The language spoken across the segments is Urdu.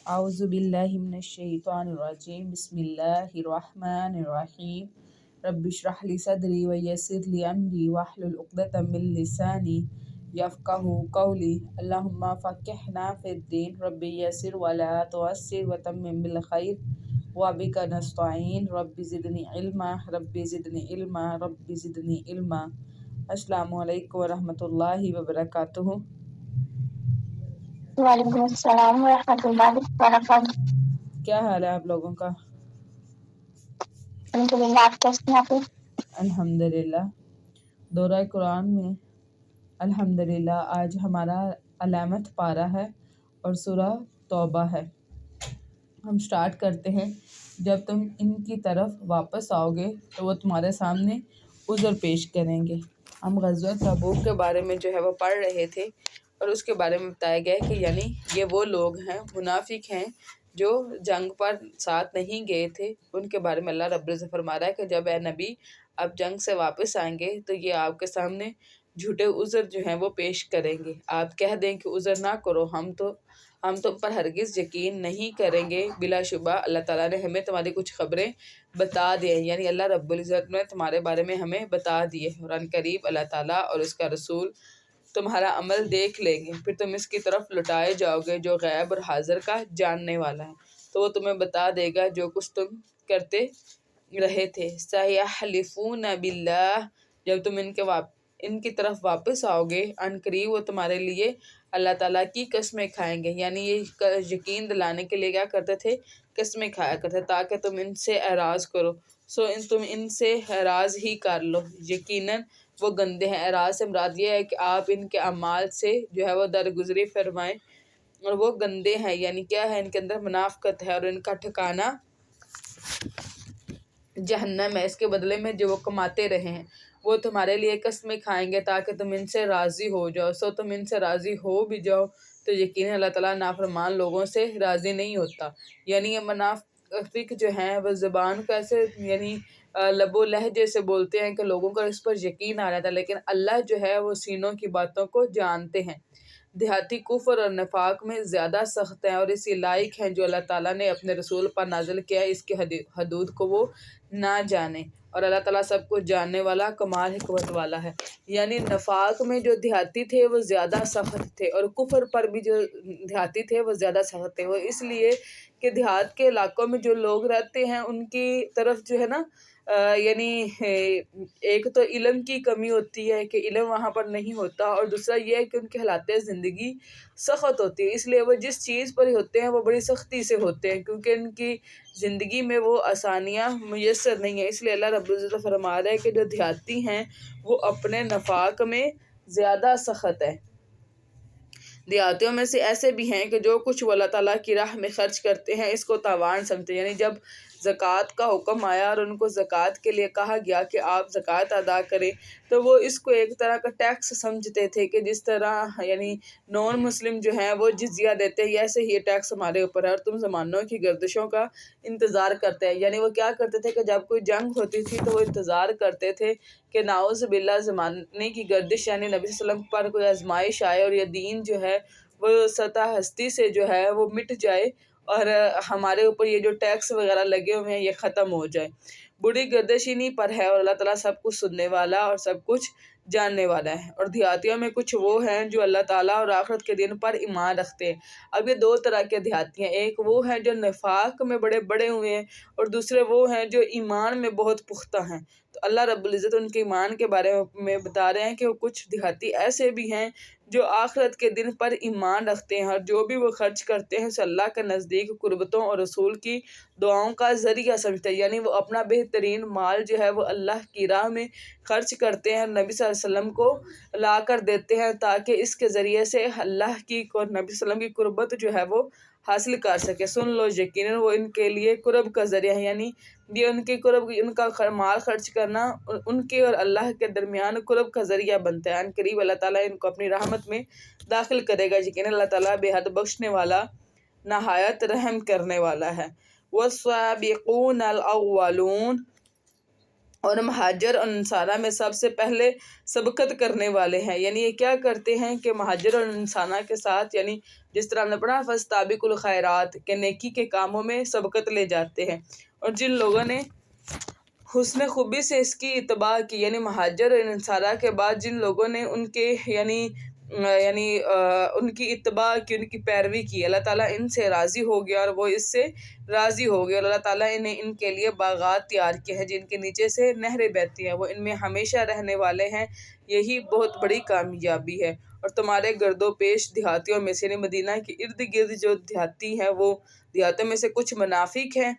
اعوذ باللہ من الشیطان الرجیم بسم اللہ الرحمن الرحیم رب اشرح لی صدری ویسر لی امری واحلل عقدۃ من لسانی یفقہوا قولی اللہم فقہنا فی الدین رب یسر ولا تعسر وتمم بالخیر وبک نستعین رب زدنی علما رب زدنی علما رب زدنی علما۔ السلام علیکم ورحمۃ اللہ وبرکاتہ۔ وعلیکم السلام ورحمۃ اللہ وبرکاتہ۔ کیا حال ہے آپ لوگوں کا؟ الحمدللہ، آپ کیسے ہیں؟ آپ الحمدللہ۔ دورہ قرآن میں الحمدللہ آج ہمارا 11واں پارہ ہے اور سورہ توبہ ہے۔ ہم سٹارٹ کرتے ہیں۔ جب تم ان کی طرف واپس آؤ گے تو وہ تمہارے سامنے عذر پیش کریں گے۔ ہم غزوہ تبوک کے بارے میں جو ہے وہ پڑھ رہے تھے اور اس کے بارے میں بتایا گیا کہ یعنی یہ وہ لوگ ہیں، منافق ہیں، جو جنگ پر ساتھ نہیں گئے تھے۔ ان کے بارے میں اللہ رب العزت فرما رہا ہے کہ جب اے نبی آپ جنگ سے واپس آئیں گے تو یہ آپ کے سامنے جھوٹے عذر جو ہیں وہ پیش کریں گے۔ آپ کہہ دیں کہ عذر نہ کرو، ہم تم پر ہرگز یقین نہیں کریں گے۔ بلا شبہ اللہ تعالیٰ نے ہمیں تمہاری کچھ خبریں بتا دی ہیں، یعنی اللہ رب العزت نے تمہارے بارے میں ہمیں بتا دیے۔ قرآن قریب اللہ تعالیٰ اور اس کا رسول تمہارا عمل دیکھ لیں گے، پھر تم اس کی طرف لٹائے جاؤ گے جو غیب اور حاضر کا جاننے والا ہے، تو وہ تمہیں بتا دے گا جو کچھ تم کرتے رہے تھے۔ سَيَحْلِفُونَ بِاللَّهِ، جب تم ان کی طرف واپس آؤ گے ان قریب وہ تمہارے لیے اللہ تعالیٰ کی قسمیں کھائیں گے، یعنی یہ یقین دلانے کے لیے کیا کرتے تھے؟ قسمیں کھایا کرتے تاکہ تم ان سے اعراض کرو۔ تم ان سے اعراض ہی کر لو، یقیناً وہ گندے ہیں۔ اعراض سے مراد یہ ہے کہ آپ ان کے اعمال سے جو ہے وہ درگزری فرمائیں، اور وہ گندے ہیں، یعنی کیا ہے؟ ان کے اندر منافقت ہے اور ان کا ٹھکانہ جہنم ہے۔ اس کے بدلے میں جو وہ کماتے رہے ہیں وہ تمہارے لیے قسمیں کھائیں گے تاکہ تم ان سے راضی ہو جاؤ۔ تم ان سے راضی ہو بھی جاؤ تو یقیناً اللہ تعالیٰ نافرمان لوگوں سے راضی نہیں ہوتا۔ یعنی یہ منافق جو ہیں وہ زبان کا ایسے یعنی لب و لہجے سے بولتے ہیں کہ لوگوں کا اس پر یقین آ جاتا ہے، لیکن اللہ جو ہے وہ سینوں کی باتوں کو جانتے ہیں۔ دیہاتی کفر اور نفاق میں زیادہ سخت ہیں اور اسی لائق ہیں جو اللہ تعالیٰ نے اپنے رسول پر نازل کیا ہے، اس کی حدود کو وہ نہ جانے، اور اللہ تعالیٰ سب کچھ جاننے والا کمال حکمت والا ہے۔ یعنی نفاق میں جو دیہاتی تھے وہ زیادہ سخت تھے، اور کفر پر بھی جو دیہاتی تھے وہ زیادہ سخت تھے۔ وہ اس لیے کہ دیہات کے علاقوں میں جو لوگ رہتے ہیں ان کی طرف جو ہے نا یعنی ایک تو علم کی کمی ہوتی ہے کہ علم وہاں پر نہیں ہوتا، اور دوسرا یہ ہے کہ ان کے حالات زندگی سخت ہوتی ہے، اس لیے وہ جس چیز پر ہی ہوتے ہیں وہ بڑی سختی سے ہوتے ہیں، کیونکہ ان کی زندگی میں وہ آسانیاں میسر نہیں ہیں۔ اس لیے اللہ رب العزت فرما رہا ہے کہ جو دیہاتی ہیں وہ اپنے نفاق میں زیادہ سخت ہیں۔ دیہاتیوں میں سے ایسے بھی ہیں کہ جو کچھ وہ اللہ تعالیٰ کی راہ میں خرچ کرتے ہیں اس کو تاوان سمجھتے ہیں، یعنی جب زکوٰۃ کا حکم آیا اور ان کو زکوٰۃ کے لیے کہا گیا کہ آپ زکوٰۃ ادا کریں، تو وہ اس کو ایک طرح کا ٹیکس سمجھتے تھے کہ جس طرح یعنی نان مسلم جو ہیں وہ جزیہ دیتے ہیں، ایسے ہی یہ ٹیکس ہمارے اوپر ہے اور تم زمانوں کی گردشوں کا انتظار کرتے ہیں۔ یعنی وہ کیا کرتے تھے کہ جب کوئی جنگ ہوتی تھی تو وہ انتظار کرتے تھے کہ نعوذ باللہ زمانے کی گردش یعنی نبی صلی اللہ علیہ وسلم پر کوئی آزمائش آئے اور یہ دین جو ہے وہ سطح ہستی سے جو ہے وہ مٹ جائے اور ہمارے اوپر یہ جو ٹیکس وغیرہ لگے ہوئے ہیں یہ ختم ہو جائے۔ بری گردش انہی پر ہے اور اللہ تعالیٰ سب کچھ سننے والا اور سب کچھ جاننے والا ہے۔ اور دیہاتیوں میں کچھ وہ ہیں جو اللہ تعالیٰ اور آخرت کے دن پر ایمان رکھتے ہیں۔ اب یہ دو طرح کے دیہاتی ہیں، ایک وہ ہیں جو نفاق میں بڑے بڑے ہوئے ہیں اور دوسرے وہ ہیں جو ایمان میں بہت پختہ ہیں۔ تو اللہ رب العزت ان کے ایمان کے بارے میں بتا رہے ہیں کہ وہ کچھ دیہاتی ایسے بھی ہیں جو آخرت کے دن پر ایمان رکھتے ہیں اور جو بھی وہ خرچ کرتے ہیں اسے اللہ کے نزدیک قربتوں اور رسول کی دعاؤں کا ذریعہ سمجھتے ہیں، یعنی وہ اپنا بہترین مال جو ہے وہ اللہ کی راہ میں خرچ کرتے ہیں، نبی صلی اللہ علیہ وسلم کو لا کر دیتے ہیں تاکہ اس کے ذریعے سے اللہ کی اور نبی صلی اللہ علیہ وسلم کی قربت جو ہے وہ حاصل کر سکے۔ سن لو، یقیناً وہ ان کے لیے قرب کا ذریعہ ہے، یعنی یہ ان کی قرب، ان کا مال خرچ کرنا ان کے اور اللہ کے درمیان قرب کا ذریعہ بنتا ہے۔ ان قریب اللہ تعالیٰ ان کو اپنی رحمت میں داخل کرے گا، یقیناً اللہ تعالیٰ بے حد بخشنے والا نہایت رحم کرنے والا ہے۔ والسابقون الاولون، اور مہاجر اور انصارہ میں سب سے پہلے سبقت کرنے والے ہیں۔ یعنی یہ کیا کرتے ہیں کہ مہاجر اور انصارہ کے ساتھ، یعنی جس طرح ہم نے پڑھا فاستبقوا الخیرات کہ نیکی کے کاموں میں سبقت لے جاتے ہیں، اور جن لوگوں نے حسن خوبی سے اس کی اتباع کی، یعنی مہاجر اور انصارہ کے بعد جن لوگوں نے ان کے ان کی اتباع کی، ان کی پیروی کی، اللہ تعالیٰ ان سے راضی ہو گیا اور وہ اس سے راضی ہو گیا، اور اللہ تعالیٰ نے ان کے لیے باغات تیار کیے ہیں جن کے نیچے سے نہریں بہتی ہیں، وہ ان میں ہمیشہ رہنے والے ہیں۔ یہی بہت بڑی کامیابی ہے۔ اور تمہارے گرد و پیش دیہاتیوں میں سے، یعنی مدینہ کے ارد گرد جو دیہاتی ہیں، وہ دیہاتوں میں سے کچھ منافق ہیں،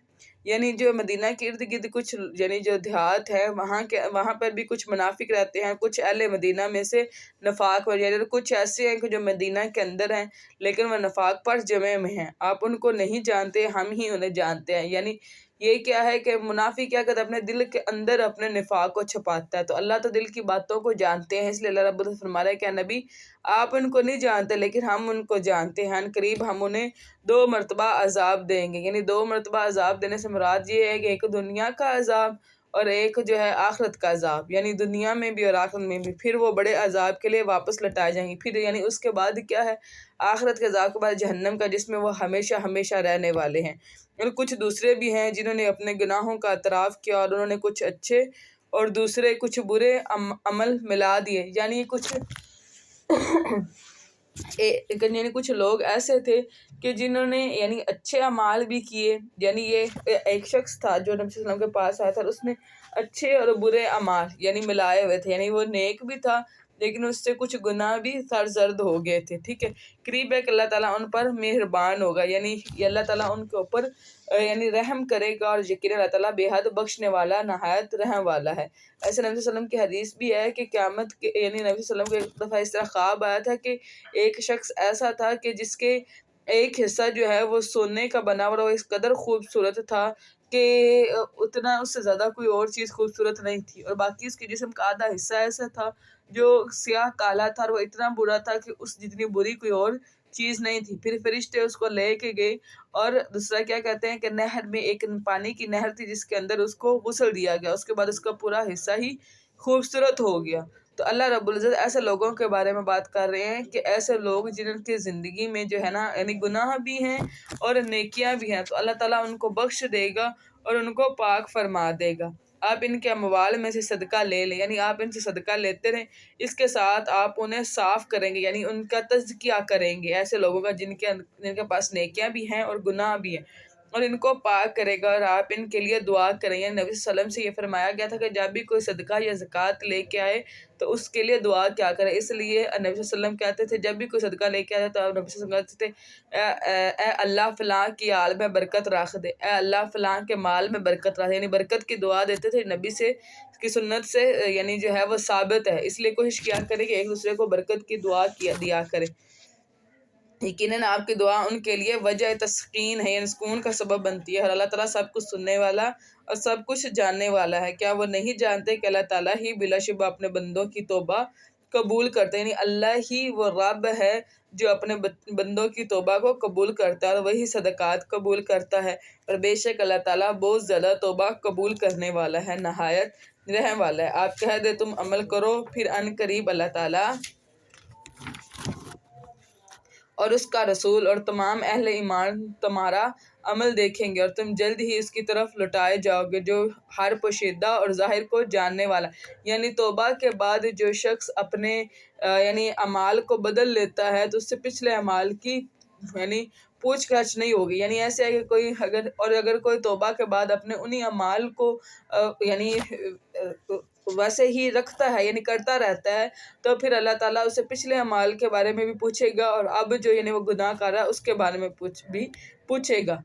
یعنی جو مدینہ کے ارد گرد کچھ یعنی جو دیہات ہے وہاں پر بھی کچھ منافق رہتے ہیں، کچھ اہل مدینہ میں سے نفاق وغیرہ، کچھ ایسے ہیں کہ جو مدینہ کے اندر ہیں لیکن وہ نفاق پر جمع میں ہیں، آپ ان کو نہیں جانتے، ہم ہی انہیں جانتے ہیں۔ یعنی یہ کیا ہے کہ منافق کیا کرتا ہے، اپنے دل کے اندر اپنے نفاق کو چھپاتا ہے، تو اللہ تو دل کی باتوں کو جانتے ہیں، اس لیے اللہ رب العزت فرما رہا ہے کہ نبی آپ ان کو نہیں جانتے لیکن ہم ان کو جانتے ہیں، قریب ہم انہیں 2 مرتبہ عذاب دیں گے۔ یعنی 2 مرتبہ عذاب دینے سے مراد یہ ہے کہ ایک دنیا کا عذاب اور ایک جو ہے آخرت کا عذاب، یعنی دنیا میں بھی اور آخرت میں بھی، پھر وہ بڑے عذاب کے لیے واپس لٹائے جائیں گے، پھر یعنی اس کے بعد کیا ہے، آخرت کے عذاب کے بعد جہنم کا، جس میں وہ ہمیشہ ہمیشہ رہنے والے ہیں۔ اور کچھ دوسرے بھی ہیں جنہوں نے اپنے گناہوں کا اعتراف کیا اور انہوں نے کچھ اچھے اور دوسرے کچھ برے عمل ملا دیے، یعنی کچھ لوگ ایسے تھے کہ جنہوں نے یعنی اچھے اعمال بھی کیے، یعنی یہ ایک شخص تھا جو نبی صلی اللہ علیہ وسلم کے پاس آیا تھا اور اس نے اچھے اور برے اعمال یعنی ملائے ہوئے تھے، یعنی وہ نیک بھی تھا لیکن اس سے کچھ گناہ بھی سرزد ہو گئے تھے، ٹھیک ہے۔ قریب ہے کہ اللہ تعالیٰ ان پر مہربان ہوگا، یعنی اللہ تعالیٰ ان کے اوپر یعنی رحم کرے گا، اور یقین اللہ تعالیٰ بے حد بخشنے والا نہایت رحم والا ہے۔ ایسے نبی صلی اللہ علیہ وسلم کی حدیث بھی ہے کہ قیامت کے یعنی نبی صلی اللہ علیہ وسلم کو ایک دفعہ اس طرح خواب آیا تھا کہ ایک شخص ایسا تھا کہ جس کے ایک حصہ جو ہے وہ سونے کا بنا ہوا، وہ اس قدر خوبصورت تھا کہ اتنا اس سے زیادہ کوئی اور چیز خوبصورت نہیں تھی، اور باقی اس کے جسم کا آدھا حصہ ایسا تھا جو سیاہ کالا تھا، اور وہ اتنا برا تھا کہ اس جتنی بری کوئی اور چیز نہیں تھی۔ پھر فرشتے اس کو لے کے گئے، اور دوسرا کیا کہتے ہیں کہ نہر میں ایک پانی کی نہر تھی جس کے اندر اس کو غسل دیا گیا، اس کے بعد اس کا پورا حصہ ہی خوبصورت ہو گیا۔ تو اللہ رب العزت ایسے لوگوں کے بارے میں بات کر رہے ہیں کہ ایسے لوگ جن کی زندگی میں جو ہے نا یعنی گناہ بھی ہیں اور نیکیاں بھی ہیں، تو اللہ تعالیٰ ان کو بخش دے گا اور ان کو پاک فرما دے گا۔ آپ ان کے اموال میں سے صدقہ لے لیں، یعنی آپ ان سے صدقہ لیتے رہیں، اس کے ساتھ آپ انہیں صاف کریں گے، یعنی ان کا تزکیہ کریں گے، ایسے لوگوں کا جن کے پاس نیکیاں بھی ہیں اور گناہ بھی ہیں، اور ان کو پاک کرے گا، اور آپ ان کے لیے دعا کریں۔ یعنی نبی صلی اللہ علیہ وسلم سے یہ فرمایا گیا تھا کہ جب بھی کوئی صدقہ یا زکوٰۃ لے کے آئے تو اس کے لیے دعا کیا کرے، اس لیے نبی صلی اللہ علیہ وسلم کہتے تھے جب بھی کوئی صدقہ لے کے آئے تو نبی صلی اللہ علیہ وسلم کہتے تھے اے اللہ فلاں کی آل میں برکت رکھ دے، اے اللہ فلاں کے مال میں برکت رکھ دے، یعنی برکت کی دعا دیتے تھے نبی سے کی سنت سے، یعنی جو ہے وہ ثابت ہے، اس لیے کوشش کیا کرے کہ ایک دوسرے کو برکت کی دعا دیا کرے۔ یقیناً آپ کی دعا ان کے لیے وجہ تسکین ہے، یعنی سکون کا سبب بنتی ہے، اور اللہ تعالیٰ سب کچھ سننے والا اور سب کچھ جاننے والا ہے۔ کیا وہ نہیں جانتے کہ اللہ تعالیٰ ہی بلا شبہ اپنے بندوں کی توبہ قبول کرتے ہیں، یعنی اللہ ہی وہ رب ہے جو اپنے بندوں کی توبہ کو قبول کرتا ہے، اور وہی صدقات قبول کرتا ہے، اور بے شک اللہ تعالیٰ بہت زیادہ توبہ قبول کرنے والا ہے، نہایت رحم والا ہے۔ آپ کہہ دے تم عمل کرو، پھر ان قریب اللہ تعالیٰ اور اس کا رسول اور تمام اہل ایمان تمہارا عمل دیکھیں گے، اور تم جلد ہی اس کی طرف لوٹائے جاؤ گے جو ہر پوشیدہ اور ظاہر کو جاننے والا۔ یعنی توبہ کے بعد جو شخص اپنے یعنی اعمال کو بدل لیتا ہے تو اس سے پچھلے اعمال کی یعنی پوچھ گچھ نہیں ہوگی، یعنی ایسے ہے کہ کوئی اگر کوئی توبہ کے بعد اپنے انہی اعمال کو یعنی ویسے ہی رکھتا ہے یعنی کرتا رہتا ہے، تو پھر اللہ تعالیٰ اسے پچھلے اعمال کے بارے میں بھی پوچھے گا، اور اب جو یعنی وہ گناہ کر رہا ہے اس کے بارے میں بھی پوچھے گا۔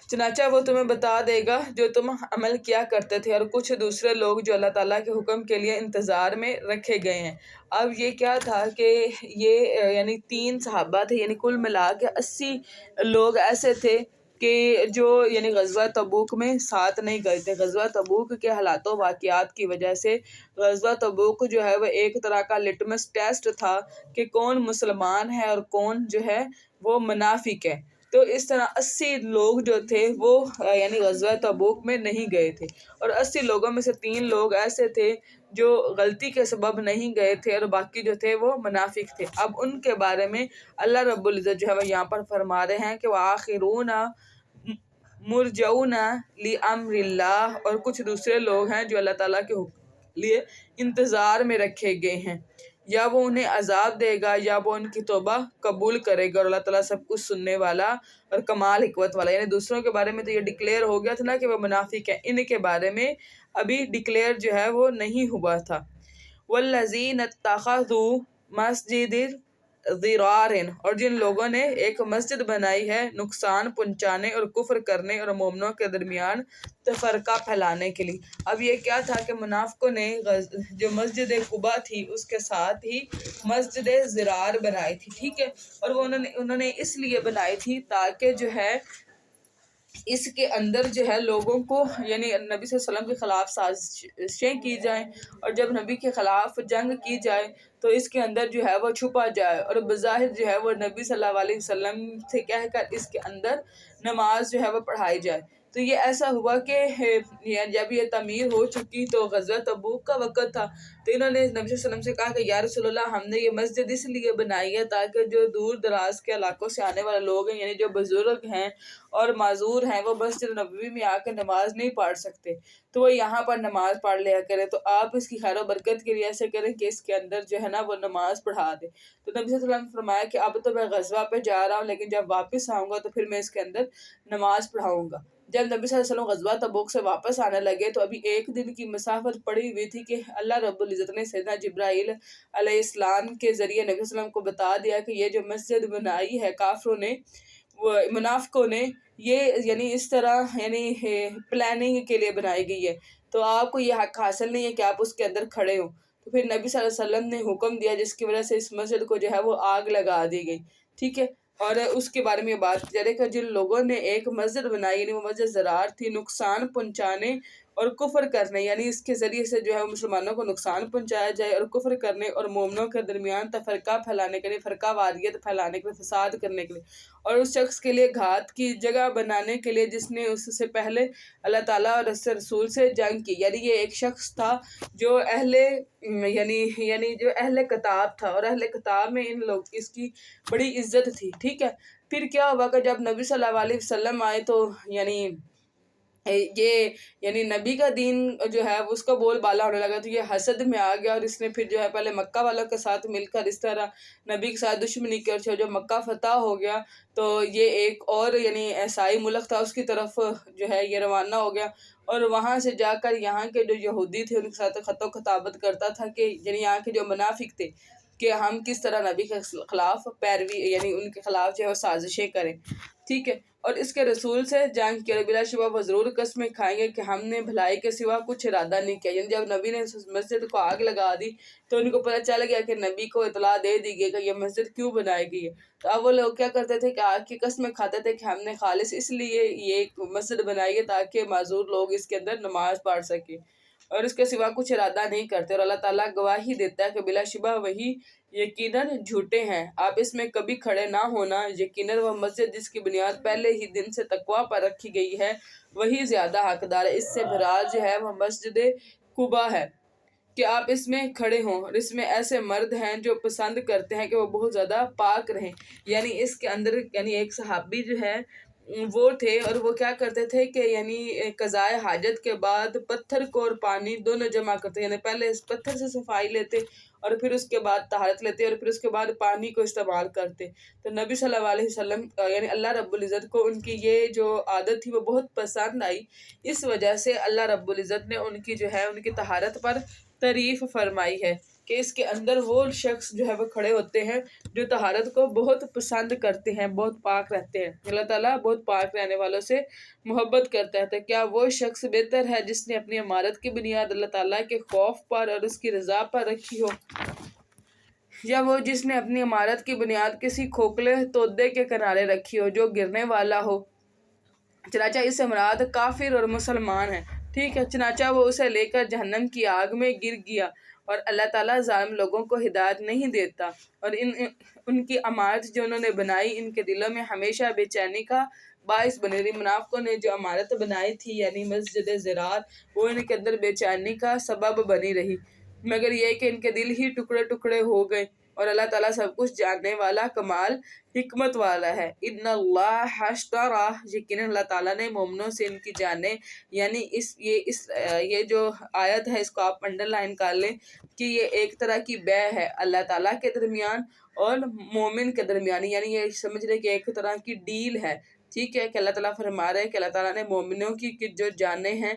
چنانچہ وہ تمہیں بتا دے گا جو تم عمل کیا کرتے تھے، اور کچھ دوسرے لوگ جو اللہ تعالیٰ کے حکم کے لیے انتظار میں رکھے گئے ہیں۔ اب یہ کیا تھا کہ یہ یعنی 3 صحابہ تھے، یعنی کل ملا کے 80 لوگ ایسے تھے کہ جو یعنی غزوہ تبوک میں ساتھ نہیں گئے تھے۔ غزوہ تبوک کے حالات و واقعات کی وجہ سے غزوہ تبوک جو ہے وہ ایک طرح کا لٹمس ٹیسٹ تھا کہ کون مسلمان ہے اور کون جو ہے وہ منافق ہے۔ تو اس طرح 80 لوگ جو تھے وہ یعنی غزوہ تبوک میں نہیں گئے تھے، اور 80 لوگوں میں سے 3 لوگ ایسے تھے جو غلطی کے سبب نہیں گئے تھے، اور باقی جو تھے وہ منافق تھے۔ اب ان کے بارے میں اللہ رب العزت جو ہے وہ یہاں پر فرما رہے ہیں کہ وآخرون مرجعون لامر اللہ، اور کچھ دوسرے لوگ ہیں جو اللہ تعالیٰ کے حکم لیے انتظار میں رکھے گئے ہیں، یا وہ انہیں عذاب دے گا یا وہ ان کی توبہ قبول کرے گا، اور اللہ تعالیٰ سب کچھ سننے والا اور کمال حکمت والا۔ یعنی دوسروں کے بارے میں تو یہ ڈکلیئر ہو گیا تھا نا کہ وہ منافق ہیں، ان کے بارے میں ابھی ڈکلیئر جو ہے وہ نہیں ہوا تھا۔ والذین اتخذوا مسجد ضرار، اور جن لوگوں نے ایک مسجد بنائی ہے نقصان پہنچانے اور کفر کرنے اور مومنوں کے درمیان تفرقہ پھیلانے کے لیے۔ اب یہ کیا تھا کہ منافقوں نے جو مسجد قباء تھی اس کے ساتھ ہی مسجد ضرار بنائی تھی، ٹھیک ہے، اور وہ انہوں نے اس لیے بنائی تھی تاکہ جو ہے اس کے اندر جو ہے لوگوں کو یعنی نبی صلی اللہ علیہ وسلم کے خلاف سازشیں کی جائیں، اور جب نبی کے خلاف جنگ کی جائے تو اس کے اندر جو ہے وہ چھپا جائے، اور بظاہر جو ہے وہ نبی صلی اللہ علیہ وسلم سے کہہ کر اس کے اندر نماز جو ہے وہ پڑھائی جائے۔ تو یہ ایسا ہوا کہ جب یہ تعمیر ہو چکی تو غزوہ تبوک کا وقت تھا، تو انہوں نے نبی صلی اللہ علیہ وسلم سے کہا کہ یا رسول اللہ، ہم نے یہ مسجد اس لیے بنائی ہے تاکہ جو دور دراز کے علاقوں سے آنے والے لوگ ہیں، یعنی جو بزرگ ہیں اور معذور ہیں، وہ مسجد نبوی میں آ کے نماز نہیں پڑھ سکتے، تو وہ یہاں پر نماز پڑھ لیا کریں، تو آپ اس کی خیر و برکت کے لیے ایسے کریں کہ اس کے اندر جو ہے نا وہ نماز پڑھا دیں۔ تو نبی صلی اللہ علیہ وسلم نے فرمایا کہ اب تو میں غزوہ پہ جا رہا ہوں، لیکن جب واپس آؤں گا تو پھر میں اس کے اندر نماز پڑھاؤں گا۔ جب نبی صلی اللہ علیہ وسلم غزوہ تبوک سے واپس آنے لگے تو ابھی 1 دن کی مسافت پڑی ہوئی تھی کہ اللہ رب العزت نے سیدنا جبرائیل علیہ السلام کے ذریعے نبی صلی اللہ علیہ وسلم کو بتا دیا کہ یہ جو مسجد بنائی ہے کافروں نے، منافقوں نے، یہ یعنی اس طرح یعنی پلاننگ کے لیے بنائی گئی ہے، تو آپ کو یہ حق حاصل نہیں ہے کہ آپ اس کے اندر کھڑے ہوں۔ تو پھر نبی صلی اللہ علیہ وسلم نے حکم دیا جس کی وجہ سے اس مسجد کو جو ہے وہ آگ لگا دی گئی، ٹھیک ہے، اور اس کے بارے میں یہ بات جا رہی کہ جن لوگوں نے ایک مسجد بنائی یعنی وہ مسجد ضرار تھی، نقصان پہنچانے اور کفر کرنے، یعنی اس کے ذریعے سے جو ہے مسلمانوں کو نقصان پہنچایا جائے اور کفر کرنے اور مومنوں کے درمیان تفرقہ پھیلانے کے لیے، فرقہ واریت پھیلانے کے لیے، فساد کرنے کے لیے، اور اس شخص کے لیے گھات کی جگہ بنانے کے لیے جس نے اس سے پہلے اللہ تعالیٰ اور اس رسول سے جنگ کی۔ یعنی یہ ایک شخص تھا جو یعنی جو اہل کتاب تھا، اور اہل کتاب میں ان لوگ اس کی بڑی عزت تھی، ٹھیک ہے۔ پھر کیا ہوا کہ جب نبی صلی اللہ علیہ وسلم آئے تو یعنی نبی کا دین جو ہے اس کا بول بالا ہونے لگا، تو یہ حسد میں آ گیا، اور اس نے پھر جو ہے پہلے مکہ والوں کے ساتھ مل کر اس طرح نبی کے ساتھ دشمنی کر، جب مکہ فتح ہو گیا تو یہ ایک اور یعنی عیسائی ملک تھا اس کی طرف جو ہے یہ روانہ ہو گیا، اور وہاں سے جا کر یہاں کے جو یہودی تھے ان کے ساتھ خط و خطابت کرتا تھا کہ یعنی یہاں کے جو منافق تھے کہ ہم کس طرح نبی کے خلاف پیروی یعنی ان کے خلاف جو ہے وہ سازشیں کریں، ٹھیک ہے، اور اس کے رسول سے جنگ کیا، بلا شبہ وہ ضرور قسمیں کھائیں گے کہ ہم نے بھلائی کے سوا کچھ ارادہ نہیں کیا۔ یعنی جب نبی نے اس مسجد کو آگ لگا دی تو ان کو پتہ چل گیا کہ نبی کو اطلاع دے دی گئی کہ یہ مسجد کیوں بنائی گئی ہے، تو اب وہ لوگ کیا کرتے تھے کہ آگ کی قسمیں کھاتے تھے کہ ہم نے خالص اس لیے یہ مسجد بنائی ہے تاکہ معذور لوگ اس کے اندر نماز پڑھ سکیں، اور اس کے سوا کچھ ارادہ نہیں کرتے، اور اللہ تعالیٰ گواہی دیتا ہے کہ بلا شبہ وہی یقیناً جھوٹے ہیں، آپ اس میں کبھی کھڑے نہ ہونا، یقیناً وہ مسجد جس کی بنیاد پہلے ہی دن سے تقویٰ پر رکھی گئی ہے وہی زیادہ حقدار ہے۔ اس سے مراد جو ہے وہ مسجد قباء ہے کہ آپ اس میں کھڑے ہوں، اور اس میں ایسے مرد ہیں جو پسند کرتے ہیں کہ وہ بہت زیادہ پاک رہیں، یعنی اس کے اندر یعنی ایک صحابی جو ہے وہ تھے، اور وہ کیا کرتے تھے کہ یعنی قضائے حاجت کے بعد پتھر کو اور پانی دونوں جمع کرتے، یعنی پہلے اس پتھر سے صفائی لیتے اور پھر اس کے بعد طہارت لیتے اور پھر اس کے بعد پانی کو استعمال کرتے۔ تو نبی صلی اللہ علیہ وسلم یعنی اللہ رب العزت کو ان کی یہ جو عادت تھی وہ بہت پسند آئی، اس وجہ سے اللہ رب العزت نے ان کی جو ہے ان کی طہارت پر تعریف فرمائی ہے کہ اس کے اندر وہ شخص جو ہے وہ کھڑے ہوتے ہیں جو طہارت کو بہت پسند کرتے ہیں، بہت پاک رہتے ہیں، اللہ تعالیٰ بہت پاک رہنے والوں سے محبت کرتا ہے۔ تو کیا وہ شخص بہتر ہے جس نے اپنی عمارت کی بنیاد اللہ تعالیٰ کے خوف پر اور اس کی رضا پر رکھی ہو، یا وہ جس نے اپنی عمارت کی بنیاد کسی کھوکھلے تودے کے کنارے رکھی ہو جو گرنے والا ہو؟ چنانچہ اس سے مراد کافر اور مسلمان ہیں، ٹھیک ہے، چنانچہ وہ اسے لے کر جہنم کی آگ میں گر گیا، اور اللہ تعالیٰ ظالم لوگوں کو ہدایت نہیں دیتا، اور ان کی عمارت جو انہوں نے بنائی ان کے دلوں میں ہمیشہ بے چینی کا باعث بنے رہی۔ منافقوں نے جو عمارت بنائی تھی یعنی مسجد زرار، وہ ان کے اندر بے چینی کا سبب بنی رہی، مگر یہ کہ ان کے دل ہی ٹکڑے ٹکڑے ہو گئے، اور اللہ تعالیٰ سب کچھ جاننے والا، کمال حکمت والا ہے۔ ان اللہ اشترا، یقیناً اللہ تعالیٰ نے مومنوں سے ان کی جانیں، یعنی یہ جو آیت ہے اس کو آپ انڈر لائن کر لیں کہ یہ ایک طرح کی بے ہے اللہ تعالیٰ کے درمیان اور مومن کے درمیان، یعنی یہ سمجھ رہے کہ ایک طرح کی ڈیل ہے، ٹھیک ہے، کہ اللہ تعالیٰ فرما رہے ہیں کہ اللہ تعالیٰ نے مومنوں کی جو جانیں ہیں،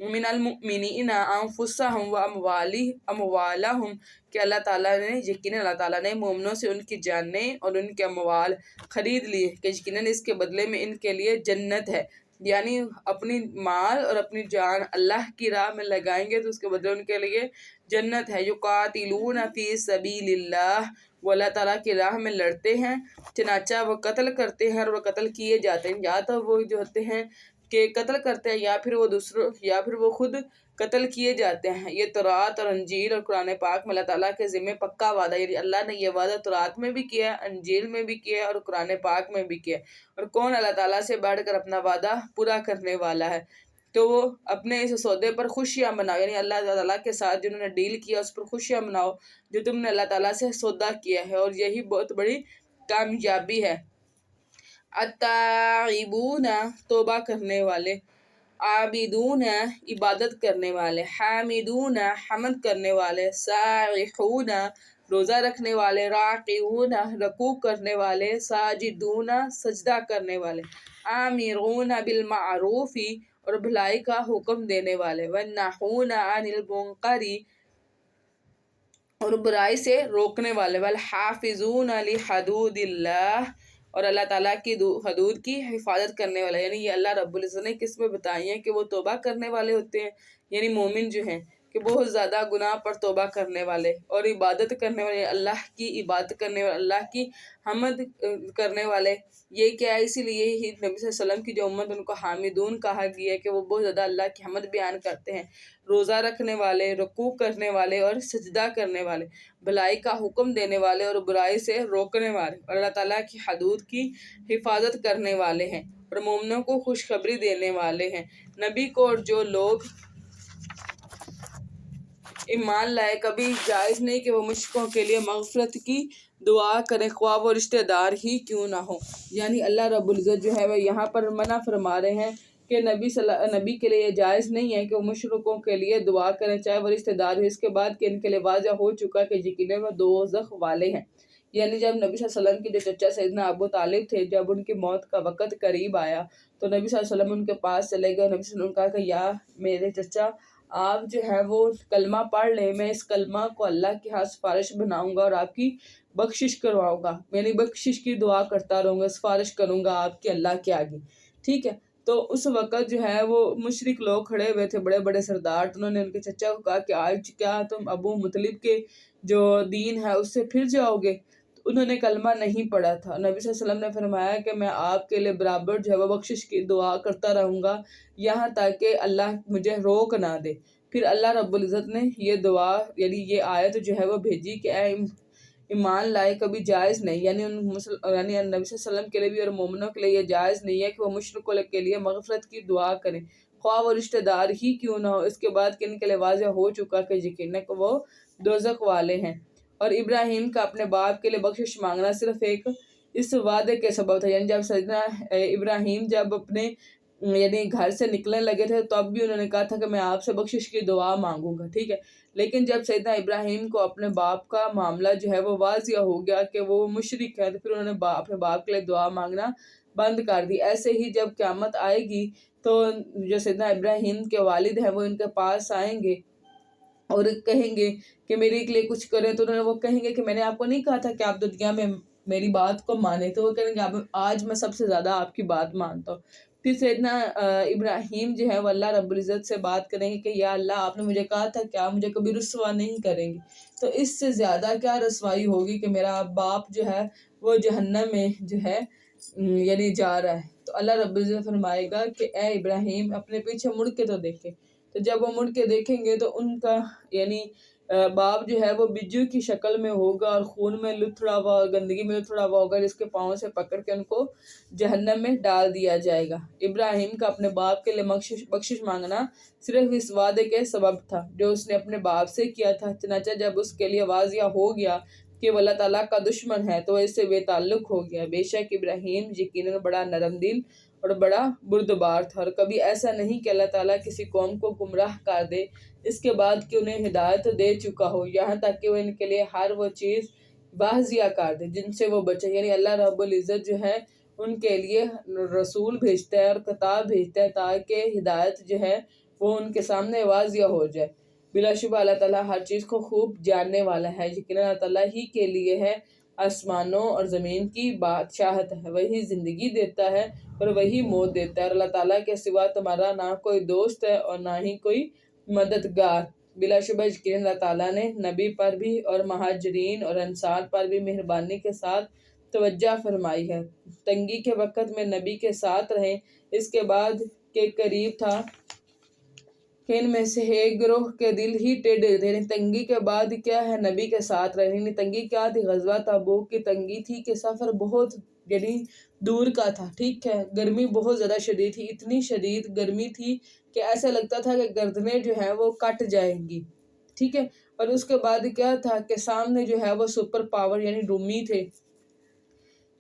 من المؤمنین انفسہم و اموالہم، کہ اللہ تعالیٰ نے یقیناً اللہ تعالیٰ نے مومنوں سے ان کی جانیں اور ان کے اموال خرید لیے، کہ یقیناً اس کے بدلے میں ان کے لیے جنت ہے، یعنی اپنی مال اور اپنی جان اللہ کی راہ میں لگائیں گے تو اس کے بدلے ان کے لیے جنت ہے۔ یقاتلون فی سبیل اللہ، وہ اللہ تعالیٰ کی راہ میں لڑتے ہیں، چنانچہ وہ قتل کرتے ہیں اور وہ قتل کیے جاتے ہیں، یا تو وہ جو ہوتے ہیں کہ قتل کرتے ہیں یا پھر وہ خود قتل کیے جاتے ہیں۔ یہ تورات اور انجیل اور قرآن پاک میں اللہ تعالیٰ کے ذمہ پکا وعدہ، یعنی اللہ نے یہ وعدہ تورات میں بھی کیا ہے، انجیل میں بھی کیا ہے اور قرآن پاک میں بھی کیا ہے، اور کون اللہ تعالیٰ سے بڑھ کر اپنا وعدہ پورا کرنے والا ہے۔ تو وہ اپنے اس سودے پر خوشیاں مناؤ، یعنی اللہ تعالیٰ کے ساتھ جنہوں نے ڈیل کیا اس پر خوشیاں مناؤ جو تم نے اللہ تعالیٰ سے سودا کیا ہے، اور یہی بہت بڑی کامیابی ہے۔ التائبون، توبہ کرنے والے، عابدون، عبادت کرنے والے، حامدون، حمد کرنے والے، سائحون، روزہ رکھنے والے، راکعون، رکوع کرنے والے، ساجدون، سجدہ کرنے والے، آمرون بالمعروف، اور بھلائی کا حکم دینے والے، ونہون عن المنکر، اور برائی سے روکنے والے، والحافظون لحدود اللہ، اور اللہ تعالیٰ کی حدود کی حفاظت کرنے والے، یعنی یہ اللہ رب العزت نے کس میں بتائی ہیں کہ وہ توبہ کرنے والے ہوتے ہیں، یعنی مومن جو ہیں کہ بہت زیادہ گناہ پر توبہ کرنے والے اور عبادت کرنے والے، اللہ کی عبادت کرنے والے، اللہ کی حمد کرنے والے۔ یہ کیا ہے؟ اسی لیے ہی نبی صلی اللہ علیہ وسلم کی جو امت ان کو حامدون کہا گیا ہے کہ وہ بہت زیادہ اللہ کی حمد بیان کرتے ہیں، روزہ رکھنے والے، رکوع کرنے والے اور سجدہ کرنے والے، بھلائی کا حکم دینے والے اور برائی سے روکنے والے، اور اللہ تعالیٰ کی حدود کی حفاظت کرنے والے ہیں، اور مومنوں کو خوشخبری دینے والے ہیں۔ نبی کو اور جو لوگ ایمان لائے کبھی جائز نہیں کہ وہ مشرکوں کے لیے مغفرت کی دعا کریں، خواہ وہ رشتہ دار ہی کیوں نہ ہو، یعنی اللہ رب العزت جو ہے وہ یہاں پر منع فرما رہے ہیں کہ نبی کے لیے یہ جائز نہیں ہے کہ وہ مشرکوں کے لیے دعا کریں چاہے وہ رشتہ دار ہو، اس کے بعد کہ ان کے لیے واضح ہو چکا کہ یقیناً وہ دوزخ والے ہیں۔ یعنی جب نبی صلی اللہ علیہ وسلم کے جو چچا سیدنا ابو طالب تھے، جب ان کی موت کا وقت قریب آیا تو نبی صلی اللہ علیہ وسلم ان کے پاس چلے گئے، نبی صلی اللہ علیہ وسلم نے کہا کہ یا میرے چچا آپ جو ہے وہ کلمہ پڑھ لیں، میں اس کلمہ کو اللہ کے ہاں سفارش بناؤں گا اور آپ کی بخشش کرواؤں گا، یعنی بخشش کی دعا کرتا رہوں گا، سفارش کروں گا آپ کے اللہ کے آگے، ٹھیک ہے۔ تو اس وقت جو ہے وہ مشرک لوگ کھڑے ہوئے تھے، بڑے بڑے سردار، تو انہوں نے ان کے چچا کو کہا کہ آج کیا تم ابو مطلب کے جو دین ہے اس سے پھر جاؤ گے؟ انہوں نے کلمہ نہیں پڑھا تھا۔ نبی صلی اللہ علیہ وسلم نے فرمایا کہ میں آپ کے لیے برابر جو ہے وہ بخشش کی دعا کرتا رہوں گا یہاں تک کہ اللہ مجھے روک نہ دے۔ پھر اللہ رب العزت نے یہ دعا یعنی یہ آیت جو ہے وہ بھیجی کہ اے ایمان لائے کبھی جائز نہیں، یعنی نبی صلی اللہ علیہ وسلم کے لیے بھی اور مومنوں کے لیے یہ جائز نہیں ہے کہ وہ مشرکوں کے لیے مغفرت کی دعا کریں، خواہ وہ رشتہ دار ہی کیوں نہ ہو، اس کے بعد کہ ان کے لیے واضح ہو چکا کہ یقیناً کہ وہ دوزخ والے ہیں۔ اور ابراہیم کا اپنے باپ کے لیے بخشش مانگنا صرف ایک اس وعدے کے سبب تھا، یعنی جب سیدنا ابراہیم جب اپنے یعنی گھر سے نکلنے لگے تھے تب بھی انہوں نے کہا تھا کہ میں آپ سے بخشش کی دعا مانگوں گا، ٹھیک ہے، لیکن جب سیدنا ابراہیم کو اپنے باپ کا معاملہ جو ہے وہ واضح ہو گیا کہ وہ مشرک ہے تو پھر انہوں نے اپنے باپ کے لیے دعا مانگنا بند کر دی۔ ایسے ہی جب قیامت آئے گی تو جو سیدنا ابراہیم کے والد ہیں وہ ان کے پاس آئیں گے اور کہیں گے کہ میرے کے لیے کچھ کریں، تو انہوں نے وہ کہیں گے کہ میں نے آپ کو نہیں کہا تھا کہ آپ دنیا میں میری بات کو مانیں، تو وہ کہیں گے آج میں سب سے زیادہ آپ کی بات مانتا ہوں۔ پھر سیدنا ابراہیم جو ہے وہ اللہ رب العزت سے بات کریں گے کہ یا اللہ آپ نے مجھے کہا تھا کہ آپ مجھے کبھی رسوا نہیں کریں گے، تو اس سے زیادہ کیا رسوائی ہوگی کہ میرا باپ جو ہے وہ جہنم میں جو ہے یعنی جا رہا ہے۔ تو اللہ رب العزت فرمائے گا کہ اے ابراہیم اپنے پیچھے مڑ کے تو دیکھیں، تو جب وہ مڑ کے دیکھیں گے تو ان کا یعنی باپ جو ہے وہ بجو کی شکل میں ہوگا اور خون میں لتھڑا ہوا اور گندگی میں لتھڑا ہوا ہوگا، جس کے پاؤں سے پکڑ کے ان کو جہنم میں ڈال دیا جائے گا۔ ابراہیم کا اپنے باپ کے لیے بخشش مانگنا صرف اس وعدے کے سبب تھا جو اس نے اپنے باپ سے کیا تھا، چنانچہ جب اس کے لیے واضح ہو گیا کہ وہ اللہ تعالیٰ کا دشمن ہے تو وہ اس سے بے تعلق ہو گیا۔ بے شک ابراہیم یقیناً بڑا نرم دل اور بڑا بردبار تھا، اور کبھی ایسا نہیں کہ اللہ تعالیٰ کسی قوم کو گمراہ کر دے اس کے بعد کہ انہیں ہدایت دے چکا ہو، یہاں تک کہ وہ ان کے لیے ہر وہ چیز واضح کر دے جن سے وہ بچے۔ یعنی اللہ رب العزت جو ہے ان کے لیے رسول بھیجتا ہے اور کتاب بھیجتا ہے تاکہ ہدایت جو ہے وہ ان کے سامنے واضح ہو جائے۔ بلا شبہ اللہ تعالیٰ ہر چیز کو خوب جاننے والا ہے۔ یقیناً اللہ تعالیٰ ہی کے لیے ہے آسمانوں اور زمین کی بادشاہت ہے، وہی زندگی دیتا ہے اور وہی موت دیتا ہے، اور اللہ تعالیٰ کے سوا تمہارا نہ کوئی دوست ہے اور نہ ہی کوئی مددگار۔ بلا شبہ یقیناً اللہ تعالیٰ نے نبی پر بھی اور مہاجرین اور انصار پر بھی مہربانی کے ساتھ توجہ فرمائی ہے۔ تنگی کے وقت میں نبی کے ساتھ رہیں، اس کے بعد کے قریب تھا کہ ان میں سے ایک گروہ کے دل ہی ٹیڑھے تھے۔ یعنی تنگی کے بعد کیا ہے، نبی کے ساتھ رہے۔ یعنی تنگی کیا تھی؟ غزوہ تبوک کی تنگی تھی کہ سفر بہت دور کا تھا، ٹھیک ہے، گرمی بہت زیادہ شدید تھی، اتنی شدید گرمی تھی کہ ایسا لگتا تھا کہ گردنیں جو ہیں وہ کٹ جائیں گی، ٹھیک ہے۔ اور اس کے بعد کیا تھا کہ سامنے جو ہے وہ سپر پاور یعنی رومی تھے،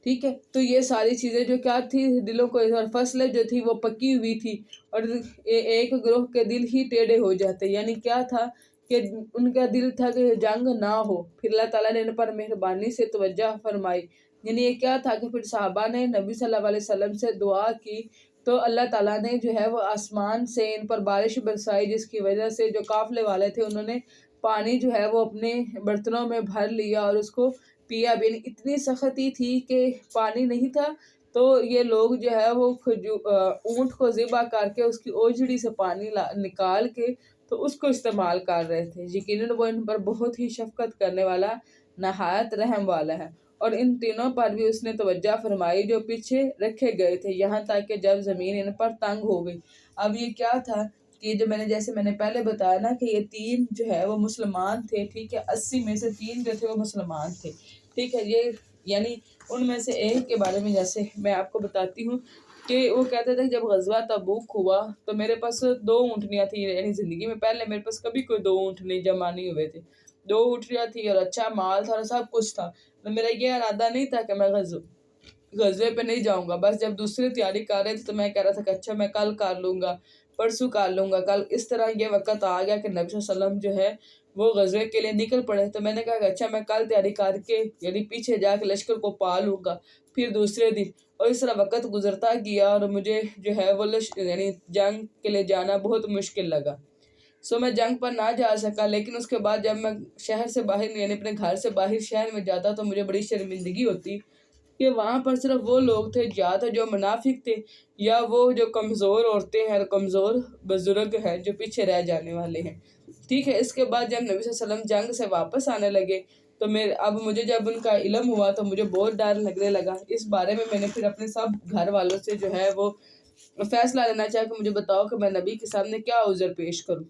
ٹھیک ہے۔ تو یہ ساری چیزیں جو کیا تھی، دلوں کو، اور فصلیں جو تھی وہ پکی ہوئی تھی اور ایک گروہ کے دل ہی ٹیڑھے ہو جاتے۔ یعنی کیا تھا کہ ان کا دل تھا کہ جنگ نہ ہو، پھر اللہ تعالیٰ نے ان پر مہربانی سے توجہ فرمائی۔ یعنی یہ کیا تھا کہ پھر صحابہ نے نبی صلی اللہ علیہ وسلم سے دعا کی تو اللہ تعالیٰ نے جو ہے وہ آسمان سے ان پر بارش برسائی، جس کی وجہ سے جو قافلے والے تھے انہوں نے پانی جو ہے وہ اپنے برتنوں میں بھر لیا اور اس کو پیا بھی۔ اتنی سختی تھی کہ پانی نہیں تھا تو یہ لوگ جو ہے وہ اونٹ کو ذبح کر کے اس کی اوجڑی سے پانی نکال کے تو اس کو استعمال کر رہے تھے۔ یقیناً وہ ان پر بہت ہی شفقت کرنے والا، نہایت رحم والا ہے۔ اور ان تینوں پر بھی اس نے توجہ فرمائی جو پیچھے رکھے گئے تھے، یہاں تک کہ جب زمین ان پر تنگ ہو گئی۔ اب یہ کیا تھا کہ جو جیسے میں نے پہلے بتایا نا کہ یہ تین جو ہے وہ مسلمان تھے، ٹھیک ہے، 80 میں سے 3 جو تھے وہ مسلمان تھے، ٹھیک ہے۔ یہ یعنی ان میں سے ایک کے بارے میں جیسے میں آپ کو بتاتی ہوں کہ وہ کہتے تھے کہ جب غزوہ تبوک ہوا تو میرے پاس 2 اونٹنیاں تھیں، یعنی زندگی میں پہلے میرے پاس کبھی کوئی 2 اونٹنی جمع نہیں ہوئے تھے، 2 اونٹنیاں تھیں اور اچھا مال تھا اور سب کچھ تھا۔ تو میرا یہ ارادہ نہیں تھا کہ میں غزوے پہ نہیں جاؤں گا، بس جب دوسری تیاری کر رہے تھے تو میں کہہ رہا تھا کہ اچھا میں کل کر لوں گا، پرسوں کر لوں گا، کل۔ اس طرح یہ وقت آ گیا کہ نبی صلی اللہ علیہ وسلم جو ہے وہ غزوے کے لیے نکل پڑے، تو میں نے کہا کہ اچھا میں کل تیاری کر کے یعنی پیچھے جا کے لشکر کو پا لوں گا پھر دوسرے دن۔ اور اس طرح وقت گزرتا گیا اور مجھے جو ہے وہ یعنی جنگ کے لیے جانا بہت مشکل لگا، میں جنگ پر نہ جا سکا۔ لیکن اس کے بعد جب میں شہر سے باہر یعنی اپنے گھر سے باہر شہر میں جاتا تو مجھے بڑی شرمندگی ہوتی کہ وہاں پر صرف وہ لوگ تھے یا تو جو منافق تھے یا وہ جو کمزور عورتیں ہیں اور کمزور بزرگ ہیں جو پیچھے رہ جانے والے ہیں، ٹھیک ہے۔ اس کے بعد جب نبی صلی اللہ علیہ وسلم جنگ سے واپس آنے لگے تو اب مجھے جب ان کا علم ہوا تو مجھے بہت ڈر لگنے لگا۔ اس بارے میں نے پھر اپنے سب گھر والوں سے جو ہے وہ فیصلہ لینا چاہا کہ مجھے بتاؤ کہ میں نبی کے سامنے کیا عذر پیش کروں،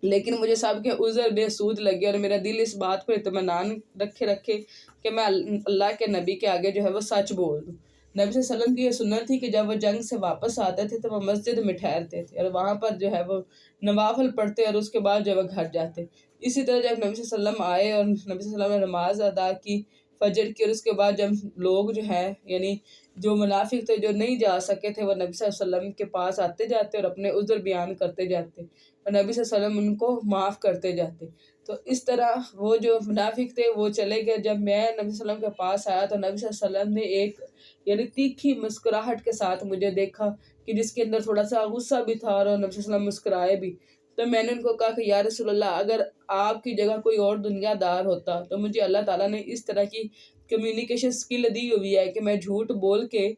لیکن مجھے سب کے عذر بے سود لگے اور میرا دل اس بات پر اطمینان رکھے کہ میں اللہ کے نبی کے آگے جو ہے وہ سچ بول دوں۔ نبی صلی اللہ علیہ وسلم کی یہ سنت تھی کہ جب وہ جنگ سے واپس آتے تھے تو وہ مسجد میں ٹھہرتے تھے اور وہاں پر جو ہے وہ نوافل پڑھتے اور اس کے بعد جو وہ گھر جاتے۔ اسی طرح جب نبی صلی اللہ علیہ وسلم آئے اور نبی صلی اللہ علیہ وسلم نے نماز ادا کی فجر کی، اور اس کے بعد جب لوگ جو ہیں یعنی جو منافق تھے جو نہیں جا سکے تھے وہ نبی صلی اللہ علیہ وسلم کے پاس آتے جاتے اور اپنے عذر بیان کرتے جاتے اور نبی صلی اللہ علیہ وسلم ان کو معاف کرتے جاتے۔ تو اس طرح وہ جو منافق تھے وہ چلے گئے۔ جب میں نبی صلی اللہ علیہ وسلم کے پاس آیا تو نبی صلی اللہ علیہ وسلم نے ایک یعنی تیکھی مسکراہٹ کے ساتھ مجھے دیکھا کہ جس کے اندر تھوڑا سا غصہ بھی تھا اور نبی صلی اللہ علیہ وسلم مسکرائے بھی۔ تو میں نے ان کو کہا کہ یا رسول اللہ، اگر آپ کی جگہ کوئی اور دنیا دار ہوتا تو مجھے اللہ تعالیٰ نے اس طرح کی کمیونیکیشن سکل دی ہوئی ہے کہ میں جھوٹ بول کے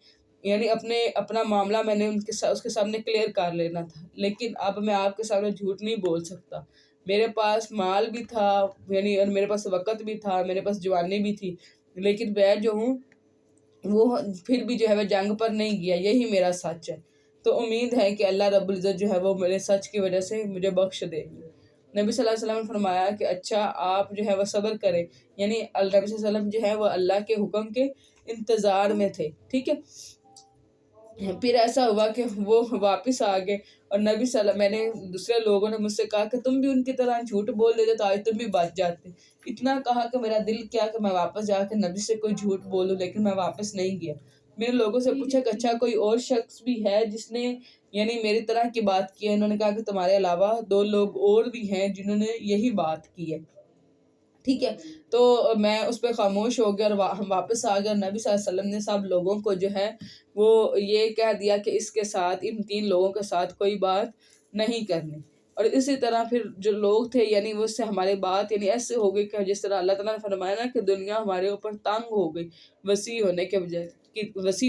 یعنی اپنا معاملہ میں نے اس کے سامنے کلیئر کر لینا تھا، لیکن اب میں آپ کے سامنے جھوٹ نہیں بول سکتا۔ میرے پاس مال بھی تھا یعنی اور میرے پاس وقت بھی تھا، میرے پاس جوانی بھی تھی، لیکن میں جو ہوں وہ پھر بھی جو ہے وہ جنگ پر نہیں گیا، یہی میرا سچ ہے۔ تو امید ہے کہ اللہ رب العزت جو ہے وہ میرے سچ کی وجہ سے مجھے بخش دے گی۔ نبی صلی اللہ علیہ وسلم نے فرمایا کہ اچھا آپ جو ہے وہ صبر کریں، یعنی نبی صلی اللہ علیہ وسلم جو ہے وہ اللہ کے حکم کے انتظار میں تھے، ٹھیک ہے۔ پھر ایسا ہوا کہ وہ واپس آ گئے، اور نبی صلی اللہ، میں نے دوسرے لوگوں نے مجھ سے کہا کہ تم بھی ان کی طرح جھوٹ بول دیتے تو آج تم بھی بچ جاتے۔ اتنا کہا کہ میرا دل کیا کہ میں واپس جا کے نبی سے کوئی جھوٹ بولوں، لیکن میں واپس نہیں گیا۔ میں نے لوگوں سے پوچھا کہ اچھا کوئی اور شخص بھی ہے جس نے یعنی میری طرح کی بات کی ہے؟ انہوں نے کہا کہ تمہارے علاوہ 2 لوگ اور بھی ہیں جنہوں نے یہی بات کی ہے، ٹھیک ہے۔ تو میں اس پہ خاموش ہو گیا اور ہم واپس آ گئے، اور نبی صلی اللہ علیہ وسلم نے سب لوگوں کو جو ہے وہ یہ کہہ دیا کہ اس کے ساتھ، ان 3 لوگوں کے ساتھ کوئی بات نہیں کرنی۔ اور اسی طرح پھر جو لوگ تھے یعنی وہ اس سے ہماری بات یعنی ایسے ہو گئی کہ جس طرح اللہ تعالیٰ نے فرمایا نا کہ دنیا ہمارے اوپر تنگ ہو گئی وسیع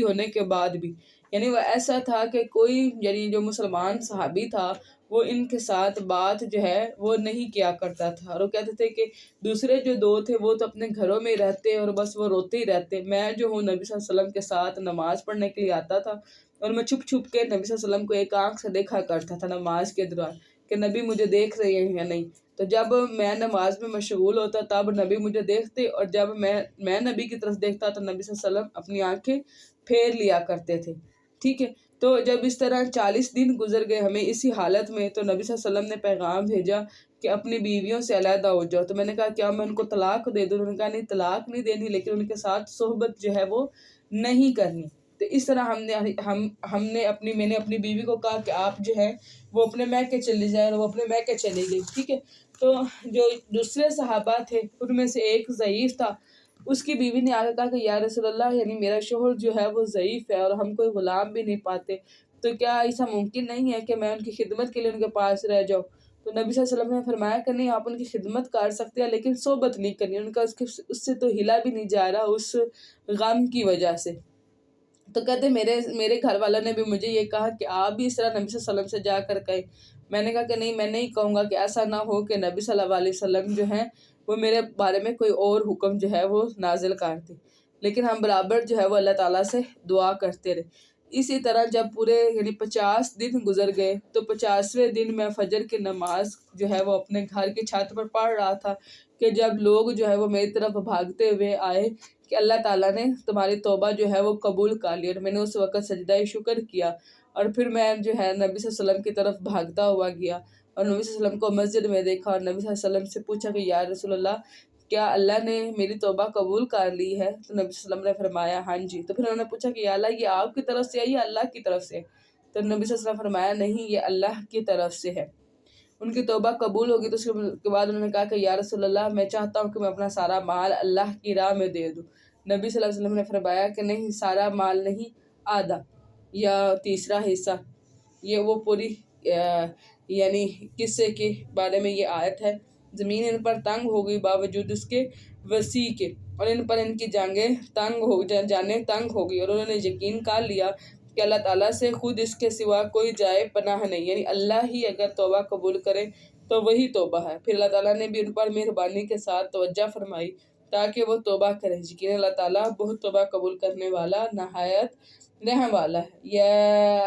ہونے کے بعد بھی، یعنی وہ ایسا تھا کہ کوئی یعنی جو مسلمان صحابی تھا وہ ان کے ساتھ بات جو ہے وہ نہیں کیا کرتا تھا، اور وہ کہتے تھے کہ دوسرے جو 2 تھے وہ تو اپنے گھروں میں ہی رہتے اور بس وہ روتے ہی رہتے، میں جو ہوں نبی صلی اللہ علیہ وسلم کے ساتھ نماز پڑھنے کے لیے آتا تھا، اور میں چھپ چھپ کے نبی صلی اللہ علیہ وسلم کو ایک آنکھ سے دیکھا کرتا تھا نماز کے دوران کہ نبی مجھے دیکھ رہے ہیں یا نہیں۔ تو جب میں نماز میں مشغول ہوتا تب نبی مجھے دیکھتے، اور جب میں نبی کی طرف دیکھتا تو نبی صلی اللہ علیہ وسلم اپنی آنکھیں پھیر لیا کرتے تھے، ٹھیک ہے۔ تو جب اس طرح 40 دن گزر گئے ہمیں اسی حالت میں، تو نبی صلی اللہ علیہ وسلم نے پیغام بھیجا کہ اپنی بیویوں سے علیحدہ ہو جاؤ۔ تو میں نے کہا کیا میں ان کو طلاق دے دوں؟ انہوں نے کہا نہیں، طلاق نہیں دینی، لیکن ان کے ساتھ صحبت جو ہے وہ نہیں کرنی۔ تو اس طرح میں نے اپنی بیوی کو کہا کہ آپ جو ہے وہ اپنے میکے چلی جائیں، اور وہ اپنے میکے چلی گئی، ٹھیک ہے۔ تو جو دوسرے صحابہ تھے ان میں سے ایک ضعیف تھا، اس کی بیوی نے آ کے کہا کہ یا رسول اللہ، یعنی میرا شوہر جو ہے وہ ضعیف ہے اور ہم کوئی غلام بھی نہیں پاتے، تو کیا ایسا ممکن نہیں ہے کہ میں ان کی خدمت کے لیے ان کے پاس رہ جاؤں؟ تو نبی صلی اللہ علیہ وسلم نے فرمایا کہ نہیں، آپ ان کی خدمت کر سکتے ہیں لیکن صحبت نہیں کرنی۔ ان کا اس سے تو ہلا بھی نہیں جا رہا اس غم کی وجہ سے۔ تو کہتے میرے گھر والوں نے بھی مجھے یہ کہا کہ آپ بھی اس طرح نبی صلی اللہ علیہ وسلم سے جا کر کہیں۔ میں نے کہا کہ نہیں، میں نہیں کہوں گا، کہ ایسا نہ ہو کہ نبی صلی اللہ علیہ وسلم جو ہیں وہ میرے بارے میں کوئی اور حکم جو ہے وہ نازل کر دیں۔ لیکن ہم برابر جو ہے وہ اللہ تعالیٰ سے دعا کرتے رہے۔ اسی طرح جب پورے یعنی 50 دن گزر گئے تو 50ویں دن میں فجر کی نماز جو ہے وہ اپنے گھر کی چھت پر پڑھ رہا تھا کہ جب لوگ جو ہے وہ میری طرف بھاگتے ہوئے آئے کہ اللہ تعالیٰ نے تمہاری توبہ جو ہے وہ قبول کر لی، اور میں نے اس وقت سجدہ شکر کیا، اور پھر میں جو ہے نبی صلی اللہ علیہ وسلم کی طرف بھاگتا ہوا گیا، اور نبی صلی اللہ علیہ وسلم کو مسجد میں دیکھا، اور نبی صلی اللہ علیہ وسلم سے پوچھا کہ یا رسول اللہ، کیا اللہ نے میری توبہ قبول کر لی ہے؟ تو نبی صلی اللہ علیہ وسلم نے فرمایا ہاں جی۔ تو پھر انہوں نے پوچھا کہ یا اللہ، یہ آپ کی طرف سے ہے یا اللہ کی طرف سے؟ تو نبی صلی اللہ علیہ وسلم نے فرمایا نہیں، یہ اللہ کی طرف سے ہے۔ ان کی توبہ قبول ہوگی تو اس کے بعد انہوں نے کہا کہ یا رسول اللہ، میں چاہتا ہوں کہ میں اپنا سارا مال اللہ کی راہ میں دے دوں۔ نبی صلی اللہ علیہ وسلم نے فرمایا کہ نہیں، سارا مال نہیں، آدھا یا تیسرا حصہ۔ یہ وہ پوری یعنی قصے کے بارے میں یہ آیت ہے۔ زمین ان پر تنگ ہو گئی باوجود اس کے وسیع کے، اور ان پر ان کی جانیں تنگ ہو گئی، اور انہوں نے یقین کر لیا کہ اللہ تعالیٰ سے خود اس کے سوا کوئی جائے پناہ نہیں، یعنی اللہ ہی اگر توبہ قبول کرے تو وہی توبہ ہے۔ پھر اللہ تعالیٰ نے بھی ان پر مہربانی کے ساتھ توجہ فرمائی تاکہ وہ توبہ کریں۔ یقین اللہ تعالیٰ بہت توبہ قبول کرنے والا، نہایت رحم والا ہے۔ یا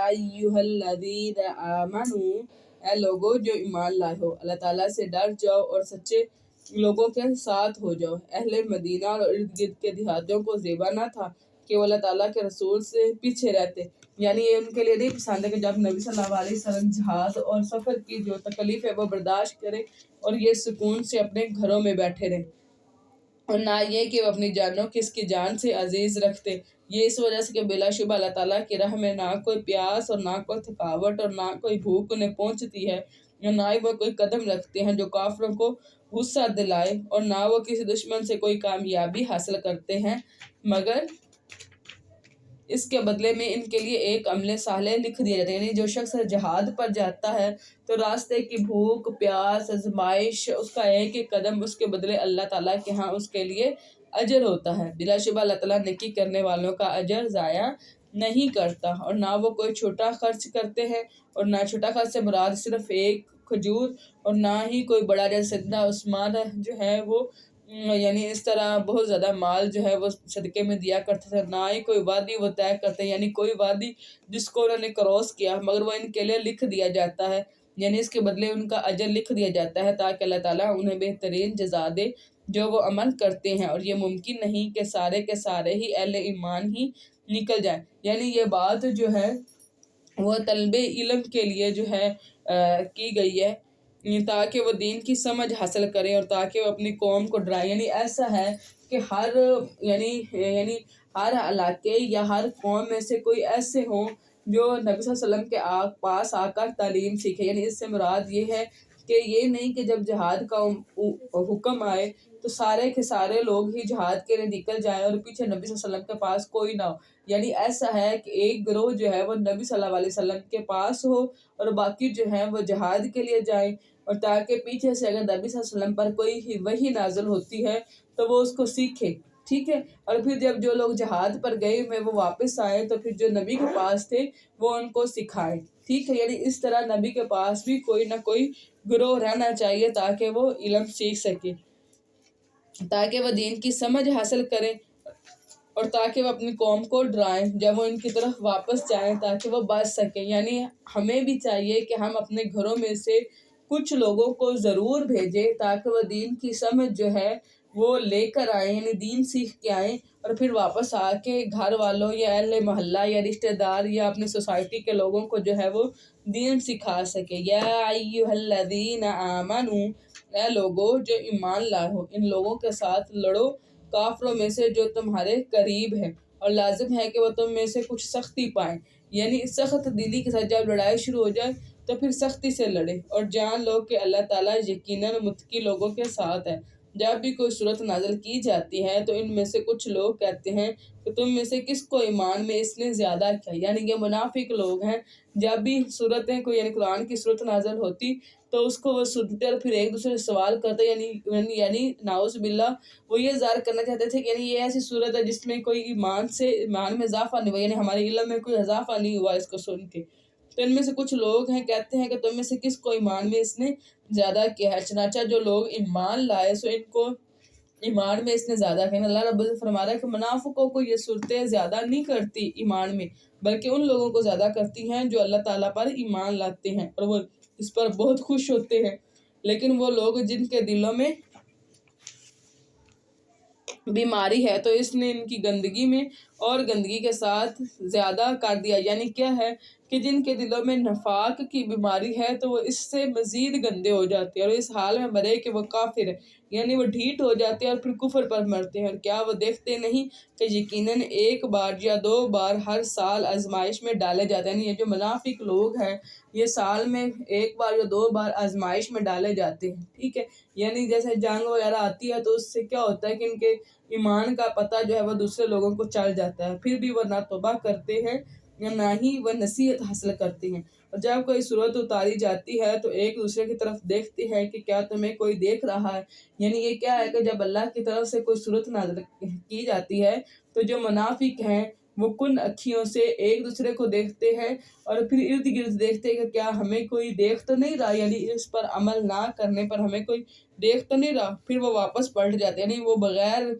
ایھا الذین آمنوا، اے لوگو جو ایمان لائے ہو، اللہ تعالیٰ سے ڈر جاؤ اور سچے لوگوں کے ساتھ ہو جاؤ۔ اہل مدینہ اور ارد گرد کے دیہاتیوں کو زیبا نہ تھا کہ وہ اللہ تعالیٰ کے رسول سے پیچھے رہتے، یعنی یہ ان کے لیے نہیں پسند ہے کہ جب نبی صلی اللہ علیہ وسلم جہاد اور سفر کی جو تکلیف ہے وہ برداشت کرے اور یہ سکون سے اپنے گھروں میں بیٹھے رہیں، اور نہ یہ کہ وہ اپنی جانوں کی اس کی جان سے عزیز رکھتے۔ یہ اس وجہ سے کہ بلا شبہ اللہ تعالیٰ کی راہ میں نہ کوئی پیاس اور نہ کوئی تھکاوٹ اور نہ کوئی بھوک انہیں پہنچتی ہے، اور نہ ہی وہ کوئی قدم رکھتے ہیں جو کافروں کو غصہ دلائے، اور نہ وہ کسی دشمن سے کوئی کامیابی حاصل کرتے ہیں، مگر اس کے بدلے میں ان کے لیے ایک عمل صالح لکھ دیا جاتا ہے۔ یعنی جو شخص جہاد پر جاتا ہے تو راستے کی بھوک، پیاس، آزمائش، اس کا ایک ایک قدم اس کے بدلے اللہ تعالیٰ کے ہاں اس کے لیے اجر ہوتا ہے۔ بلا شبہ اللہ تعالیٰ نیکی کرنے والوں کا اجر ضائع نہیں کرتا، اور نہ وہ کوئی چھوٹا خرچ کرتے ہیں، اور نہ چھوٹا خرچ سے مراد صرف ایک کھجور، اور نہ ہی کوئی بڑا، جیسے سیدنا عثمان جو ہے وہ یعنی اس طرح بہت زیادہ مال جو ہے وہ صدقے میں دیا کرتے تھے، نہ ہی کوئی وادی وہ طے کرتے، یعنی کوئی وادی جس کو انہوں نے کراس کیا، مگر وہ ان کے لیے لکھ دیا جاتا ہے۔ یعنی اس کے بدلے ان کا اجر لکھ دیا جاتا ہے تاکہ اللہ تعالیٰ انہیں بہترین جزا دے جو وہ عمل کرتے ہیں، اور یہ ممکن نہیں کہ سارے کے سارے ہی اہل ایمان ہی نکل جائیں۔ یعنی یہ بات جو ہے وہ طلب علم کے لیے جو ہے کی گئی ہے، تاکہ وہ دین کی سمجھ حاصل کریں اور تاکہ وہ اپنی قوم کو ڈرائیں۔ یعنی ایسا ہے کہ یعنی ہر علاقے یا ہر قوم میں سے کوئی ایسے ہوں جو نبی صلی اللہ علیہ وسلم کے پاس آ کر تعلیم سیکھے۔ یعنی اس سے مراد یہ ہے کہ یہ نہیں کہ جب جہاد کا حکم آئے تو سارے کے سارے لوگ ہی جہاد کے لیے نکل جائیں اور پیچھے نبی صلی اللہ علیہ وسلم کے پاس کوئی نہ ہو۔ یعنی ایسا ہے کہ ایک گروہ جو ہے وہ نبی صلی اللہ علیہ وسلم کے پاس ہو اور باقی جو ہے وہ جہاد کے لیے جائیں، اور تاکہ پیچھے سے اگر نبی صلی اللہ علیہ وسلم پر کوئی وحی نازل ہوتی ہے تو وہ اس کو سیکھے، ٹھیک ہے، اور پھر جب جو لوگ جہاد پر گئے ہوئے وہ واپس آئے تو پھر جو نبی کے پاس تھے وہ ان کو سکھائیں، ٹھیک ہے۔ یعنی اس طرح نبی کے پاس بھی کوئی نہ کوئی گروہ رہنا چاہیے تاکہ وہ علم سیکھ سکے، تاکہ وہ دین کی سمجھ حاصل کریں اور تاکہ وہ اپنی قوم کو ڈرائیں جب وہ ان کی طرف واپس جائیں تاکہ وہ بچ سکیں۔ یعنی ہمیں بھی چاہیے کہ ہم اپنے گھروں میں سے کچھ لوگوں کو ضرور بھیجیں تاکہ وہ دین کی سمجھ جو ہے وہ لے کر آئیں، یعنی دین سیکھ کے آئیں اور پھر واپس آ کے گھر والوں یا اہل محلہ یا رشتہ دار یا اپنی سوسائٹی کے لوگوں کو جو ہے وہ دین سکھا سکے۔ یا ایھا الذین آمنوا، اے لوگوں جو ایمان لائے ہو، ان لوگوں کے ساتھ لڑو کافروں میں سے جو تمہارے قریب ہیں، اور لازم ہے کہ وہ تم میں سے کچھ سختی پائیں۔ یعنی سخت دلی کے ساتھ جب لڑائی شروع ہو جائے تو پھر سختی سے لڑے، اور جان لو کہ اللہ تعالیٰ یقیناً متقی لوگوں کے ساتھ ہے۔ جب بھی کوئی صورت نازل کی جاتی ہے تو ان میں سے کچھ لوگ کہتے ہیں کہ تم میں سے کس کو ایمان میں اس نے زیادہ کیا، یعنی یہ منافق لوگ ہیں۔ جب بھی صورتیں کوئی یعنی قرآن کی صورت نازل ہوتی تو اس کو وہ سنتے اور پھر ایک دوسرے سے سوال کرتے، یعنی نعوذ باللہ وہ یہ ظاہر کرنا چاہتے تھے کہ یعنی یہ ایسی صورت ہے جس میں کوئی ایمان میں اضافہ نہیں ہوا، یعنی ہمارے علم میں کوئی اضافہ نہیں ہوا اس کو سن کے۔ تو ان میں سے کچھ لوگ ہیں کہتے ہیں کہ تم میں سے کس کو ایمان میں اس نے زیادہ کیا ہے، چنانچہ جو لوگ ایمان لائے سو ان کو ایمان میں اس نے زیادہ کیا۔ اللہ رب العزت فرما رہا ہے کہ منافقوں کو یہ صورتیں زیادہ نہیں کرتی ایمان میں، بلکہ ان لوگوں کو زیادہ کرتی ہیں جو اللہ تعالیٰ پر ایمان لاتے ہیں اور وہ اس پر بہت خوش ہوتے ہیں۔ لیکن وہ لوگ جن کے دلوں میں بیماری ہے تو اس نے ان کی گندگی میں اور گندگی کے ساتھ زیادہ کر دیا۔ یعنی کیا ہے کہ جن کے دلوں میں نفاق کی بیماری ہے تو وہ اس سے مزید گندے ہو جاتے ہیں اور اس حال میں مرے کہ وہ کافر ہے، یعنی وہ ڈھیٹ ہو جاتے ہیں اور پھر کفر پر مرتے ہیں۔ اور کیا وہ دیکھتے نہیں کہ یقیناً ایک بار یا دو بار ہر سال آزمائش میں ڈالے جاتے ہیں۔ یعنی یہ جو منافق لوگ ہیں یہ سال میں ایک بار یا دو بار آزمائش میں ڈالے جاتے ہیں، ٹھیک ہے۔ یعنی جیسے جنگ وغیرہ آتی ہے تو اس سے کیا ہوتا ہے کہ ان کے ایمان کا پتہ جو ہے وہ دوسرے لوگوں کو چل جاتا ہے، پھر بھی وہ نہ توبہ کرتے ہیں نہ ہی وہ نصیحت حاصل کرتے ہیں۔ اور جب کوئی صورت اتاری جاتی ہے تو ایک دوسرے کی طرف دیکھتے ہیں کہ کیا تمہیں کوئی دیکھ رہا ہے۔ یعنی یہ کیا ہے کہ جب اللہ کی طرف سے کوئی صورت نازل کی جاتی ہے تو جو منافق ہیں وہ کن اکھیوں سے ایک دوسرے کو دیکھتے ہیں اور پھر ارد گرد دیکھتے ہیں کہ کیا ہمیں کوئی دیکھ تو نہیں رہا، یعنی اس پر عمل نہ کرنے پر ہمیں کوئی دیکھ تو نہیں رہا، پھر وہ واپس پلٹ جاتے ہیں۔ یعنی وہ بغیر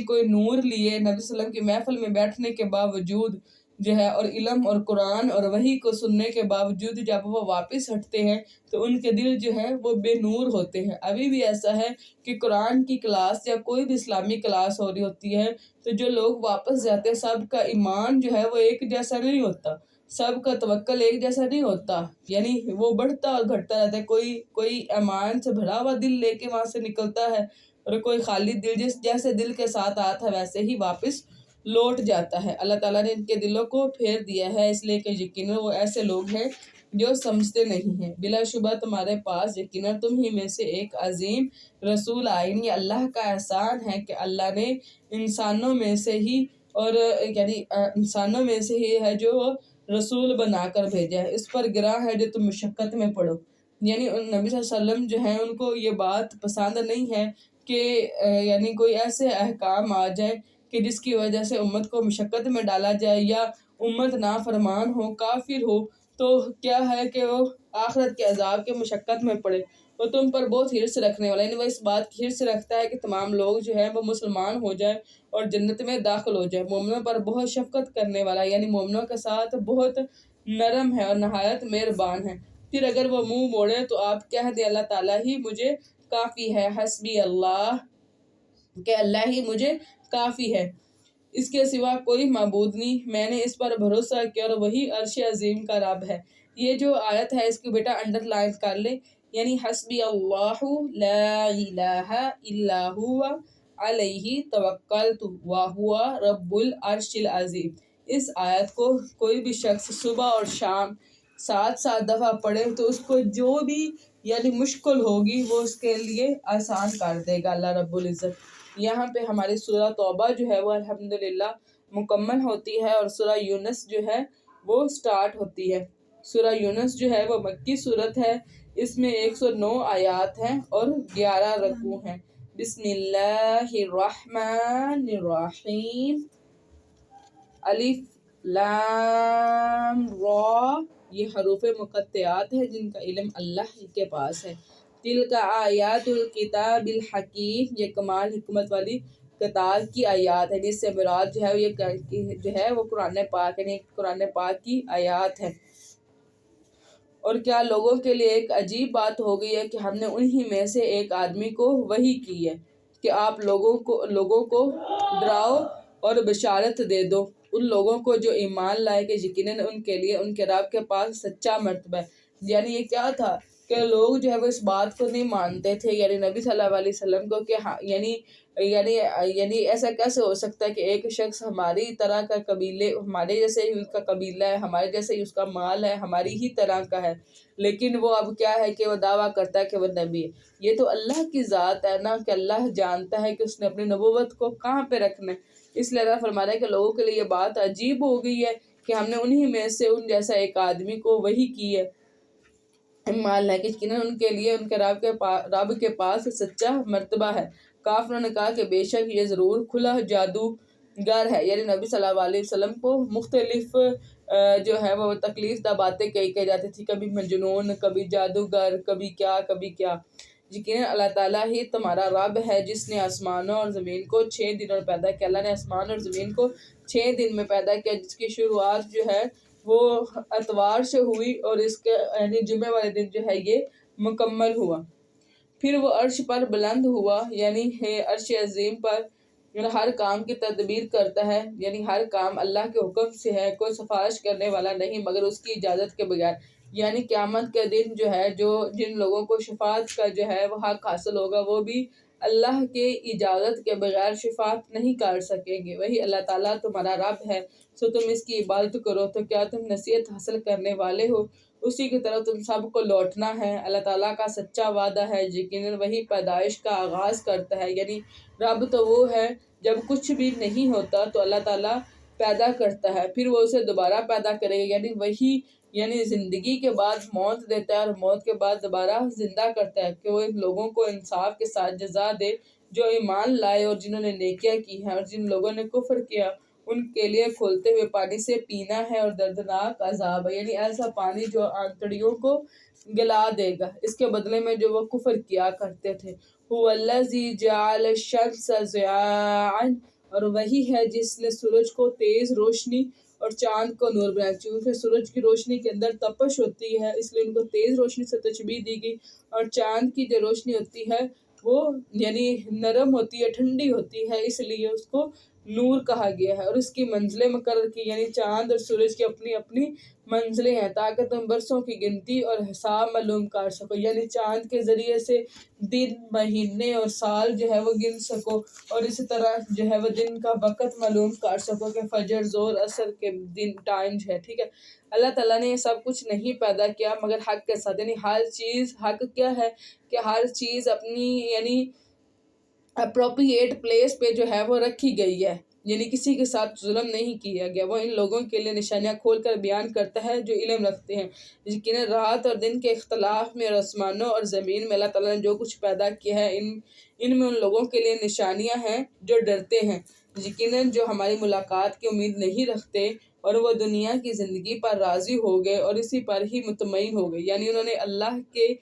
کوئی نور لیے نبی صلی اللہ علیہ وسلم کی محفل میں بیٹھنے کے باوجود جو ہے اور علم اور قرآن اور وحی کو سننے کے باوجود جب وہ واپس ہٹتے ہیں تو ان کے دل جو ہے وہ بے نور ہوتے ہیں۔ ابھی بھی ایسا ہے کہ قرآن کی کلاس یا کوئی بھی اسلامی کلاس ہو رہی ہوتی ہے تو جو لوگ واپس جاتے ہیں سب کا ایمان جو ہے وہ ایک جیسا نہیں ہوتا، سب کا توکل ایک جیسا نہیں ہوتا، یعنی وہ بڑھتا اور گھٹتا رہتا ہے۔ کوئی ایمان سے بھرا ہوا دل لے کے وہاں سے نکلتا ہے اور کوئی خالی دل جیسے دل کے ساتھ آیا تھا ویسے ہی واپس لوٹ جاتا ہے۔ اللہ تعالیٰ نے ان کے دلوں کو پھیر دیا ہے، اس لیے کہ یقیناً وہ ایسے لوگ ہیں جو سمجھتے نہیں ہیں۔ بلا شبہ تمہارے پاس یقیناً تم ہی میں سے ایک عظیم رسول آئے۔ یہ اللہ کا احسان ہے کہ اللہ نے انسانوں میں سے ہی ہے جو رسول بنا کر بھیجا ہے، اس پر گراں ہے جو تم مشقت میں پڑو۔ یعنی نبی صلی اللہ علیہ وسلم جو ہیں ان کو یہ بات پسند نہیں ہے کہ کوئی ایسے احکام آ جائے کہ جس کی وجہ سے امت کو مشقت میں ڈالا جائے یا امت نافرمان ہو، کافر ہو، تو کیا ہے کہ وہ آخرت کے عذاب کے مشقت میں پڑے۔ وہ تم پر بہت حرص رکھنے والا ہے، یعنی وہ اس بات کی حرص رکھتا ہے کہ تمام لوگ جو ہیں وہ مسلمان ہو جائے اور جنت میں داخل ہو جائے۔ مومنوں پر بہت شفقت کرنے والا ہے، یعنی مومنوں کے ساتھ بہت نرم ہے اور نہایت مہربان ہے۔ پھر اگر وہ منہ موڑے تو آپ کہہ دیں اللہ تعالیٰ ہی مجھے کافی ہے، حسبی اللہ، کہ اللہ ہی مجھے کافی ہے، اس کے سوا کوئی معبود نہیں، میں نے اس پر بھروسہ کیا اور وہی عرش عظیم کا رب ہے۔ یہ جو آیت ہے اس کو بیٹا انڈر لائن کر لے، یعنی حسبی اللہ لا الہ الا ہوا علیہ توکلت وہو رب العرش العظیم۔ اس آیت کو کوئی بھی شخص صبح اور شام 7 دفعہ پڑھے تو اس کو جو بھی یعنی مشکل ہوگی وہ اس کے لیے آسان کر دے گا اللہ رب العزت۔ یہاں پہ ہماری سورہ توبہ جو ہے وہ الحمدللہ مکمل ہوتی ہے اور سورہ یونس جو ہے وہ سٹارٹ ہوتی ہے۔ سورہ یونس جو ہے وہ مکی صورت ہے، اس میں 109 آیات ہیں اور 11 رکوع ہیں۔ بسم اللہ الرحمن الرحیم، الف لام را، یہ حروف مقطعات ہیں جن کا علم اللہ کے پاس ہے۔ تلک آیات الکتاب الحکیم، یہ کمال حکمت والی کتاب کی آیات ہے، جس سے مراد جو ہے یہ جو ہے وہ قرآن پاک، یعنی قرآن پاک کی آیات ہے۔ اور کیا لوگوں کے لیے ایک عجیب بات ہو گئی ہے کہ ہم نے انہی میں سے ایک آدمی کو وحی کی ہے کہ آپ لوگوں کو ڈراؤ اور بشارت دے دو، ان لوگوں کو جو ایمان لائے کہ یقیناً ان کے لیے ان کے رب کے پاس سچا مرتبہ ہے۔ یعنی یہ کیا تھا کہ لوگ جو ہے وہ اس بات کو نہیں مانتے تھے، یعنی نبی صلی اللہ علیہ وسلم کو، کہ یعنی ایسا کیسے ہو سکتا ہے کہ ایک شخص ہماری طرح کا قبیلے، ہمارے جیسے ہی اس کا قبیلہ ہے، ہمارے جیسے ہی اس کا مال ہے، ہماری ہی طرح کا ہے، لیکن وہ اب کیا ہے کہ وہ دعویٰ کرتا ہے کہ وہ نبی ہے۔ یہ تو اللہ کی ذات ہے نا، کہ اللہ جانتا ہے کہ اس نے اپنی نبوت کو کہاں پہ رکھنا ہے۔ اس لیے اللہ فرما رہا ہے کہ لوگوں کے لیے یہ بات عجیب ہو گئی ہے کہ ہم نے انہی میں سے ان جیسا ایک آدمی کو وحی کی ہے، ایمان لائے کہ یقیناً ان کے لیے ان کے رب کے پاس سچا مرتبہ ہے۔ کافروں نے کہا کہ بے شک یہ ضرور کھلا جادوگر ہے، یعنی نبی صلی اللہ علیہ وسلم کو مختلف جو ہے وہ تکلیف دہ باتیں کہی جاتی تھی، کبھی مجنون، کبھی جادوگر، کبھی کیا۔ یقیناً اللہ تعالیٰ ہی تمہارا رب ہے جس نے آسمانوں اور زمین کو 6 دنوں میں پیدا کیا۔ اللہ نے آسمان اور زمین کو 6 دن میں پیدا کیا، جس کی شروعات جو ہے وہ اتوار سے ہوئی اور اس کے یعنی جمعے والے دن جو ہے یہ مکمل ہوا۔ پھر وہ عرش پر بلند ہوا، یعنی عرش عظیم پر ہر کام کی تدبیر کرتا ہے، یعنی ہر کام اللہ کے حکم سے ہے، کوئی سفارش کرنے والا نہیں مگر اس کی اجازت کے بغیر۔ یعنی قیامت کے دن جو ہے جن لوگوں کو شفاعت کا جو ہے وہ حق حاصل ہوگا وہ بھی اللہ کے اجازت کے بغیر شفاعت نہیں کر سکیں گے۔ وہی اللہ تعالیٰ تمہارا رب ہے، سو تم اس کی عبادت کرو، تو کیا تم نصیحت حاصل کرنے والے ہو؟ اسی کی طرف تم سب کو لوٹنا ہے۔ اللہ تعالیٰ کا سچا وعدہ ہے، یقیناً وہی پیدائش کا آغاز کرتا ہے، یعنی رب تو وہ ہے جب کچھ بھی نہیں ہوتا تو اللہ تعالیٰ پیدا کرتا ہے، پھر وہ اسے دوبارہ پیدا کرے گا، یعنی وہی یعنی زندگی کے بعد موت دیتا ہے اور موت کے بعد دوبارہ زندہ کرتا ہے، کہ وہ ان لوگوں کو انصاف کے ساتھ جزا دے جو ایمان لائے اور جنہوں نے نیکیاں کی ہیں، اور جن لوگوں نے کفر کیا ان کے لیے کھولتے ہوئے پانی سے پینا ہے اور دردناک عذاب ہے، یعنی ایسا پانی جو آنتڑیوں کو گلا دے گا، اس کے بدلے میں جو وہ کفر کیا کرتے تھے۔ هو الذی جعل الشمس ضیاء، اور وہی ہے جس نے سورج کو تیز روشنی اور چاند کو نور بنایا، چونکہ سورج کی روشنی کے اندر تپش ہوتی ہے اس لیے ان کو تیز روشنی سے تشبیہ دی گئی، اور چاند کی جو روشنی ہوتی ہے وہ یعنی نرم ہوتی ہے، ٹھنڈی ہوتی ہے، اس لیے اس کو نور کہا گیا ہے، اور اس کی منزلیں مقرر کی، یعنی چاند اور سورج کی اپنی اپنی منزلیں ہیں تاکہ تم برسوں کی گنتی اور حساب معلوم کر سکو، یعنی چاند کے ذریعے سے دن، مہینے اور سال جو ہے وہ گن سکو، اور اسی طرح جو ہے وہ دن کا وقت معلوم کر سکو کہ فجر، ظہر، عصر کے دن ٹائم جو ہے، ٹھیک ہے۔ اللہ تعالیٰ نے یہ سب کچھ نہیں پیدا کیا مگر حق کے ساتھ، یعنی ہر چیز حق کیا ہے کہ ہر چیز اپنی یعنی اپروپریٹ پلیس پہ جو ہے وہ رکھی گئی ہے، یعنی کسی کے ساتھ ظلم نہیں کیا گیا۔ وہ ان لوگوں کے لیے نشانیاں کھول کر بیان کرتا ہے جو علم رکھتے ہیں، یقیناً رات اور دن کے اختلاف میں اور آسمانوں اور زمین میں اللہ تعالیٰ نے جو کچھ پیدا کیا ہے ان میں ان لوگوں کے لیے نشانیاں ہیں جو ڈرتے ہیں، یقیناً جو ہماری ملاقات کی امید نہیں رکھتے اور وہ دنیا کی زندگی پر راضی ہو گئے اور اسی پر ہی مطمئن ہو گئے، یعنی انہوں نے اللہ کے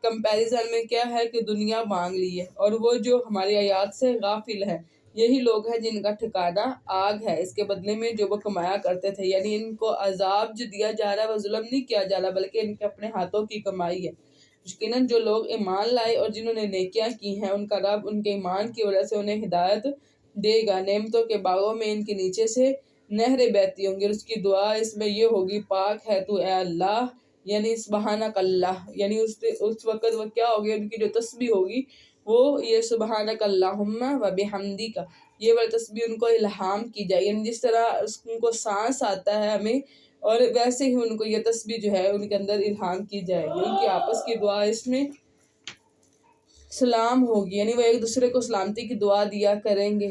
کمپیریزن میں کیا ہے کہ دنیا مانگ لی ہے، اور وہ جو ہماری آیات سے غافل ہے، یہی لوگ ہیں جن کا ٹھکانہ آگ ہے، اس کے بدلے میں جو وہ کمایا کرتے تھے۔ یعنی ان کو عذاب جو دیا جا رہا ہے وہ ظلم نہیں کیا جا رہا، بلکہ ان کے اپنے ہاتھوں کی کمائی ہے۔ یقیناً جو لوگ ایمان لائے اور جنہوں نے نیکیاں کی ہیں، ان کا رب ان کے ایمان کی وجہ سے انہیں ہدایت دے گا۔ نعمتوں کے باغوں میں ان کے نیچے سے نہریں بہتی ہوں گی، اور اس کی دعا اس میں یہ ہوگی: پاک ہے تو اے اللہ، یعنی سبحانک اللہ۔ یعنی اس وقت وہ کیا ہوگی، ان کی جو تسبیح ہوگی وہ یہ سبحانک اللہم و بحمدک، یہ والی تسبیح ان کو الہام کی جائے، یعنی جس طرح ان کو سانس آتا ہے ہمیں، اور ویسے ہی ان کو یہ تسبیح جو ہے ان کے اندر الہام کی جائے گی۔ ان کی آپس کی دعا اس میں سلام ہوگی، یعنی وہ ایک دوسرے کو سلامتی کی دعا دیا کریں گے۔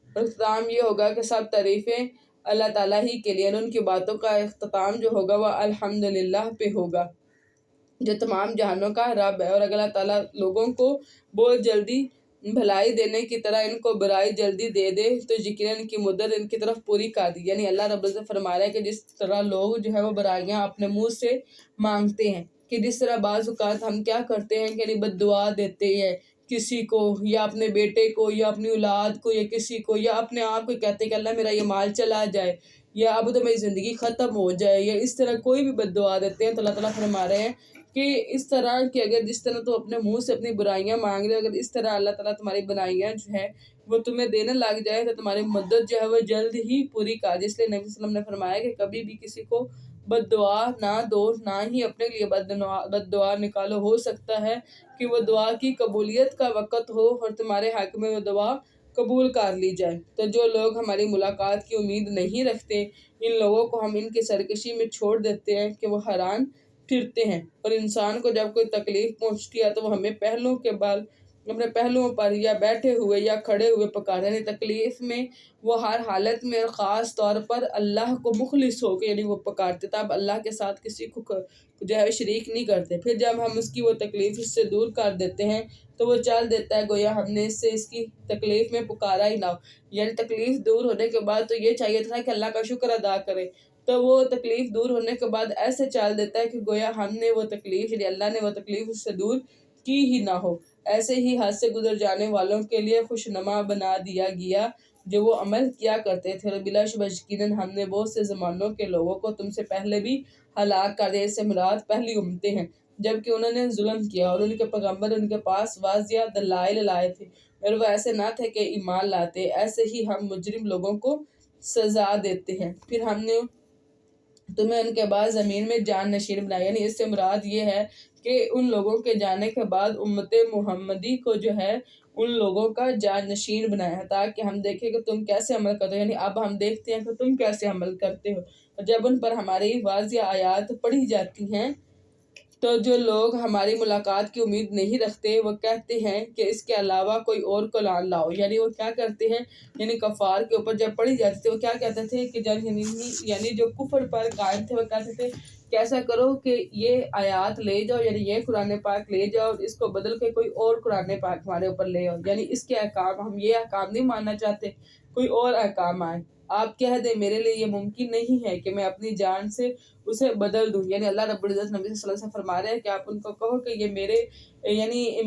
اور اختتام یہ ہوگا کہ سب تعریفیں اللہ تعالیٰ ہی کے لیے، یعنی ان کی باتوں کا اختتام جو ہوگا وہ الحمدللہ پہ ہوگا، جو تمام جہانوں کا رب ہے۔ اور اگر اللہ تعالیٰ لوگوں کو بہت جلدی بھلائی دینے کی طرح ان کو برائی جلدی دے دے تو یقیناً ان کی مدت ان کی طرف پوری کر دی۔ یعنی اللہ رب العزت فرما رہا ہے کہ جس طرح لوگ جو ہے وہ برائیاں اپنے منہ سے مانگتے ہیں، کہ جس طرح بعض اوقات ہم کیا کرتے ہیں کہ یعنی بد دعا دیتے ہیں کسی کو، یا اپنے بیٹے کو، یا اپنی اولاد کو، یا کسی کو، یا اپنے آپ کو کہتے ہیں کہ اللہ میرا یہ مال چلا جائے، یا اب تو میری زندگی ختم ہو جائے، یا اس طرح کوئی بھی بد دعا دیتے ہیں، تو اللہ تعالیٰ فرما رہے ہیں کہ اس طرح کہ اگر جس طرح تو اپنے منہ سے اپنی برائیاں مانگ رہے، اگر اس طرح اللہ تعالیٰ تمہاری برائیاں جو ہے وہ تمہیں دینے لگ جائے تو تمہاری مدت جو ہے وہ جلد ہی پوری کر۔ اس لیے نبی صلی اللہ علیہ وسلم نے فرمایا کہ کبھی بھی کسی کو بد دعا نہ دو، نہ ہی اپنے لیے بد دعا نکالو۔ ہو سکتا ہے کہ وہ دعا کی قبولیت کا وقت ہو اور تمہارے حق میں وہ دعا قبول کر لی جائے۔ تو جو لوگ ہماری ملاقات کی امید نہیں رکھتے، ان لوگوں کو ہم ان کی سرکشی میں چھوڑ دیتے ہیں کہ وہ حیران پھرتے ہیں، اور انسان کو جب کوئی تکلیف پہنچتی ہے تو وہ ہمیں پہلوؤں کے بل اپنے پہلوؤں پر یا بیٹھے ہوئے یا کھڑے ہوئے پکارے، یعنی تکلیف میں وہ ہر حالت میں، اور خاص طور پر اللہ کو مخلص ہو کے یعنی وہ پکارتے، تب اللہ کے ساتھ کسی کو جو ہے شریک نہیں کرتے۔ پھر جب ہم اس کی وہ تکلیف اس سے دور کر دیتے ہیں تو وہ چل دیتا ہے گویا ہم نے اس سے اس کی تکلیف میں پکارا ہی نہ ہو۔ یعنی تکلیف دور ہونے کے بعد تو یہ چاہیے تھا کہ اللہ کا شکر ادا کرے، تو وہ تکلیف دور ہونے کے بعد ایسے چل دیتا ہے کہ گویا ہم نے وہ تکلیف، یعنی اللہ نے وہ تکلیف اس سے دور کی ہی نہ ہو۔ ایسے ہی حد سے گزر جانے والوں کے لیے خوشنما بنا دیا گیا جو وہ عمل کیا کرتے تھے، اور بلا شبہ یقیناً ہم نے بہت سے زمانوں کے لوگوں کو تم سے پہلے بھی ہلاک کر دیا۔ اس سے مراد پہلی امتیں ہیں، جبکہ انہوں نے ظلم کیا، اور ان کے پیغمبر ان کے پاس واضح دلائل لائے تھے، اور وہ ایسے نہ تھے کہ ایمان لاتے۔ ایسے ہی ہم مجرم لوگوں کو سزا دیتے ہیں۔ پھر ہم نے تمہیں ان کے بعد زمین میں جان نشین بنایا، یعنی اس سے مراد یہ ہے کہ ان لوگوں کے جانے کے بعد امت محمدی کو جو ہے ان لوگوں کا جان نشین بنایا ہے، تاکہ ہم دیکھیں کہ تم کیسے عمل کرتے ہو۔ یعنی اب ہم دیکھتے ہیں کہ تم کیسے عمل کرتے ہو، اور جب ان پر ہماری واضح آیات پڑھی جاتی ہیں تو جو لوگ ہماری ملاقات کی امید نہیں رکھتے وہ کہتے ہیں کہ اس کے علاوہ کوئی اور قرآن لاؤ۔ یعنی وہ کیا کرتے ہیں، یعنی کفار کے اوپر جب پڑھی جاتی تھی وہ کیا کہتے تھے کہ یعنی جو کفر پر قائم تھے وہ کہتے تھے کہ ایسا کرو کہ یہ آیات لے جاؤ، یعنی یہ قرآن پاک لے جاؤ، اس کو بدل کے کوئی اور قرآن پاک ہمارے اوپر لے آؤ، یعنی اس کے احکام، ہم یہ احکام نہیں ماننا چاہتے، کوئی اور احکام آئے۔ آپ کہہ دیں میرے لیے یہ ممکن نہیں ہے کہ میں اپنی جان سے اسے بدل دوں۔ یعنی اللہ رب العزت نبی صلی اللہ علیہ وسلم سے فرما رہے ہیں کہ آپ ان کو کہو کہ یہ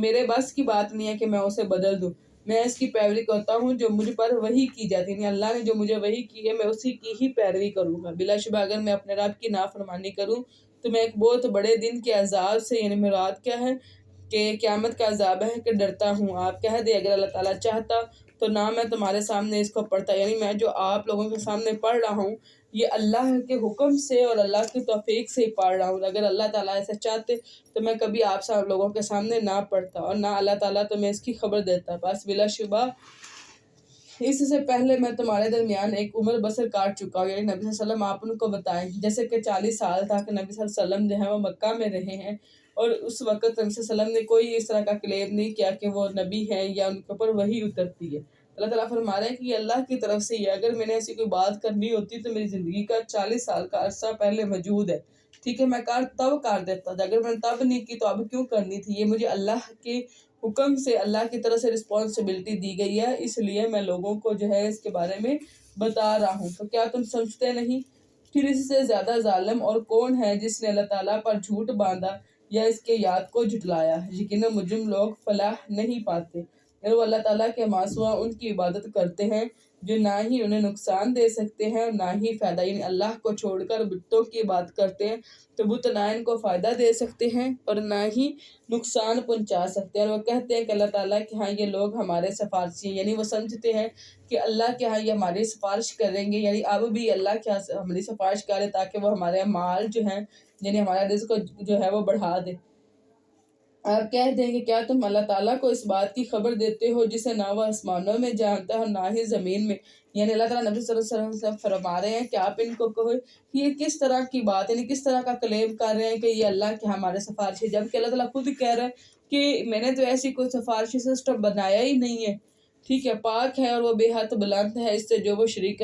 میرے بس کی بات نہیں ہے کہ میں اسے بدل دوں، میں اس کی پیروی کرتا ہوں جو مجھ پر وحی کی جاتی ہے، یعنی اللہ نے جو مجھے وحی کی ہے میں اسی کی ہی پیروی کروں گا۔ بلا شبہ اگر میں اپنے رب کی نافرمانی کروں تو میں ایک بہت بڑے دن کے عذاب سے، یعنی مراد کیا ہے کہ قیامت کا عذاب ہے کہ ڈرتا ہوں۔ آپ کہہ دیں اگر اللہ تعالیٰ چاہتا تو نہ میں تمہارے سامنے اس کو پڑھتا، یعنی میں جو آپ لوگوں کے سامنے پڑھ رہا ہوں یہ اللہ کے حکم سے اور اللہ کی توفیق سے ہی پڑھ رہا ہوں۔ اگر اللہ تعالیٰ ایسا چاہتے تو میں کبھی آپ سب لوگوں کے سامنے نہ پڑھتا، اور نہ اللہ تعالیٰ تو میں اس کی خبر دیتا۔ بس بلا شبہ اس سے پہلے میں تمہارے درمیان ایک عمر بسر کاٹ چکا ہوں، یعنی نبی صلی اللہ علیہ وسلم آپ ان کو بتائیں، جیسے کہ 40 سال تک نبی صلی اللہ علیہ وسلم جو ہے وہ مکہ میں رہے ہیں، اور اس وقت نبی صلی اللہ علیہ وسلم نے کوئی اس طرح کا کلیم نہیں کیا کہ وہ نبی ہیں یا ان کے اوپر وحی اترتی ہے۔ اللہ تعالیٰ فرما رہے ہیں کہ یہ اللہ کی طرف سے ہی ہے، اگر میں نے ایسی کوئی بات کرنی ہوتی تو میری زندگی کا 40 سال کا عرصہ پہلے موجود ہے، ٹھیک ہے، میں تب کر دیتا تھا، اگر میں نے تب نہیں کی تو اب کیوں کرنی تھی؟ یہ مجھے اللہ کے حکم سے، اللہ کی طرف سے رسپانسبلٹی دی گئی ہے، اس لیے میں لوگوں کو جو ہے اس کے بارے میں بتا رہا ہوں۔ تو کیا تم سمجھتے نہیں؟ پھر اس سے زیادہ ظالم اور کون ہے جس نے اللہ تعالیٰ پر جھوٹ باندھا یا اس کے یاد کو جھٹلایا؟ یقیناً مجرم لوگ فلاح نہیں پاتے۔ اور وہ اللہ تعالیٰ کے ماسوا ان کی عبادت کرتے ہیں جو نہ ہی انہیں نقصان دے سکتے ہیں اور نہ ہی فائدہ، یعنی اللہ کو چھوڑ کر بتوں کی بات کرتے ہیں تو بت نہ ان کو فائدہ دے سکتے ہیں اور نہ ہی نقصان پہنچا سکتے ہیں۔ اور وہ کہتے ہیں کہ اللہ تعالیٰ کہ ہاں یہ لوگ ہمارے سفارشی ہیں، یعنی وہ سمجھتے ہیں کہ اللہ کے ہاں یہ ہماری سفارش کریں گے، یعنی اب بھی اللہ کے ہاں ہماری سفارش کرے تاکہ وہ ہمارے مال جو ہیں یعنی ہمارا رزق جو ہے وہ بڑھا دے۔ آپ کہہ دیں کہ کیا تم اللہ تعالیٰ کو اس بات کی خبر دیتے ہو جسے نہ وہ آسمانوں میں جانتا ہے اور نہ ہی زمین میں، یعنی اللہ تعالیٰ نبی صلی اللہ علیہ وسلم سے فرما رہے ہیں کہ آپ ان کو کہو یہ کس طرح کی بات ہے، یعنی کس طرح کا کلیم کر رہے ہیں کہ یہ اللہ کے ہمارے سفارشی، جبکہ اللہ تعالیٰ خود کہہ رہا ہے کہ میں نے تو ایسی کوئی سفارشی سسٹم بنایا ہی نہیں ہے، ٹھیک ہے، پاک ہے اور وہ بے حد بلند ہے اس سے جو وہ شریک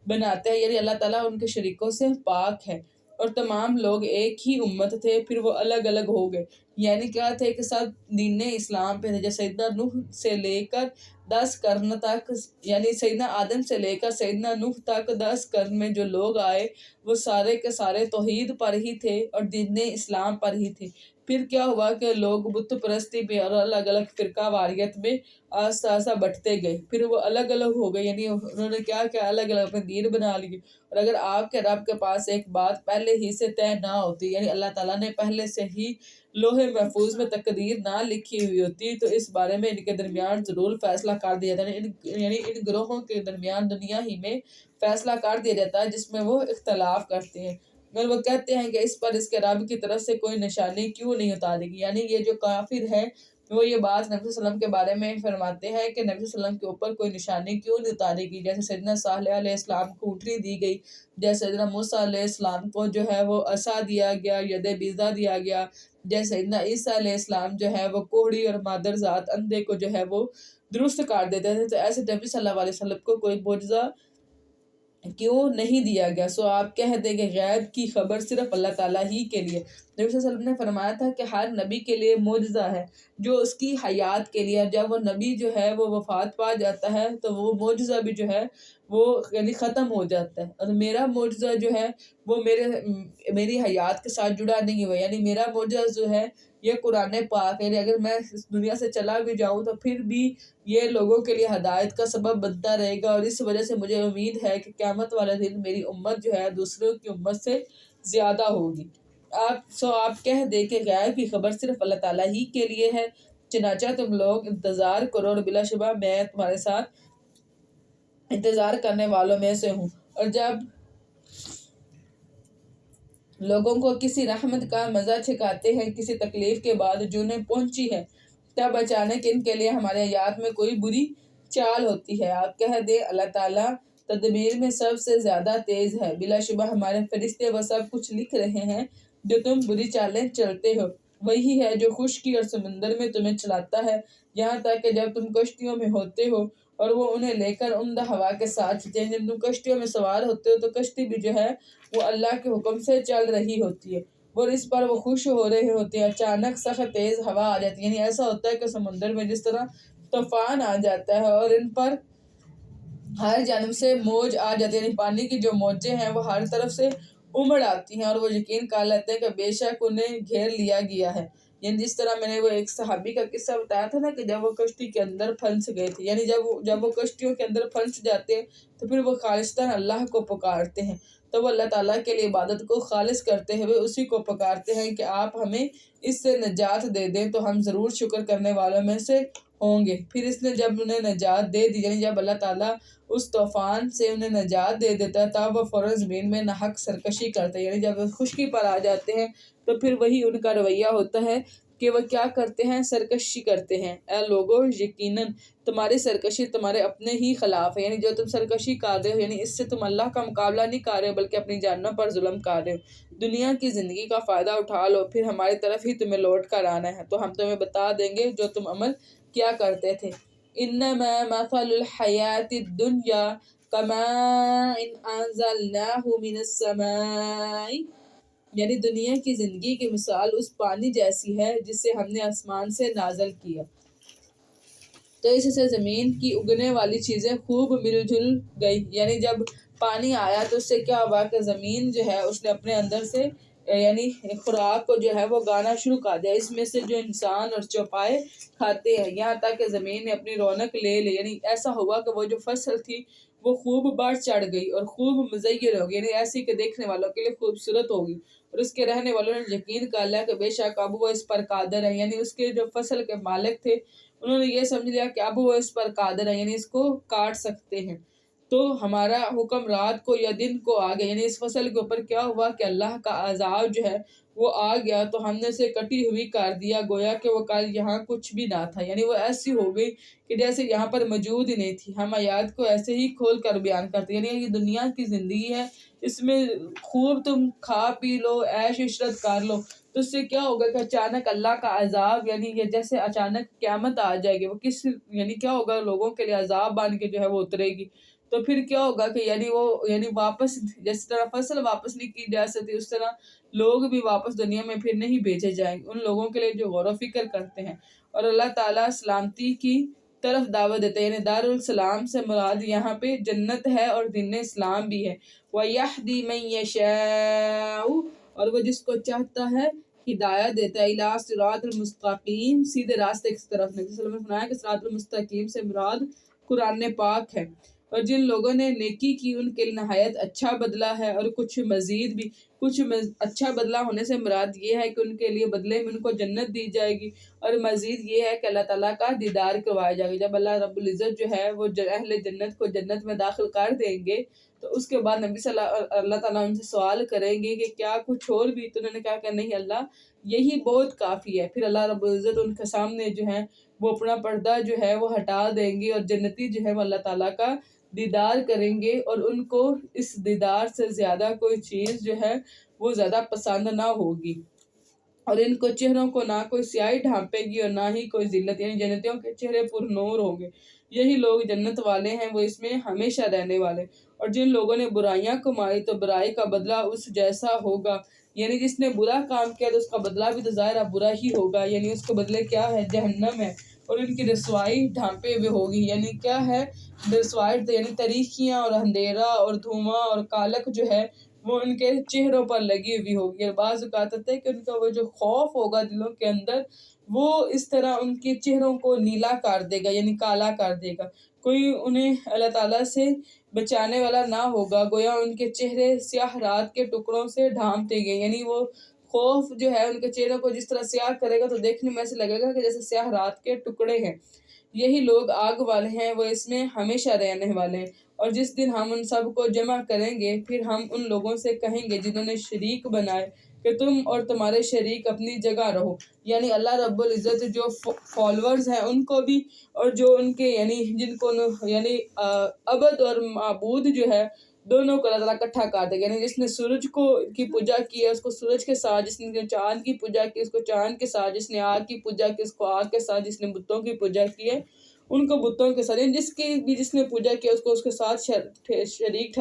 بناتے ہیں، یعنی اللہ تعالیٰ ان کے شریکوں سے پاک ہے۔ اور تمام لوگ ایک ہی امت تھے پھر وہ الگ الگ ہو گئے، یعنی کیا تھے کہ سب دین اسلام پہ تھے، جیسے سیدنا نوح سے لے کر 10 قرن تک، یعنی سیدنا آدم سے لے کر سیدنا نوح تک 10 قرن میں جو لوگ آئے وہ سارے کے سارے توحید پر ہی تھے اور دین اسلام پر ہی تھے۔ پھر کیا ہوا کہ لوگ بت پرستی پہ اور الگ الگ فرقہ واریت میں آہستہ آہستہ بٹتے گئے، پھر وہ الگ الگ ہو گئے، یعنی انہوں نے کیا کیا الگ الگ اپنے دین بنا لیے۔ اور اگر آپ کے رب کے پاس ایک بات پہلے ہی سے طے نہ ہوتی، یعنی اللہ تعالیٰ نے پہلے سے ہی لوح محفوظ میں تقدیر نہ لکھی ہوئی ہوتی تو اس بارے میں ان کے درمیان ضرور فیصلہ کر دیا جاتا، یعنی ان گروہوں کے درمیان دنیا ہی میں فیصلہ کر دیا جاتا ہے جس میں وہ اختلاف کرتے ہیں۔ مگر وہ کہتے ہیں کہ اس پر اس کے رب کی طرف سے کوئی نشانی کیوں نہیں اتاری گئی، یعنی یہ جو کافر ہے وہ یہ بات نبی صلی اللہ علیہ وسلم کے بارے میں فرماتے ہیں کہ نبی صلی اللہ علیہ وسلم کے اوپر کوئی نشانی کیوں نہیں اتاری گئی، جیسے سیدنا صالح علیہ السلام کو اونٹنی دی گئی، جیسے سیدنا موسیٰ علیہ السلام کو جو ہے وہ عصا دیا گیا، ید بیضا دیا گیا، جیسے سیدنا عیسیٰ علیہ السلام جو ہے وہ کوڑی اور مادر ذات اندھے کو جو ہے وہ درست کر دیتے تھے، تو ایسے نبی صلی اللہ علیہ وسلم کو کوئی معجزہ کیوں نہیں دیا گیا؟ سو آپ کہہ دیں کہ غیب کی خبر صرف اللہ تعالیٰ ہی کے لیے۔ نبی صلی اللہ علیہ وسلم نے فرمایا تھا کہ ہر نبی کے لیے معجزہ ہے جو اس کی حیات کے لیے، جب وہ نبی جو ہے وہ وفات پا جاتا ہے تو وہ معجزہ بھی جو ہے وہ یعنی ختم ہو جاتا ہے، اور میرا معجزہ جو ہے وہ میری حیات کے ساتھ جڑا نہیں ہوا، یعنی میرا معجزہ جو ہے یہ قرآن پاک ہے، یعنی اگر میں اس دنیا سے چلا بھی جاؤں تو پھر بھی یہ لوگوں کے لیے ہدایت کا سبب بنتا رہے گا، اور اس وجہ سے مجھے امید ہے کہ قیامت والے دن میری امت جو ہے دوسروں کی امت سے زیادہ ہوگی۔ آپ کہہ دیں کہ غیب کی خبر صرف اللہ تعالیٰ ہی کے لیے ہے، چنانچہ تم لوگ انتظار کرو اور بلا شبہ میں تمہارے ساتھ انتظار کرنے والوں میں سے ہوں۔ اور جب لوگوں کو کسی رحمت کا مزہ چکھاتے ہیں کسی تکلیف کے بعد جو انہیں پہنچی ہے، تب اچانک ان کے لیے ہمارے حیات میں کوئی بری چال ہوتی ہے۔ آپ کہہ دیں اللہ تعالیٰ تدبیر میں سب سے زیادہ تیز ہے، بلا شبہ ہمارے فرشتے وہ سب کچھ لکھ رہے ہیں جو تم بری چالیں چلتے ہو، وہی ہے جو خشکی اور سمندر میں تمہیں چلاتا ہے، یہاں تک کہ جب تم کشتیوں میں ہوتے ہو اور وہ انہیں لے کر عمدہ ہوا کے ساتھ چلتے ہیں، جب تم کشتیوں میں سوار ہوتے ہو تو کشتی بھی جو ہے وہ اللہ کے حکم سے چل رہی ہوتی ہے اور اس پر وہ خوش ہو رہے ہوتے ہیں، اچانک سخت تیز ہوا آ جاتی ہے، یعنی ایسا ہوتا ہے کہ سمندر میں جس طرح طوفان آ جاتا ہے اور ان پر ہر جانب سے موج آ جاتی ہے، یعنی پانی کی جو موجیں ہیں وہ ہر طرف سے امڑ آتی ہیں اور وہ یقین کر لیتے ہیں کہ بے شک انہیں گھیر لیا گیا ہے، یعنی جس طرح میں نے وہ ایک صحابی کا قصہ بتایا تھا نا کہ جب وہ کشتی کے اندر پھنس گئے تھے، یعنی جب وہ کشتیوں کے اندر پھنس جاتے ہیں تو پھر وہ خالصتاً اللہ کو پکارتے ہیں، تو وہ اللہ تعالیٰ کے لیے عبادت کو خالص کرتے ہوئے اسی کو پکارتے ہیں کہ آپ ہمیں اس سے نجات دے دیں تو ہم ضرور شکر کرنے والوں میں سے ہوں گے۔ پھر اس نے جب انہیں نجات دے دی، یعنی جب اللہ تعالیٰ اس طوفان سے انہیں نجات دے دیتا ہے تب وہ فوراً زمین میں ناحق سرکشی کرتے ہیں، یعنی جب وہ خشکی پر آ جاتے ہیں تو پھر وہی ان کا رویہ ہوتا ہے کہ وہ کیا کرتے ہیں، سرکشی کرتے ہیں۔ اے لوگو یقیناً تمہاری سرکشی تمہارے اپنے ہی خلاف ہے، یعنی جو تم سرکشی کر رہے ہو، یعنی اس سے تم اللہ کا مقابلہ نہیں کر رہے ہو بلکہ اپنی جانوں پر ظلم کر رہے ہو۔ دنیا کی زندگی کا فائدہ اٹھا لو پھر ہماری طرف ہی تمہیں لوٹ کر آنا ہے تو ہم تمہیں بتا دیں گے جو تم عمل کیا کرتے تھے۔ انما مثل الحیات الدنیا کماء انزلناہ من السماء، یعنی دنیا کی زندگی کی مثال اس پانی جیسی ہے جسے ہم نے آسمان سے نازل کیا، تو اس سے زمین کی اگنے والی چیزیں خوب مل جل گئی، یعنی جب پانی آیا تو اس سے کیا ہوا کہ زمین جو ہے اس نے اپنے اندر سے یعنی خوراک کو جو ہے وہ گانا شروع کر دیا، اس میں سے جو انسان اور چوپائے کھاتے ہیں، یہاں تک کہ زمین نے اپنی رونق لے لی۔ یعنی ایسا ہوا کہ وہ جو فصل تھی وہ خوب بڑھ چڑھ گئی اور خوب مزین ہو گئی، یعنی ایسی کہ دیکھنے والوں کے لیے خوبصورت ہوگی، اور اس کے رہنے والوں نے یقین کر لیا کہ بے شک اب وہ اس پر قادر ہے۔ یعنی اس کے جو فصل کے مالک تھے انہوں نے یہ سمجھ لیا کہ اب وہ اس پر قادر ہے، یعنی اس کو کاٹ سکتے ہیں۔ تو ہمارا حکم رات کو یا دن کو آ گیا، یعنی اس فصل کے اوپر کیا ہوا کہ اللہ کا عذاب جو ہے وہ آ گیا، تو ہم نے اسے کٹی ہوئی کر دیا، گویا کہ وہ کل یہاں کچھ بھی نہ تھا۔ یعنی وہ ایسی ہو گئی کہ جیسے یہاں پر موجود ہی نہیں تھی۔ ہم آیات کو ایسے ہی کھول کر بیان کرتے ہیں، یعنی یہ دنیا کی زندگی ہے، اس میں خوب تم کھا پی لو، عیش عشرت کر لو، تو اس سے کیا ہوگا کہ اچانک اللہ کا عذاب، یعنی یہ جیسے اچانک قیامت آ جائے گی، وہ کس یعنی کیا ہوگا، لوگوں کے لیے عذاب بن کے جو ہے وہ اترے گی، تو پھر کیا ہوگا کہ یعنی واپس جس طرح فصل واپس نہیں کی جا سکتی، اس طرح لوگ بھی واپس دنیا میں پھر نہیں بھیجے جائیں گے، ان لوگوں کے لیے جو غور و فکر کرتے ہیں اور اللہ تعالیٰ سلامتی کی طرف دعوت دیتے ہیں۔ یعنی دارالسلام سے مراد یہاں پہ جنت ہے اور دین اسلام بھی ہے۔ وَيَهْدِي مَن يَشَاءُ، اور وہ جس کو چاہتا ہے ہدایت دیتا ہے، اِلَىٰ صراط المستقیم، سیدھے راستے کی طرف۔ نبی صلی اللہ علیہ وسلم نے فرمایا کہ صراط المستقیم سے مراد قرآن پاک ہے، اور جن لوگوں نے نیکی کی ان کے لیے نہایت اچھا بدلہ ہے، اور کچھ مزید بھی۔ اچھا بدلہ ہونے سے مراد یہ ہے کہ ان کے لیے بدلے میں ان کو جنت دی جائے گی، اور مزید یہ ہے کہ اللہ تعالیٰ کا دیدار کروایا جائے گا۔ جب اللہ رب العزت جو ہے وہ اہل جنت کو جنت میں داخل کر دیں گے تو اس کے بعد نبی اللہ تعالیٰ ان سے سوال کریں گے کہ کیا کچھ اور بھی، تو انہوں نے کہا کہ نہیں اللہ، یہی بہت کافی ہے۔ پھر اللہ رب العزت ان کے سامنے جو ہے وہ اپنا پردہ جو ہے وہ ہٹا دیں گے، اور جنتی جو ہے وہ اللہ تعالیٰ کا دیدار کریں گے، اور ان کو اس دیدار سے زیادہ کوئی چیز جو ہے وہ زیادہ پسند نہ ہوگی، اور ان کو چہروں کو نہ کوئی سیاہی ڈھانپے گی اور نہ ہی کوئی ذلت۔ یعنی جنتیوں کے چہرے پر نور ہوں گے، یہی لوگ جنت والے ہیں، وہ اس میں ہمیشہ رہنے والے۔ اور جن لوگوں نے برائیاں کمائی تو برائی کا بدلہ اس جیسا ہوگا، یعنی جس نے برا کام کیا تو اس کا بدلہ بھی تو ظاہرہ برا ہی ہوگا، یعنی اس کے بدلے کیا ہے، جہنم ہے، اور ان کی رسوائی ڈھانپے ہوئے ہوگی۔ یعنی کیا ہے رسوائی، یعنی تاریکیاں اور اندھیرا اور دھواں اور کالک جو ہے وہ ان کے چہروں پر لگی ہوئی ہوگی، اور بعض اوقات ہوتا ہے کہ ان کا وہ جو خوف ہوگا دلوں کے اندر، وہ اس طرح ان کے چہروں کو نیلا کر دے گا، یعنی کالا کر دے گا، کوئی انہیں اللہ تعالیٰ سے بچانے والا نہ ہوگا، گویا ان کے چہرے سیاہ رات کے ٹکڑوں سے ڈھانپ دے گئے۔ یعنی وہ خوف جو ہے ان کے چہروں کو جس طرح سیاہ کرے گا تو دیکھنے میں ایسے لگے گا کہ جیسے سیاہ رات کے ٹکڑے ہیں۔ یہی لوگ آگ والے ہیں، وہ اس میں ہمیشہ رہنے والے ہیں۔ اور جس دن ہم ان سب کو جمع کریں گے، پھر ہم ان لوگوں سے کہیں گے جنہوں نے شریک بنائے کہ تم اور تمہارے شریک اپنی جگہ رہو۔ یعنی اللہ رب العزت جو فالورز ہیں ان کو بھی، اور جو ان کے یعنی جن کو یعنی عبد اور معبود جو ہے دونوں کو اللہ تعالیٰ اکٹھا کر دے گا۔ یعنی جس نے سورج کی پوجا کی ہے اس کو سورج کے ساتھ، جس نے چاند کی پوجا کی اس کو چاند کے ساتھ، جس نے آگ کی پوجا کی اس کو آگ کے ساتھ، جس نے بتوں کی پوجا کی ہے ان کو بتوں کے ساتھ، یعنی جس نے پوجا کیا اس کو اس کے ساتھ شریک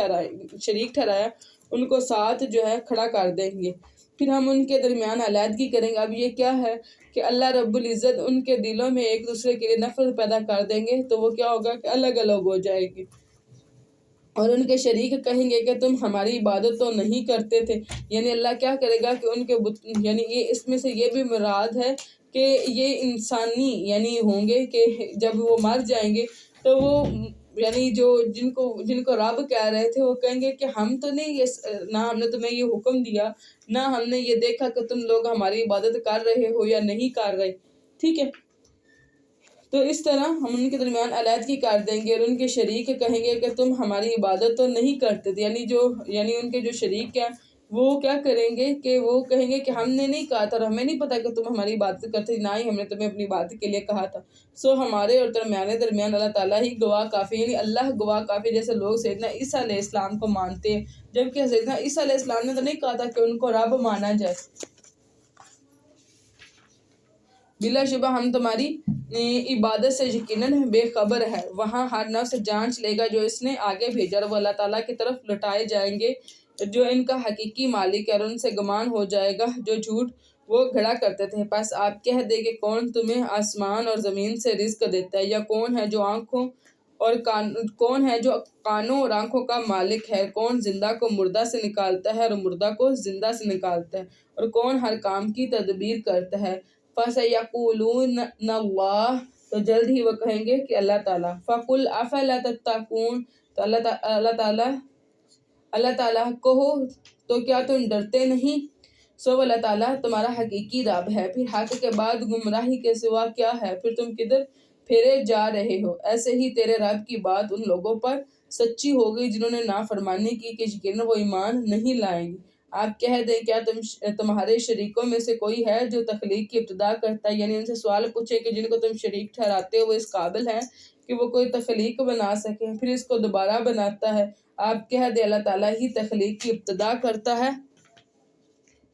ٹھہرایا، ان کو ساتھ جو ہے کھڑا کر دیں گے۔ پھر ہم ان کے درمیان علیحدگی کریں گے۔ اب یہ کیا ہے کہ اللہ رب العزت ان کے دلوں میں ایک دوسرے کے لیے نفرت پیدا کر دیں گے، تو وہ کیا ہوگا کہ الگ الگ ہو جائے گی، اور ان کے شریک کہیں گے کہ تم ہماری عبادت تو نہیں کرتے تھے۔ یعنی اللہ کیا کرے گا کہ ان کے یعنی یہ اس میں سے یہ بھی مراد ہے کہ یہ انسانی یعنی ہوں گے کہ جب وہ مر جائیں گے تو وہ یعنی جن کو رب کہہ رہے تھے وہ کہیں گے کہ ہم تو نہیں، نہ ہم نے تمہیں یہ حکم دیا، نہ ہم نے یہ دیکھا کہ تم لوگ ہماری عبادت کر رہے ہو یا نہیں کر رہے، ٹھیک ہے۔ تو اس طرح ہم ان کے درمیان علیحدگی کر دیں گے، اور ان کے شریک کہیں گے کہ تم ہماری عبادت تو نہیں کرتے تھے، یعنی ان کے جو شریک ہیں وہ کیا کریں گے کہ وہ کہیں گے کہ ہم نے نہیں کہا تھا، اور ہمیں نہیں پتا کہ تم ہماری عبادت کرتے، نہ ہی ہم نے تمہیں اپنی عبادت کے لیے کہا تھا۔ ہمارے اور درمیان اللہ تعالیٰ ہی گواہ کافی، یعنی اللہ گواہ کافی۔ جیسے لوگ سیدنا عیسیٰ علیہ السلام کو مانتے ہیں، جبکہ سیدنا عیسیٰ علیہ السلام نے تو نہیں کہا تھا کہ ان کو رب مانا جائے۔ بلا شبہ ہم تمہاری عبادت سے یقیناً بے خبر ہے، وہاں ہر نفس جانچ لے گا جو اس نے آگے بھیجا، اور وہ اللہ تعالیٰ کی طرف لوٹائے جائیں گے جو ان کا حقیقی مالک ہے، اور ان سے گمان ہو جائے گا جو جھوٹ وہ گھڑا کرتے تھے۔ پس آپ کہہ دے کہ کون تمہیں آسمان اور زمین سے رزق دیتا ہے، یا کون ہے جو آنکھوں اور کون ہے جو کانوں اور آنکھوں کا مالک ہے، کون زندہ کو مردہ سے نکالتا ہے اور مردہ کو زندہ سے نکالتا ہے، اور کون ہر کام کی تدبیر کرتا ہے۔ فَسَيَقُولُونَ اللَّهُ، تو جلد ہی وہ کہیں گے کہ اللہ تعالیٰ۔ فَقُلْ أَفَلَا تَتَّقُونَ، تو اللہ تعالیٰ کہو تو کیا تم ڈرتے نہیں؟ سو اللہ تعالیٰ تمہارا حقیقی رب ہے، پھر حق کے بعد گمراہی کے سوا کیا ہے، پھر تم کدھر پھرے جا رہے ہو؟ ایسے ہی تیرے رب کی بات ان لوگوں پر سچی ہو گئی جنہوں نے نافرمانی کی کہ یقیناً وہ ایمان نہیں لائیں گے۔ آپ کہہ دیں کیا تمہارے شریکوں میں سے کوئی ہے جو تخلیق کی ابتدا کرتا ہے، یعنی ان سے سوال پوچھے کہ جن کو تم شریک ٹھہراتے ہو وہ اس قابل ہیں کہ وہ کوئی تخلیق بنا سکیں، پھر اس کو دوبارہ بناتا ہے۔ آپ کہہ دیں اللہ تعالیٰ ہی تخلیق کی ابتدا کرتا ہے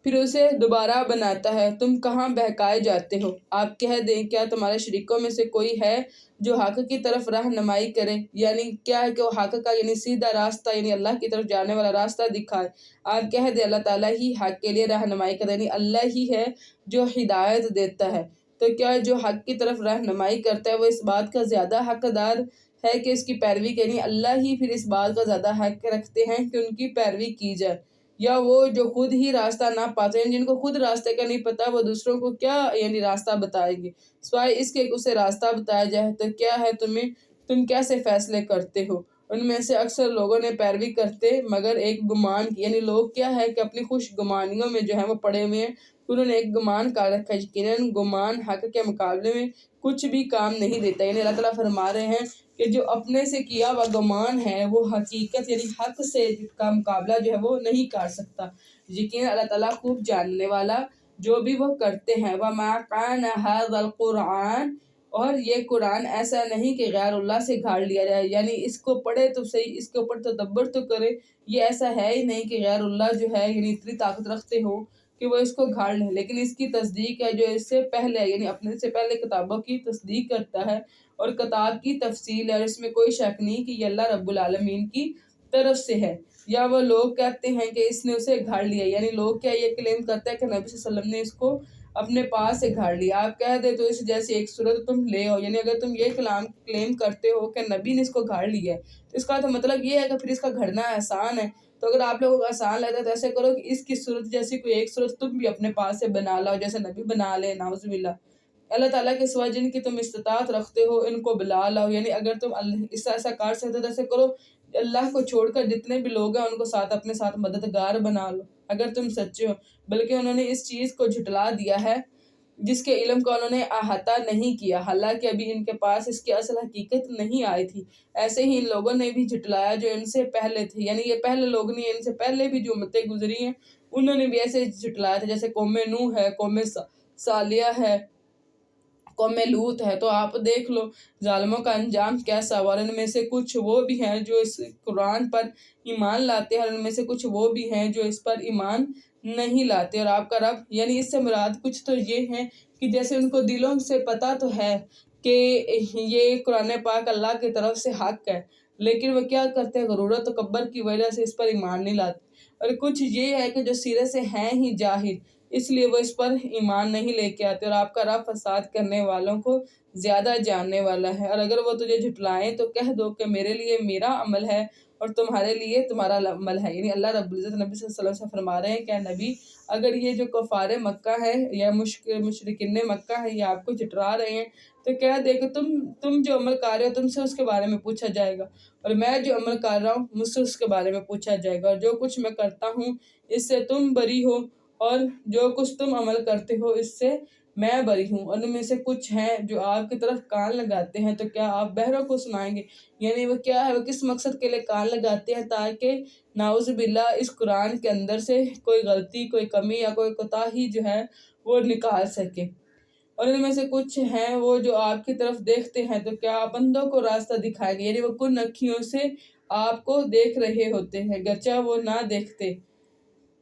پھر اسے دوبارہ بناتا ہے، تم کہاں بہکائے جاتے ہو؟ آپ کہہ دیں کیا تمہارے شریکوں میں سے کوئی ہے جو حق کی طرف رہنمائی کرے، یعنی کیا ہے کہ وہ حق کا یعنی سیدھا راستہ یعنی اللہ کی طرف جانے والا راستہ دکھائے۔ آپ کہہ دیں اللہ تعالیٰ ہی حق کے لیے رہنمائی کرے، یعنی اللہ ہی ہے جو ہدایت دیتا ہے۔ تو کیا جو حق کی طرف رہنمائی کرتا ہے وہ اس بات کا زیادہ حقدار ہے کہ اس کی پیروی کریں، اللہ ہی پھر اس بات کا زیادہ حق رکھتے ہیں کہ ان کی پیروی کی جائے، یا وہ جو خود ہی راستہ نہ پاتے ہیں، جن کو خود راستے کا نہیں پتا وہ دوسروں کو کیا یعنی راستہ بتائیں گے، سوائے اس کے اسے راستہ بتایا جائے۔ تو کیا ہے تم کیسے فیصلے کرتے ہو؟ ان میں سے اکثر لوگوں نے پیروی کرتے مگر ایک گمان کی، یعنی لوگ کیا ہے کہ اپنی خوش گمانیوں میں جو ہے وہ پڑے ہوئے ہیں، انہوں نے ایک گمان کر رکھا ہے، یقیناً گمان حق کے مقابلے میں کچھ بھی کام نہیں دیتا۔ یعنی اللہ تعالیٰ فرما رہے ہیں کہ جو اپنے سے کیا ہوا گمان ہے وہ حقیقت یعنی حق سے کا مقابلہ جو ہے وہ نہیں کر سکتا۔ یقیناً اللہ تعالیٰ خوب جاننے والا جو بھی وہ کرتے ہیں۔ وَمَا كَانَ هَذَا الْقُرْآنُ، اور یہ قرآن ایسا نہیں کہ غیر اللہ سے گھاڑ لیا جائے، یعنی اس کو پڑھے تو صحیح، اس کے اوپر تدبر تو کرے، یہ ایسا ہے ہی نہیں کہ غیر اللہ جو ہے یعنی اتنی طاقت رکھتے ہو کہ وہ اس کو گھاڑ لیں، لیکن اس کی تصدیق ہے جو اس سے پہلے یعنی اپنے سے پہلے کتابوں کی تصدیق کرتا ہے، اور کتاب کی تفصیل ہے، اور اس میں کوئی شک نہیں کہ یہ اللہ رب العالمین کی طرف سے ہے۔ یا وہ لوگ کہتے ہیں کہ اس نے اسے گھاڑ لیا، یعنی لوگ کیا یہ کلیم کرتے ہیں کہ نبی صلی اللہ علیہ وسلم نے اس کو اپنے پاس سے گھاڑ لیا۔ آپ کہہ دیں تو اس جیسی ایک صورت تم لے آؤ، یعنی اگر تم یہ کلیم کرتے ہو کہ نبی نے اس کو گھاڑ لیا ہے تو اس کا تو مطلب یہ ہے کہ پھر اس کا گھڑنا آسان ہے۔ تو اگر آپ لوگوں کو آسان لگتا ہے تو ایسے کرو کہ اس کی صورت جیسی کوئی ایک صورت تم بھی اپنے پاس سے بنا لاؤ جیسے نبی بنا لے، نعوذ باللہ۔ اللہ تعالیٰ کے سوا جن کی تم استطاعت رکھتے ہو ان کو بلا لاؤ، یعنی اگر تم ایسا کر سکتے تو ایسے کرو، اللہ کو چھوڑ کر جتنے بھی لوگ ہیں ان کو اپنے ساتھ مددگار بنا لو اگر تم سچے ہو۔ بلکہ انہوں نے اس چیز کو جھٹلا دیا ہے جس کے علم کا انہوں نے احاطہ نہیں کیا، حالانکہ ابھی ان کے پاس اس کی اصل حقیقت نہیں آئی تھی۔ ایسے ہی ان لوگوں نے بھی جھٹلایا جو ان سے پہلے تھے، یعنی یہ پہلے لوگ نہیں ہیں، ان سے پہلے بھی جو امتیں گزری ہیں انہوں نے بھی ایسے جھٹلایا تھا، جیسے قوم نوح ہے، قوم صالح ہے، قوم لوط ہے۔ تو آپ دیکھ لو ظالموں کا انجام کیسا ہوا، اور ان میں سے کچھ وہ بھی ہیں جو اس قرآن پر ایمان لاتے ہیں، اور ان میں سے کچھ وہ بھی ہیں جو اس پر ایمان نہیں لاتے۔ اور آپ کا رب یعنی اس سے مراد کچھ تو یہ ہے کہ جیسے ان کو دلوں سے پتہ تو ہے کہ یہ قرآن پاک اللہ کی طرف سے حق ہے، لیکن وہ کیا کرتے ہیں، غرور و تکبر کی وجہ سے اس پر ایمان نہیں لاتے۔ اور کچھ یہ ہے کہ جو سیرے سے ہیں ہی جاہل، اس لیے وہ اس پر ایمان نہیں لے کے آتے، اور آپ کا رب فساد کرنے والوں کو زیادہ جاننے والا ہے۔ اور اگر وہ تجھے جھٹلائیں تو کہہ دو کہ میرے لیے میرا عمل ہے اور تمہارے لیے تمہارا عمل ہے، یعنی اللہ رب العزت نبی صلی اللہ علیہ وسلم سے فرما رہے ہیں کہ نبی اگر یہ جو کفار مکہ ہے یا مشرکین مکہ ہے یہ آپ کو جھٹلا رہے ہیں تو کہہ دے کہ تم جو عمل کر رہے ہو تم سے اس کے بارے میں پوچھا جائے گا، اور میں جو عمل کر رہا ہوں مجھ سے اس کے بارے میں پوچھا جائے گا، اور جو کچھ میں کرتا ہوں اس سے تم بری ہو اور جو کچھ تم عمل کرتے ہو اس سے میں بری ہوں۔ ان میں سے کچھ ہیں جو آپ کی طرف کان لگاتے ہیں تو کیا آپ بہروں کو سنائیں گے؟ یعنی وہ کیا ہے، وہ کس مقصد کے لیے کان لگاتے ہیں، تاکہ نعوذ باللہ اس قرآن کے اندر سے کوئی غلطی، کوئی کمی یا کوئی کوتاہی جو ہے وہ نکال سکے۔ اور ان میں سے کچھ ہیں وہ جو آپ کی طرف دیکھتے ہیں تو کیا آپ بندوں کو راستہ دکھائیں گے، یعنی وہ کن اکھیوں سے آپ کو دیکھ رہے ہوتے ہیں گرچہ وہ نہ دیکھتے۔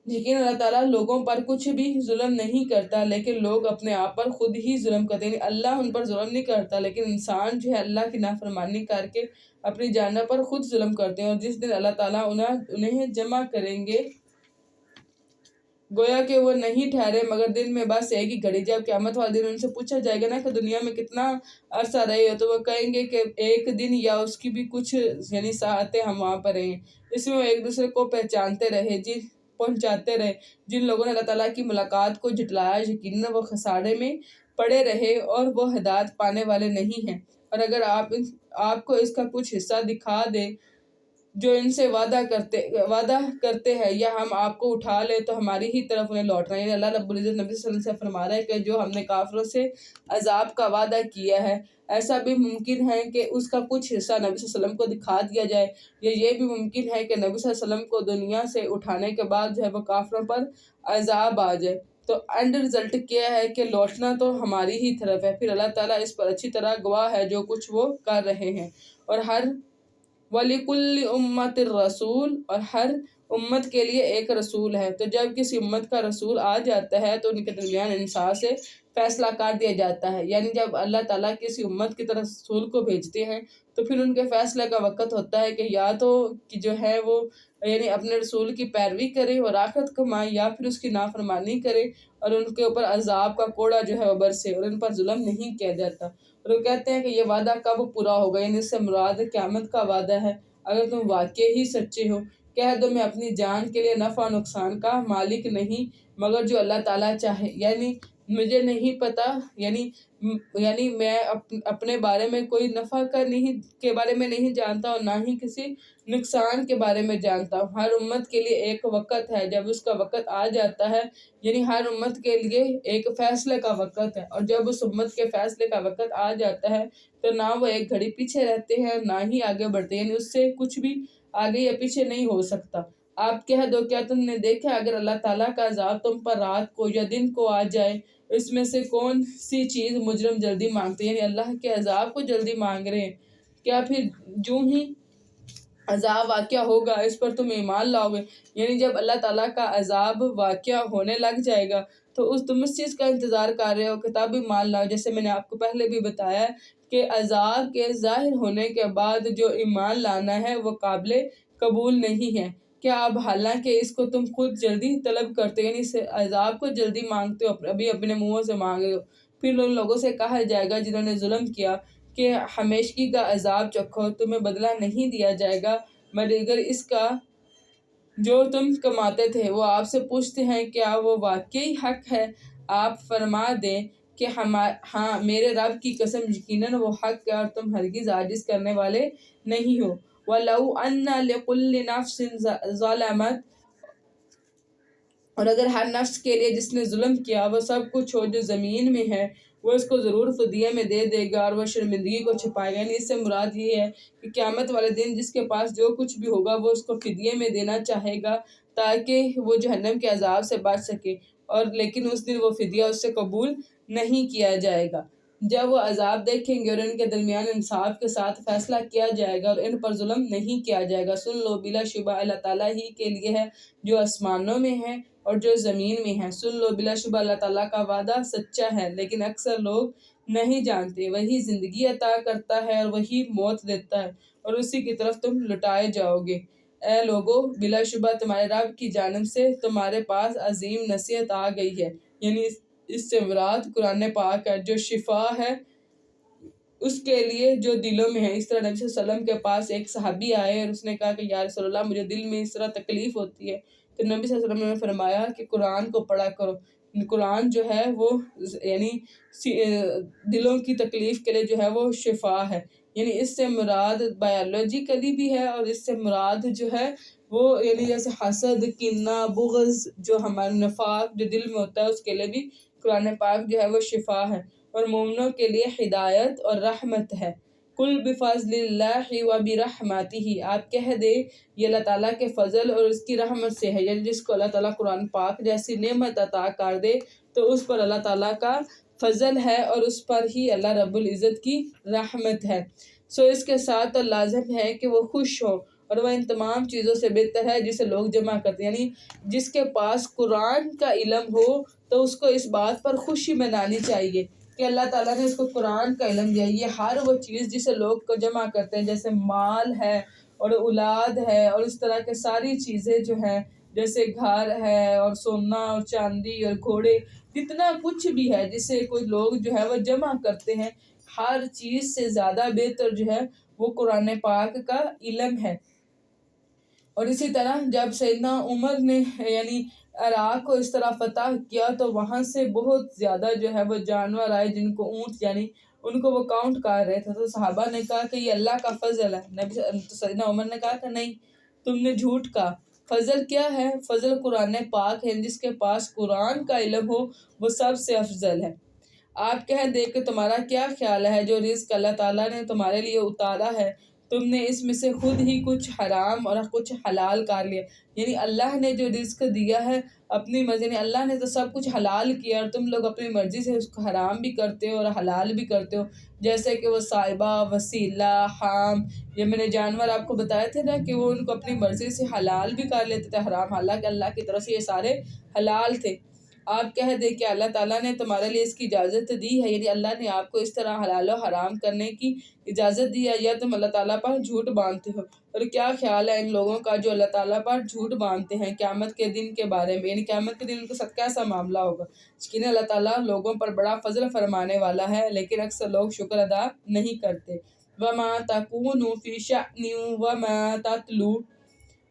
لیکن اللہ تعالیٰ لوگوں پر کچھ بھی ظلم نہیں کرتا، لیکن لوگ اپنے آپ پر خود ہی ظلم کرتے ہیں، اللہ ان پر ظلم نہیں کرتا لیکن انسان جو ہے اللہ کی نافرمانی کر کے اپنی جانوں پر خود ظلم کرتے ہیں۔ اور جس دن اللہ تعالیٰ انہیں جمع کریں گے گویا کہ وہ نہیں ٹھہرے مگر دن میں بس ایک ہی گھڑی۔ جب قیامت والے دن ان سے پوچھا جائے گا نا کہ دنیا میں کتنا عرصہ رہے ہو، تو وہ کہیں گے کہ ایک دن یا اس کی بھی کچھ ساعتیں ہم وہاں پر رہے ہیں۔ اس میں وہ ایک دوسرے کو پہنچاتے رہے۔ جن لوگوں نے اللہ تعالیٰ کی ملاقات کو جھٹلایا، یقیناً وہ خسارے میں پڑے رہے اور وہ ہدایت پانے والے نہیں ہیں۔ اور اگر آپ کو اس کا کچھ حصہ دکھا دے جو ان سے وعدہ کرتے ہیں، یا ہم آپ کو اٹھا لے تو ہماری ہی طرف انہیں لوٹنا ہے۔ یعنی اللہ رب العزت نبی صلی اللہ علیہ وسلم سے فرما رہا ہے کہ جو ہم نے کافروں سے عذاب کا وعدہ کیا ہے، ایسا بھی ممکن ہے کہ اس کا کچھ حصہ نبی صلی اللہ علیہ وسلم کو دکھا دیا جائے، یا یہ بھی ممکن ہے کہ نبی صلی اللہ علیہ وسلم کو دنیا سے اٹھانے کے بعد جو ہے وہ کافروں پر عذاب آ جائے۔ تو اینڈ رزلٹ کیا ہے کہ لوٹنا تو ہماری ہی طرف ہے۔ پھر اللہ تعالیٰ اس پر اچھی طرح گواہ ہے جو کچھ وہ کر رہے ہیں۔ اور وَلِكُلِّ أُمَّةٍ رَسُولٌ، اور ہر امت کے لیے ایک رسول ہے۔ تو جب کسی امت کا رسول آ جاتا ہے تو ان کے درمیان انصاف سے فیصلہ کر دیا جاتا ہے۔ یعنی جب اللہ تعالیٰ کسی امت کی طرف رسول کو بھیجتے ہیں تو پھر ان کے فیصلے کا وقت ہوتا ہے کہ یا تو کہ جو ہے وہ یعنی اپنے رسول کی پیروی کرے اور آخرت کمائے، یا پھر اس کی نافرمانی کرے اور ان کے اوپر عذاب کا کوڑا جو ہے وہ برسے اور ان پر ظلم نہیں کیا جاتا۔ اور وہ کہتے ہیں کہ یہ وعدہ کب پورا ہوگا، یعنی اس سے مراد قیامت کا وعدہ ہے۔ اگر تم واقعی ہی سچے ہو، کہہ دو میں اپنی جان کے لیے نفع و نقصان کا مالک نہیں مگر جو اللہ تعالیٰ چاہے۔ یعنی مجھے نہیں پتا، یعنی میں اپنے بارے میں کوئی نفع کے بارے میں نہیں جانتا اور نہ ہی کسی نقصان کے بارے میں جانتا ہوں۔ ہر امت کے لیے ایک وقت ہے، جب اس کا وقت آ جاتا ہے، یعنی ہر امت کے لیے ایک فیصلے کا وقت ہے، اور جب اس امت کے فیصلے کا وقت آ جاتا ہے تو نہ وہ ایک گھڑی پیچھے رہتے ہیں نہ ہی آگے بڑھتے، یعنی اس سے کچھ بھی آگے یا پیچھے نہیں ہو سکتا۔ آپ کہہ دو کیا تم نے دیکھا اگر اللہ تعالیٰ کا عذاب تم پر رات کو یا دن کو آ جائے، اس میں سے کون سی چیز مجرم جلدی مانگتے ہیں؟ یعنی اللہ کے عذاب کو جلدی مانگ رہے ہیں، کیا پھر جو ہی عذاب واقعہ ہوگا اس پر تم ایمان لاؤ گے؟ یعنی جب اللہ تعالیٰ کا عذاب واقعہ ہونے لگ جائے گا تو تم اس چیز کا انتظار کر رہے ہو کہ تب ایمان لاؤ۔ جیسے میں نے آپ کو پہلے بھی بتایا کہ عذاب کے ظاہر ہونے کے بعد جو ایمان لانا ہے وہ قابل قبول نہیں ہے۔ کیا اب حالانکہ اس کو تم خود جلدی طلب کرتے ہو، یعنی اس عذاب کو جلدی مانگتے ہو، ابھی اپنے منہوں سے مانگ رہے ہو، پھر ان لوگوں سے کہا جائے گا جنہوں نے ظلم کیا کہ ہمیشگی کا عذاب چکھو، تمہیں بدلہ نہیں دیا جائے گا مگر اس کا جو تم کماتے تھے۔ وہ آپ سے پوچھتے ہیں کیا وہ واقعی حق ہے؟ آپ فرما دیں کہ ہاں میرے رب کی قسم یقیناً وہ حق ہے اور تم ہرگز عاجز کرنے والے نہیں ہو۔ وَلَوْ أَنَّ لِكُلِّ نَفْسٍ ظَلَمَتْ، اور اگر ہر نفس کے لیے جس نے ظلم کیا وہ سب کچھ ہو جو زمین میں ہے، وہ اس کو ضرور فدیے میں دے دے گا اور وہ شرمندگی کو چھپائے گا۔ یعنی اس سے مراد یہ ہے کہ قیامت والے دن جس کے پاس جو کچھ بھی ہوگا وہ اس کو فدیے میں دینا چاہے گا تاکہ وہ جہنم کے عذاب سے بچ سکے، اور لیکن اس دن وہ فدیہ اس سے قبول نہیں کیا جائے گا۔ جب وہ عذاب دیکھیں گے اور ان کے درمیان انصاف کے ساتھ فیصلہ کیا جائے گا اور ان پر ظلم نہیں کیا جائے گا۔ سن لو بلا شبہ اللہ تعالیٰ ہی کے لیے ہے جو آسمانوں میں ہے اور جو زمین میں ہے۔ سن لو بلا شبہ اللہ تعالیٰ کا وعدہ سچا ہے لیکن اکثر لوگ نہیں جانتے۔ وہی زندگی عطا کرتا ہے اور وہی موت دیتا ہے اور اسی کی طرف تم لٹائے جاؤ گے۔ اے لوگو، بلا شبہ تمہارے رب کی جانب سے تمہارے پاس عظیم نصیحت آ گئی ہے۔ یعنی اس سے مراد قرآن پاک ہے جو شفا ہے اس کے لیے جو دلوں میں ہے۔ اس طرح نبی صلی اللہ علیہ وسلم کے پاس ایک صحابی آئے اور اس نے کہا کہ یا رسول اللہ مجھے دل میں اس طرح تکلیف ہوتی ہے، تو نبی صلی اللہ علیہ وسلم نے فرمایا کہ قرآن کو پڑھا کرو۔ قرآن جو ہے وہ یعنی دلوں کی تکلیف کے لیے جو ہے وہ شفا ہے۔ یعنی اس سے مراد بایولوجیکلی بھی ہے اور اس سے مراد جو ہے وہ یعنی جیسے حسد، کینہ، بغض، جو ہمارا نفاق جو دل میں ہوتا ہے اس کے لیے بھی قرآن پاک جو ہے وہ شفا ہے اور مومنوں کے لیے ہدایت اور رحمت ہے۔ قُلْ بِفَضْلِ اللَّهِ وَبِرَحْمَتِهِ، آپ کہہ دے یہ اللہ تعالیٰ کے فضل اور اس کی رحمت سے ہے۔ یعنی جس کو اللہ تعالیٰ قرآن پاک جیسی نعمت عطا کر دے تو اس پر اللہ تعالیٰ کا فضل ہے اور اس پر ہی اللہ رب العزت کی رحمت ہے۔ اس کے ساتھ لازم ہے کہ وہ خوش ہو اور وہ ان تمام چیزوں سے بہتر ہے جسے لوگ جمع کرتے ہیں۔ یعنی جس کے پاس قرآن کا علم ہو تو اس کو اس بات پر خوشی منانی چاہیے کہ اللہ تعالیٰ نے اس کو قرآن کا علم دیا۔ یہ ہر وہ چیز جسے لوگ کو جمع کرتے ہیں جیسے مال ہے اور اولاد ہے اور اس طرح کے ساری چیزیں جو ہیں جیسے گھر ہے اور سونا اور چاندی اور گھوڑے، جتنا کچھ بھی ہے جسے کوئی لوگ جو ہے وہ جمع کرتے ہیں، ہر چیز سے زیادہ بہتر جو ہے وہ قرآن پاک کا علم ہے۔ اور اسی طرح جب سیدنا عمر نے یعنی عراق کو اس طرح فتح کیا تو وہاں سے بہت زیادہ جو ہے وہ جانور آئے، جن کو اونٹ یعنی ان کو وہ کاؤنٹ کر رہے تھے، تو صحابہ نے کہا کہ یہ اللہ کا فضل ہے۔ تو سیدنا عمر نے کہا کہ نہیں، تم نے جھوٹ کہا۔ فضل کیا ہے؟ فضل قرآن پاک ہے، جس کے پاس قرآن کا علم ہو وہ سب سے افضل ہے۔ آپ کہہ دیں کہ تمہارا کیا خیال ہے جو رزق اللہ تعالیٰ نے تمہارے لیے اتارا ہے، تم نے اس میں سے خود ہی کچھ حرام اور کچھ حلال کر لیا۔ یعنی اللہ نے جو رزق دیا ہے اپنی مرضی، یعنی اللہ نے تو سب کچھ حلال کیا اور تم لوگ اپنی مرضی سے اس کو حرام بھی کرتے ہو اور حلال بھی کرتے ہو، جیسے کہ وہ صائبہ، وسیلہ، حام، یہ میں نے جانور آپ کو بتائے تھے نا کہ وہ ان کو اپنی مرضی سے حلال بھی کر لیتے تھے حرام، حالانکہ اللہ کی طرف سے یہ سارے حلال تھے۔ آپ کہہ دیں کہ اللہ تعالیٰ نے تمہارے لیے اس کی اجازت دی ہے، یعنی اللہ نے آپ کو اس طرح حلال و حرام کرنے کی اجازت دی ہے، یا تم اللہ تعالیٰ پر جھوٹ باندھتے ہو؟ اور کیا خیال ہے ان لوگوں کا جو اللہ تعالیٰ پر جھوٹ باندھتے ہیں قیامت کے دن کے بارے میں، یعنی قیامت کے دن ان کے ساتھ کیسا معاملہ ہوگا؟ یقیناً اللہ تعالیٰ لوگوں پر بڑا فضل فرمانے والا ہے، لیکن اکثر لوگ شکر ادا نہیں کرتے۔ وَمَا تَكُونُوا فِي شَأْنٍ وَمَا تَتْلُو،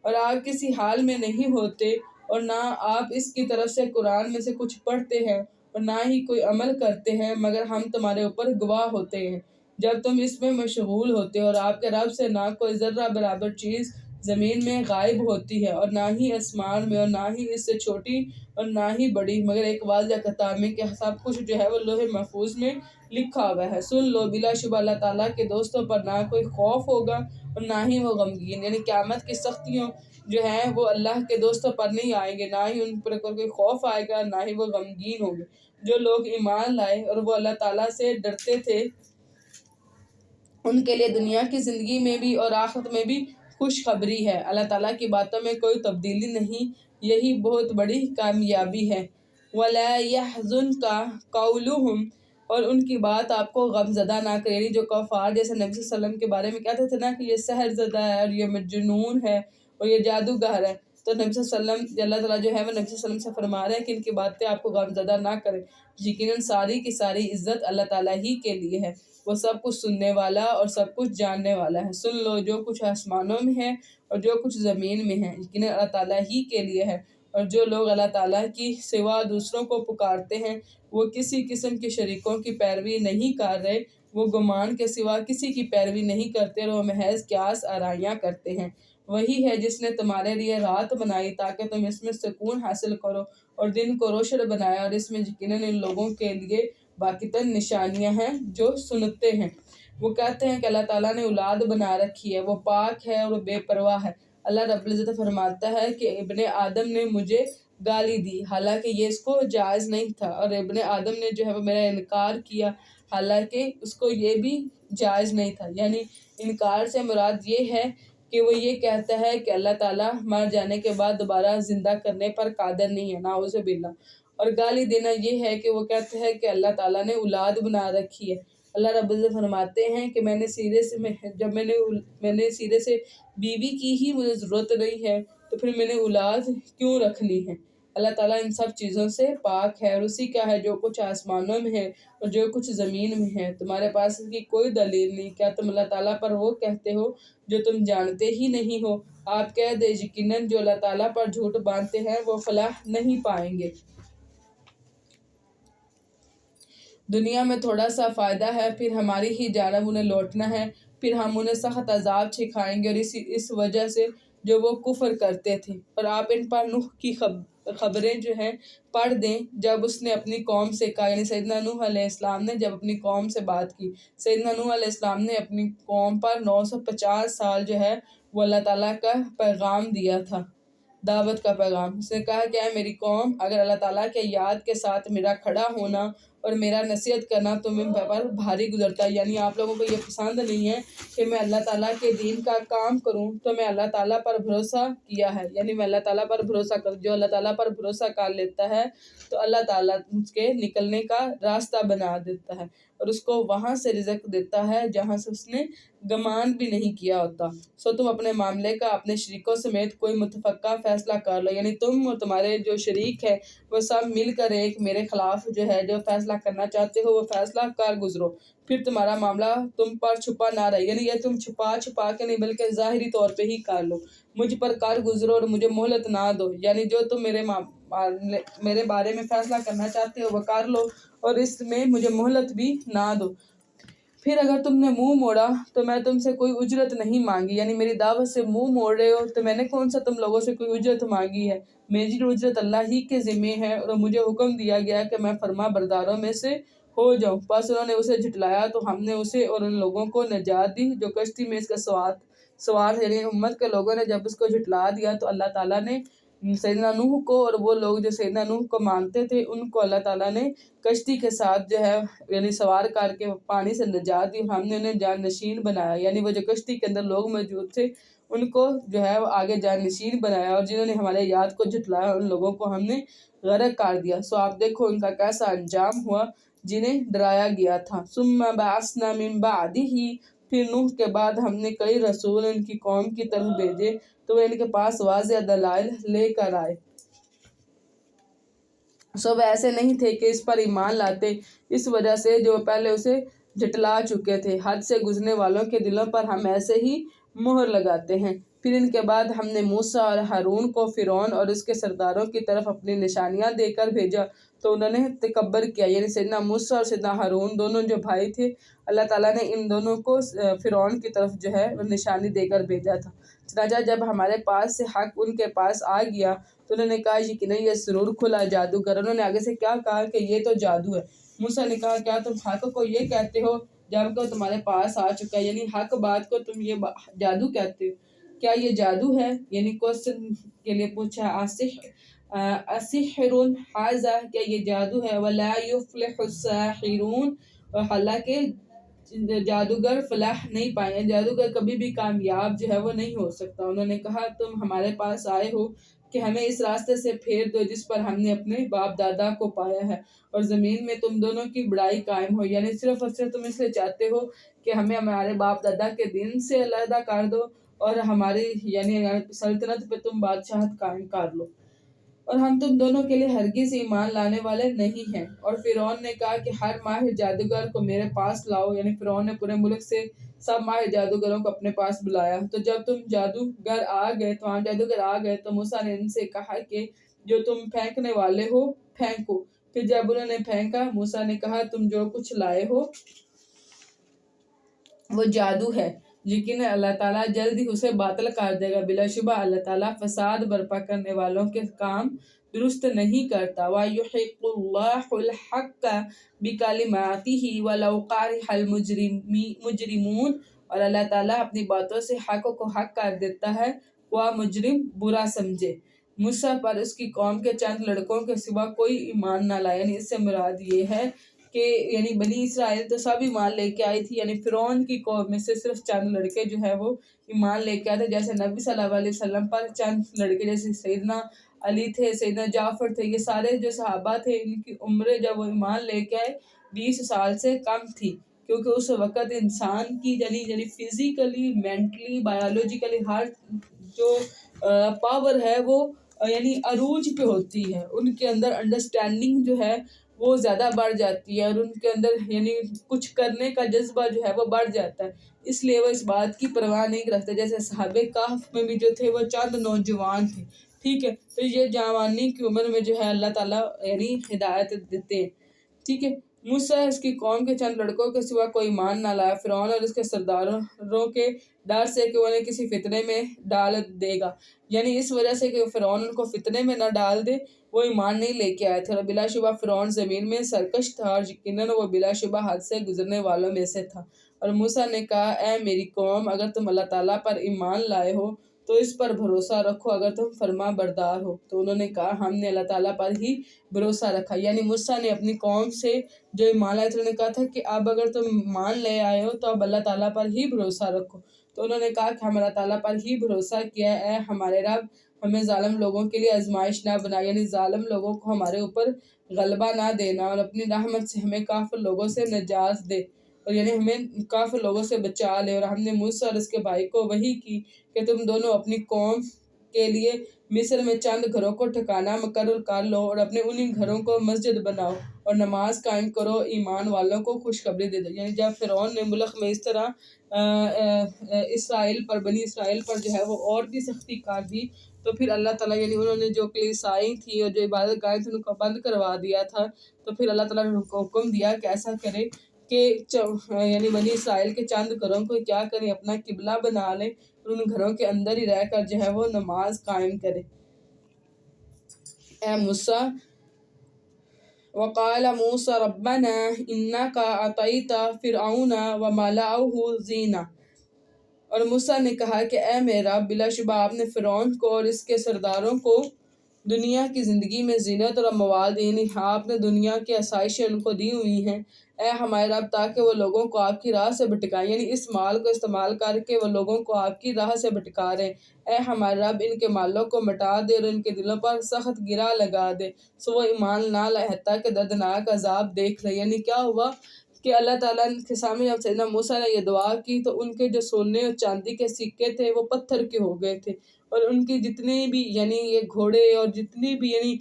اور آپ کسی حال میں نہیں ہوتے اور نہ آپ اس کی طرف سے قرآن میں سے کچھ پڑھتے ہیں اور نہ ہی کوئی عمل کرتے ہیں، مگر ہم تمہارے اوپر گواہ ہوتے ہیں جب تم اس میں مشغول ہوتے ہو، اور آپ کے رب سے نہ کوئی ذرہ برابر چیز زمین میں غائب ہوتی ہے اور نہ ہی آسمان میں، اور نہ ہی اس سے چھوٹی اور نہ ہی بڑی، مگر ایک واضح کتاب میں کہ سب کچھ جو ہے وہ لوح محفوظ میں لکھا ہوا ہے۔ سن لو، بلا شبہ اللہ تعالیٰ کے دوستوں پر نہ کوئی خوف ہوگا اور نہ ہی وہ غمگین، یعنی قیامت کی سختیوں جو ہیں وہ اللہ کے دوستوں پر نہیں آئیں گے، نہ ہی ان پر کوئی خوف آئے گا، نہ ہی وہ غمگین ہوں گے۔ جو لوگ ایمان لائے اور وہ اللہ تعالیٰ سے ڈرتے تھے، ان کے لیے دنیا کی زندگی میں بھی اور آخرت میں بھی خوشخبری ہے۔ اللہ تعالیٰ کی باتوں میں کوئی تبدیلی نہیں، یہی بہت بڑی کامیابی ہے۔ وَلَا يَحْزُنْكَ قَوْلُهُمْ، اور ان کی بات آپ کو غم زدہ نہ کرے، یعنی جو کفار جیسے نبی صلی اللہ علیہ وسلم کے بارے میں کہتے تھے نا کہ یہ سحر زدہ ہے اور یہ مجنون ہے اور یہ جادوگر ہے، تو نبی صلی اللہ علیہ وسلم، اللہ تعالیٰ جو ہے وہ نبی صلی اللہ علیہ وسلم سے فرما رہے ہیں کہ ان کی باتیں آپ کو غم زدہ نہ کریں، یقیناً ساری کی ساری عزت اللہ تعالیٰ ہی کے لیے ہے، وہ سب کچھ سننے والا اور سب کچھ جاننے والا ہے۔ سن لو، جو کچھ آسمانوں میں ہے اور جو کچھ زمین میں ہے یقیناً اللہ تعالیٰ ہی کے لیے ہے، اور جو لوگ اللہ تعالیٰ کی سوا دوسروں کو پکارتے ہیں وہ کسی قسم کے شریکوں کی پیروی نہیں کر رہے، وہ گمان کے سوا کسی کی پیروی نہیں کرتے اور وہ محض قیاس آرائیاں کرتے ہیں۔ وہی ہے جس نے تمہارے لیے رات بنائی تاکہ تم اس میں سکون حاصل کرو، اور دن کو روشن بنایا، اور اس میں یقیناً ان لوگوں کے لیے باقیتاً نشانیاں ہیں جو سنتے ہیں۔ وہ کہتے ہیں کہ اللہ تعالیٰ نے اولاد بنا رکھی ہے، وہ پاک ہے اور وہ بے پرواہ ہے۔ اللہ رب العزت فرماتا ہے کہ ابن آدم نے مجھے گالی دی، حالانکہ یہ اس کو جائز نہیں تھا، اور ابن آدم نے جو ہے وہ میرا انکار کیا، حالانکہ اس کو یہ بھی جائز نہیں تھا۔ یعنی انکار سے مراد یہ ہے کہ وہ یہ کہتا ہے کہ اللہ تعالیٰ مر جانے کے بعد دوبارہ زندہ کرنے پر قادر نہیں ہے، نعوذ باللہ۔ اور گالی دینا یہ ہے کہ وہ کہتے ہیں کہ اللہ تعالیٰ نے اولاد بنا رکھی ہے۔ اللہ رب العزت فرماتے ہیں کہ جب میں نے سیرے سے بیوی کی ہی مجھے ضرورت نہیں ہے تو پھر میں نے اولاد کیوں رکھ لی ہے۔ اللہ تعالیٰ ان سب چیزوں سے پاک ہے، اور اسی کا ہے جو کچھ آسمانوں میں ہے اور جو کچھ زمین میں ہے، تمہارے پاس اس کی کوئی دلیل نہیں، کیا تم اللہ تعالیٰ پر وہ کہتے ہو جو تم جانتے ہی نہیں ہو؟ آپ کہہ دیں یقیناً جو اللہ تعالیٰ پر جھوٹ باندھتے ہیں وہ فلاح نہیں پائیں گے۔ دنیا میں تھوڑا سا فائدہ ہے، پھر ہماری ہی جانب انہیں لوٹنا ہے، پھر ہم انہیں سخت عذاب چکھائیں گے، اور اس وجہ سے جو وہ کفر کرتے تھے۔ اور آپ ان پر نوح کی خبریں جو ہیں پڑھ دیں، جب اس نے اپنی قوم سے کہا، یعنی سیدنا نوح علیہ السلام نے جب اپنی قوم سے بات کی۔ سیدنا نوح علیہ السلام نے اپنی قوم پر 950 سال جو ہے وہ اللہ تعالیٰ کا پیغام دیا تھا، دعوت کا پیغام۔ اس نے کہا کہ اے میری قوم، اگر اللہ تعالیٰ کے یاد کے ساتھ میرا کھڑا ہونا اور میرا نصیحت کرنا تمہیں پر بھاری گزرتا ہے، یعنی آپ لوگوں کو یہ پسند نہیں ہے کہ میں اللہ تعالیٰ کے دین کا کام کروں، تو میں اللہ تعالیٰ پر بھروسہ کیا ہے، یعنی میں اللہ تعالیٰ پر بھروسہ کر، جو اللہ تعالیٰ پر بھروسہ کر لیتا ہے تو اللہ تعالیٰ اس کے نکلنے کا راستہ بنا دیتا ہے، اور اس کو وہاں سے رزق دیتا ہے جہاں سے اس نے گمان بھی نہیں کیا ہوتا۔ سو تم اپنے معاملے کا اپنے شریکوں سمیت کوئی متفقہ فیصلہ کر لو، یعنی تم اور تمہارے جو شریک ہے وہ سب مل کر ایک میرے خلاف جو ہے جو فیصلہ کرنا چاہتے ہو وہ فیصلہ کر گزرو، پھر تمہارا معاملہ تم پر چھپا نہ رہے، یعنی یہ تم چھپا کے نہیں بلکہ ظاہری طور پہ ہی کر لو، مجھ پر کر گزرو اور مجھے مہلت نہ دو، یعنی جو تم میرے بارے میں فیصلہ کرنا چاہتے ہو وہ کر لو اور اس میں مجھے مہلت بھی نہ دو۔ پھر اگر تم نے منہ موڑا تو میں تم سے کوئی اجرت نہیں مانگی، یعنی میری دعوت سے منہ موڑ رہے ہو تو میں نے کون سا تم لوگوں سے کوئی اجرت مانگی ہے، میری اجرت اللہ ہی کے ذمہ ہے، اور مجھے حکم دیا گیا کہ میں فرما برداروں میں سے ہو جاؤں۔ بس انہوں نے اسے جھٹلایا تو ہم نے اسے اور ان لوگوں کو نجات دی جو کشتی میں اس کا سوار، یعنی امت کے لوگوں نے جب اس کو جھٹلا دیا تو اللہ تعالیٰ نے سیدنا نوح کو اور وہ لوگ جو سیدنا نوح کو مانتے تھے ان کو اللہ تعالیٰ نے کشتی کے ساتھ جو ہے یعنی سوار کر کے پانی سے نجات دی، اور ہم نے انہیں جان نشین بنایا، یعنی وہ جو کشتی کے اندر لوگ موجود تھے ان کو جو ہے وہ آگے جان نشین بنایا، اور جنہوں نے ہمارے یاد کو جھٹلایا ان لوگوں کو ہم نے غرق کر دیا۔ سو آپ دیکھو ان کا کیسا انجام ہوا جنہیں ڈرایا گیا تھا۔ ثم بعثنا من بعدہ، پھر نوح کے بعد ہم نے کئی رسول ان کی قوم کی طرف بھیجے تو وہ ان کے پاس واضح دلائل لے کر آئے۔ سو وہ ایسے نہیں تھے کہ اس پر ایمان لاتے، اس وجہ سے جو پہلے اسے جھٹلا چکے تھے۔ حد سے گزرنے والوں کے دلوں پر ہم ایسے ہی مہر لگاتے ہیں۔ پھر ان کے بعد ہم نے موسیٰ اور ہارون کو فرعون اور اس کے سرداروں کی طرف اپنی نشانیاں دے کر بھیجا تو انہوں نے تکبر کیا، یعنی سیدنا موسیٰ اور سیدنا ہارون دونوں جو بھائی تھے اللہ تعالیٰ نے ان دونوں کو فرعون کی طرف جو ہے نشانی دے کر بھیجا تھا۔ چنانچہ جب ہمارے پاس سے حق ان کے پاس آ گیا تو انہوں نے کہا یقیناً یہ ضرور کھلا جادوگر، انہوں نے آگے سے کیا کہا کہ یہ تو جادو ہے۔ موسیٰ نے کہا کیا تم حق کو یہ کہتے ہو جب کہ تمہارے پاس آ چکا ہے، یعنی حق بات کو تم یہ جادو کہتے ہو، کیا یہ جادو ہے؟ یعنی کوسچن کے لیے پوچھا اسحر ھذا، کیا یہ جادو ہے؟ ولا یفلح الساحرون، اور حالانکہ جادوگر فلاح نہیں پائے، جادوگر کبھی بھی کامیاب جو ہے وہ نہیں ہو سکتا۔ انہوں نے کہا تم ہمارے پاس آئے ہو کہ ہمیں اس راستے سے پھیر دو جس پر ہم نے اپنے باپ دادا کو پایا ہے، اور زمین میں تم دونوں کی بڑائی قائم ہو، یعنی صرف اور صرف تم اس لیے چاہتے ہو کہ ہمیں ہمارے باپ دادا کے دین سے علیحدہ کر دو اور ہماری یعنی سلطنت پہ تم بادشاہت قائم کر لو، اور ہم تم دونوں کے لیے ہرگز ایمان لانے والے نہیں ہیں۔ اور فرعون نے کہا کہ ہر ماہر جادوگر کو میرے پاس لاؤ، یعنی فرعون نے پورے ملک سے سب ماہر جادوگروں کو اپنے پاس بلایا۔ تو جب تم جادوگر آ گئے تو موسیٰ نے ان سے کہا کہ جو تم پھینکنے والے ہو پھینکو۔ پھر جب انہوں نے پھینکا موسیٰ نے کہا تم جو کچھ لائے ہو وہ جادو ہے، یقیناً اللہ تعالیٰ جلد ہی اسے باطل کر دے گا، بلا شبہ اللہ تعالیٰ فساد برپا کرنے والوں کے کام درست نہیں کرتا۔ وَيُحِقُّ اللَّهُ الْحَقَّ بِكَلِمَاتِهِ وَلَوْ كَرِهَ الْمُجْرِمُونَ، اور اللہ تعالیٰ اپنی باتوں سے حق کو حق کر دیتا ہے خواہ مجرم برا سمجھے۔ موسیٰ پر اس کی قوم کے چند لڑکوں کے سوا کوئی ایمان نہ لائے، یعنی اس سے مراد یہ ہے کہ یعنی بنی اسرائیل تو سب ایمان لے کے آئی تھی، یعنی فرعون کی قوم میں سے صرف چند لڑکے جو ہے وہ ایمان لے کے آتے، جیسے نبی صلی اللہ علیہ وسلم پر چند لڑکے جیسے سیدنا علی تھے، سیدنا جعفر تھے، یہ سارے جو صحابہ تھے ان کی عمریں جب وہ ایمان لے کے آئے 20 سال سے کم تھی، کیونکہ اس وقت انسان کی یعنی فزیکلی، مینٹلی، بایولوجیکلی ہر جو پاور ہے وہ یعنی عروج پہ ہوتی ہے، ان کے اندر انڈرسٹینڈنگ جو ہے وہ زیادہ بڑھ جاتی ہے، اور ان کے اندر یعنی کچھ کرنے کا جذبہ جو ہے وہ بڑھ جاتا ہے، اس لیے وہ اس بات کی پرواہ نہیں رکھتے۔ جیسے صحابہ کہف میں بھی جو تھے وہ چند نوجوان تھے، ٹھیک ہے، تو یہ جوانی کی عمر میں جو ہے اللہ تعالیٰ یعنی ہدایت دیتے ہیں، ٹھیک ہے۔ موسیٰ اس کی قوم کے چند لڑکوں کے سوا کوئی ایمان نہ لایا، فرعون اور اس کے سرداروں کے ڈر سے کہ انہیں کسی فتنے میں ڈال دے گا، یعنی اس وجہ سے کہ فرعون ان کو فتنے میں نہ ڈال دے وہ ایمان نہیں لے کے آئے تھے، اور بلا شبہ فرعون زمین میں سرکش تھا اور یقیناً وہ بلا شبہ حد سے گزرنے والوں میں سے تھا۔ اور موسیٰ نے کہا اے میری قوم، اگر تم اللہ تعالیٰ پر ایمان لائے ہو تو اس پر بھروسہ رکھو اگر تم فرما بردار ہو۔ تو انہوں نے کہا ہم نے اللہ تعالیٰ پر ہی بھروسہ رکھا، یعنی موسیٰ نے اپنی قوم سے جو ایمان لائے تھے انہوں نے کہا تھا کہ اب اگر تم مان لے آئے ہو تو اب اللہ تعالیٰ پر ہی بھروسہ رکھو۔ تو انہوں نے کہا کہ ہم اللہ تعالیٰ پر ہی بھروسہ کیا ہے، اے ہمارے رب ہمیں ظالم لوگوں کے لیے آزمائش نہ بنا، یعنی ظالم لوگوں کو ہمارے اوپر غلبہ نہ دینا، اور اپنی رحمت سے ہمیں کافر لوگوں سے نجات دے، اور یعنی ہمیں کافر لوگوں سے بچا لے۔ اور ہم نے موسیٰ اور اس کے بھائی کو وحی کی کہ تم دونوں اپنی قوم کے لیے مصر میں چند گھروں کو ٹھکانہ مقرر کر لو اور اپنے انہی گھروں کو مسجد بناؤ اور نماز قائم کرو، ایمان والوں کو خوشخبری دے دو۔ یعنی جب فرعون نے ملک میں اس طرح اسرائیل پر بنی اسرائیل پر جو ہے وہ اور بھی سختی کر دی، تو پھر اللہ تعالیٰ یعنی انہوں نے جو کلیسائیں تھی اور جو عبادت گاہیں تھیں ان کو بند کروا دیا تھا، تو پھر اللہ تعالیٰ نے ان کو حکم دیا کہ ایسا کرے کہ یعنی بنی اسرائیل کے چند گھروں کو کیا کریں، اپنا قبلہ بنا لیں اور ان گھروں کے اندر ہی رہ کر جو ہے وہ نماز قائم کرے۔ اے موسیٰ وقال موسیٰ ربنا انک آتیت فرعون وملأہ زینہ، اور موسیٰ نے کہا کہ اے میرا بلا شبہ آپ نے فرعون کو اور اس کے سرداروں کو دنیا کی زندگی میں زینت اور اموال دی، یعنی آپ نے دنیا کی آسائشیں ان کو دی ہوئی ہیں، اے ہمارے رب تاکہ وہ لوگوں کو آپ کی راہ سے بھٹکائیں، یعنی اس مال کو استعمال کر کے وہ لوگوں کو آپ کی راہ سے بھٹکا رہے ہیں، اے ہمارے رب ان کے مالوں کو مٹا دے اور ان کے دلوں پر سخت گرہ لگا دے سو وہ ایمان نہ لائے حتیٰ کہ دردناک عذاب دیکھ لے۔ یعنی کیا ہوا کہ اللہ تعالیٰ کے سامنے جب سیدنا موسیٰ نے یہ دعا کی تو ان کے جو سونے اور چاندی کے سکے تھے وہ پتھر کے ہو گئے تھے، اور ان کی جتنی بھی یعنی یہ گھوڑے اور جتنی بھی یعنی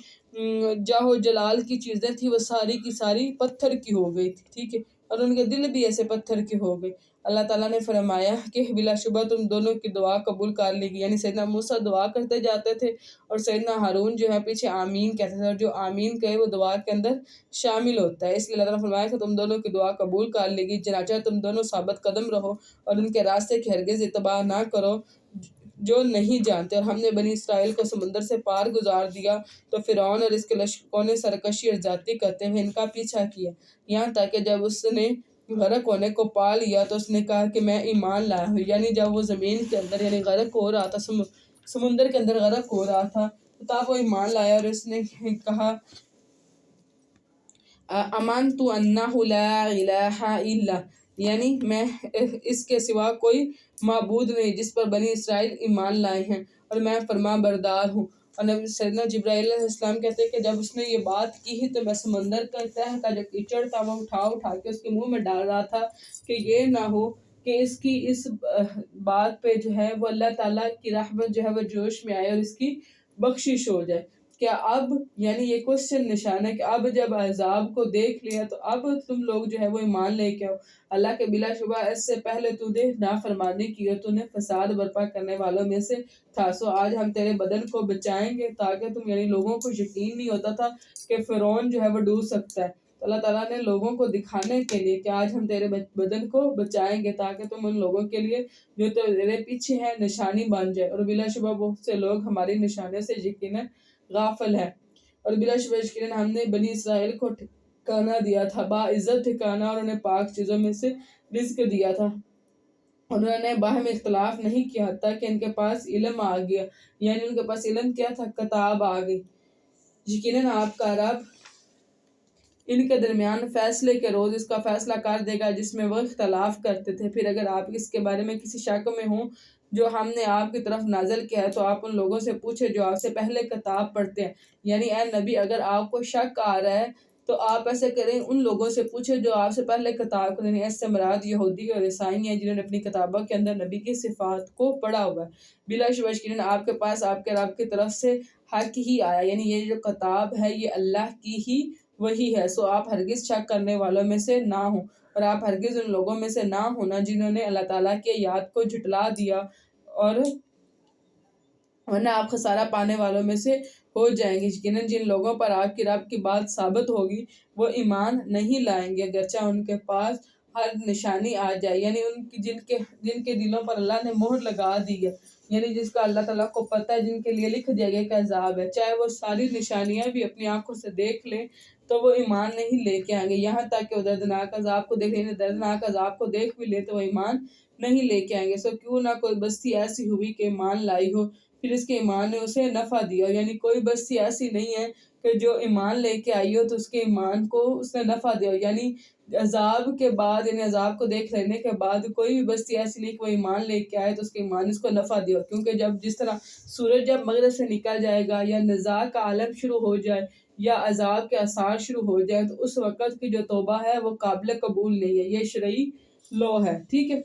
جاہ و جلال کی چیزیں تھیں وہ ساری کی ساری پتھر کی ہو گئی تھی، ٹھیک ہے، اور ان کے دل بھی ایسے پتھر کے ہو گئے۔ اللہ تعالیٰ نے فرمایا کہ بلا شبہ تم دونوں کی دعا قبول کر لی گئی، یعنی سیدنا موسیٰ دعا کرتے جاتے تھے اور سیدنا ہارون جو ہے پیچھے آمین کہتے تھے، اور جو آمین کہے وہ دعا کے اندر شامل ہوتا ہے، اس لیے اللہ تعالیٰ نے فرمایا کہ تم دونوں کی دعا قبول کر لی گئی، چنانچہ تم دونوں ثابت قدم رہو اور ان کے راستے کی ہرگز اتباع نہ کرو جو نہیں جانتے۔ اور ہم نے بنی اسرائیل کو سمندر سے پار گزار دیا تو فرعون اور اس کے لشکروں نے سرکشی اور زیادتی کرتے ہوئے ان کا پیچھا کیا، یہاں تک کہ جب اس نے غرق ہونے کو پا لیا تو اس نے کہا کہ میں ایمان لایا ہوں، یعنی جب وہ زمین کے اندر یعنی غرق ہو رہا تھا، سمندر کے اندر غرق ہو رہا تھا، تب وہ ایمان لایا اور اس نے کہا آمنت انہ لا الہ الا، یعنی میں اس کے سوا کوئی معبود نہیں جس پر بنی اسرائیل ایمان لائے ہیں، اور میں فرما بردار ہوں۔ اور سیدنا جبرائیل علیہ السلام کہتے ہیں کہ جب اس نے یہ بات کی تو میں سمندر کا تہہ کا جو کیچڑ تھا وہ اٹھا کے اس کے منہ میں ڈال رہا تھا کہ یہ نہ ہو کہ اس کی اس بات پہ جو ہے وہ اللہ تعالیٰ کی رحمت جو ہے وہ جوش میں آئے اور اس کی بخشش ہو جائے۔ کیا اب یعنی یہ کوشچن نشان ہے کہ اب جب عذاب کو دیکھ لیا تو اب تم لوگ جو ہے وہ ایمان لے کے آؤ، اللہ کے بلا شبہ اس سے پہلے تو نے نافرمانی کی اور تو نے فساد برپا کرنے والوں میں سے تھا، سو آج ہم تیرے بدن کو بچائیں گے تاکہ تم یعنی لوگوں کو یقین نہیں ہوتا تھا کہ فرعون جو ہے وہ ڈوب سکتا ہے، تو اللہ تعالیٰ نے لوگوں کو دکھانے کے لیے کہ آج ہم تیرے بدن کو بچائیں گے تاکہ تم ان لوگوں کے لیے جو تیرے پیچھے ہے نشانی بن جائے، اور بلا شبہ بہت سے لوگ ہماری نشانیوں سے یقیناً غافل ہے۔ اور بلا شبہ یقیناً ہم نے بنی اسرائیل کو ٹھکانہ دیا تھا، باعزت ٹھکانہ، اور انہیں پاک چیزوں میں سے رزق دیا تھا، انہوں نے باہم اختلاف نہیں کیا حتیٰ کہ ان کے پاس علم آ گیا، یعنی ان کے پاس علم کیا تھا؟ کتاب آ گئی۔ یقیناً آپ کا رب ان کے درمیان فیصلے کے روز اس کا فیصلہ کر دے گا جس میں وہ اختلاف کرتے تھے۔ پھر اگر آپ اس کے بارے میں کسی شک میں ہوں جو ہم نے آپ کی طرف نازل کیا ہے تو آپ ان لوگوں سے پوچھیں جو آپ سے پہلے کتاب پڑھتے ہیں، یعنی اے نبی اگر آپ کو شک آ رہا ہے تو آپ ایسے کریں ان لوگوں سے پوچھیں جو آپ سے پہلے کتاب کو، یعنی اس سے مراد یہودی اور عیسائی ہیں جنہوں نے اپنی کتابوں کے اندر نبی کی صفات کو پڑھا ہوا ہے۔ بلا شبہ یقیناً آپ کے پاس آپ کے رب کی طرف سے حق ہی آیا، یعنی یہ جو کتاب ہے یہ اللہ کی ہی وہی ہے، سو آپ ہرگز شک کرنے والوں میں سے نہ ہوں، اور آپ ہرگز ان لوگوں میں سے نہ ہونا جنہوں نے اللہ تعالیٰ کی یاد کو جھٹلا دیا، اور ورنہ آپ خسارہ پانے والوں میں سے ہو جائیں گے۔ یقیناً جن لوگوں پر آپ کی رب کی بات ثابت ہوگی وہ ایمان نہیں لائیں گے اگرچہ ان کے پاس ہر نشانی آ جائے، یعنی ان کی جن کے دلوں پر اللہ نے مہر لگا دی ہے، یعنی جس کا اللہ تعالیٰ کو پتہ ہے جن کے لیے لکھ دیا گیا کہ عذاب ہے، چاہے وہ ساری نشانیاں بھی اپنی آنکھوں سے دیکھ لیں تو وہ ایمان نہیں لے کے آئیں گے، یہاں تک کہ وہ دردناک عذاب کو دیکھ لیں، دردناک عذاب کو دیکھ بھی لے تو وہ ایمان نہیں لے کے آئیں گے۔ سو کیوں نہ کوئی بستی ایسی ہوئی کہ ایمان لائی ہو، پھر اس کے ایمان نے اسے نفع دیا، یعنی کوئی بستی ایسی نہیں ہے کہ جو ایمان لے کے آئی ہو تو اس کے ایمان کو اس نے نفع دیا، یعنی عذاب کے بعد، یعنی عذاب کو دیکھ لینے کے بعد کوئی بھی بستی ایسی نہیں کہ وہ ایمان لے کے آئے تو اس کے ایمان اس کو نفع دیا، کیونکہ جس طرح سورج جب مغرب سے نکل جائے گا یا نزاع کا عالم شروع ہو جائے یا عذاب کے آثار شروع ہو جائے تو اس وقت کی جو توبہ ہے وہ قابل قبول نہیں ہے، یہ شرعی لو ہے، ٹھیک ہے۔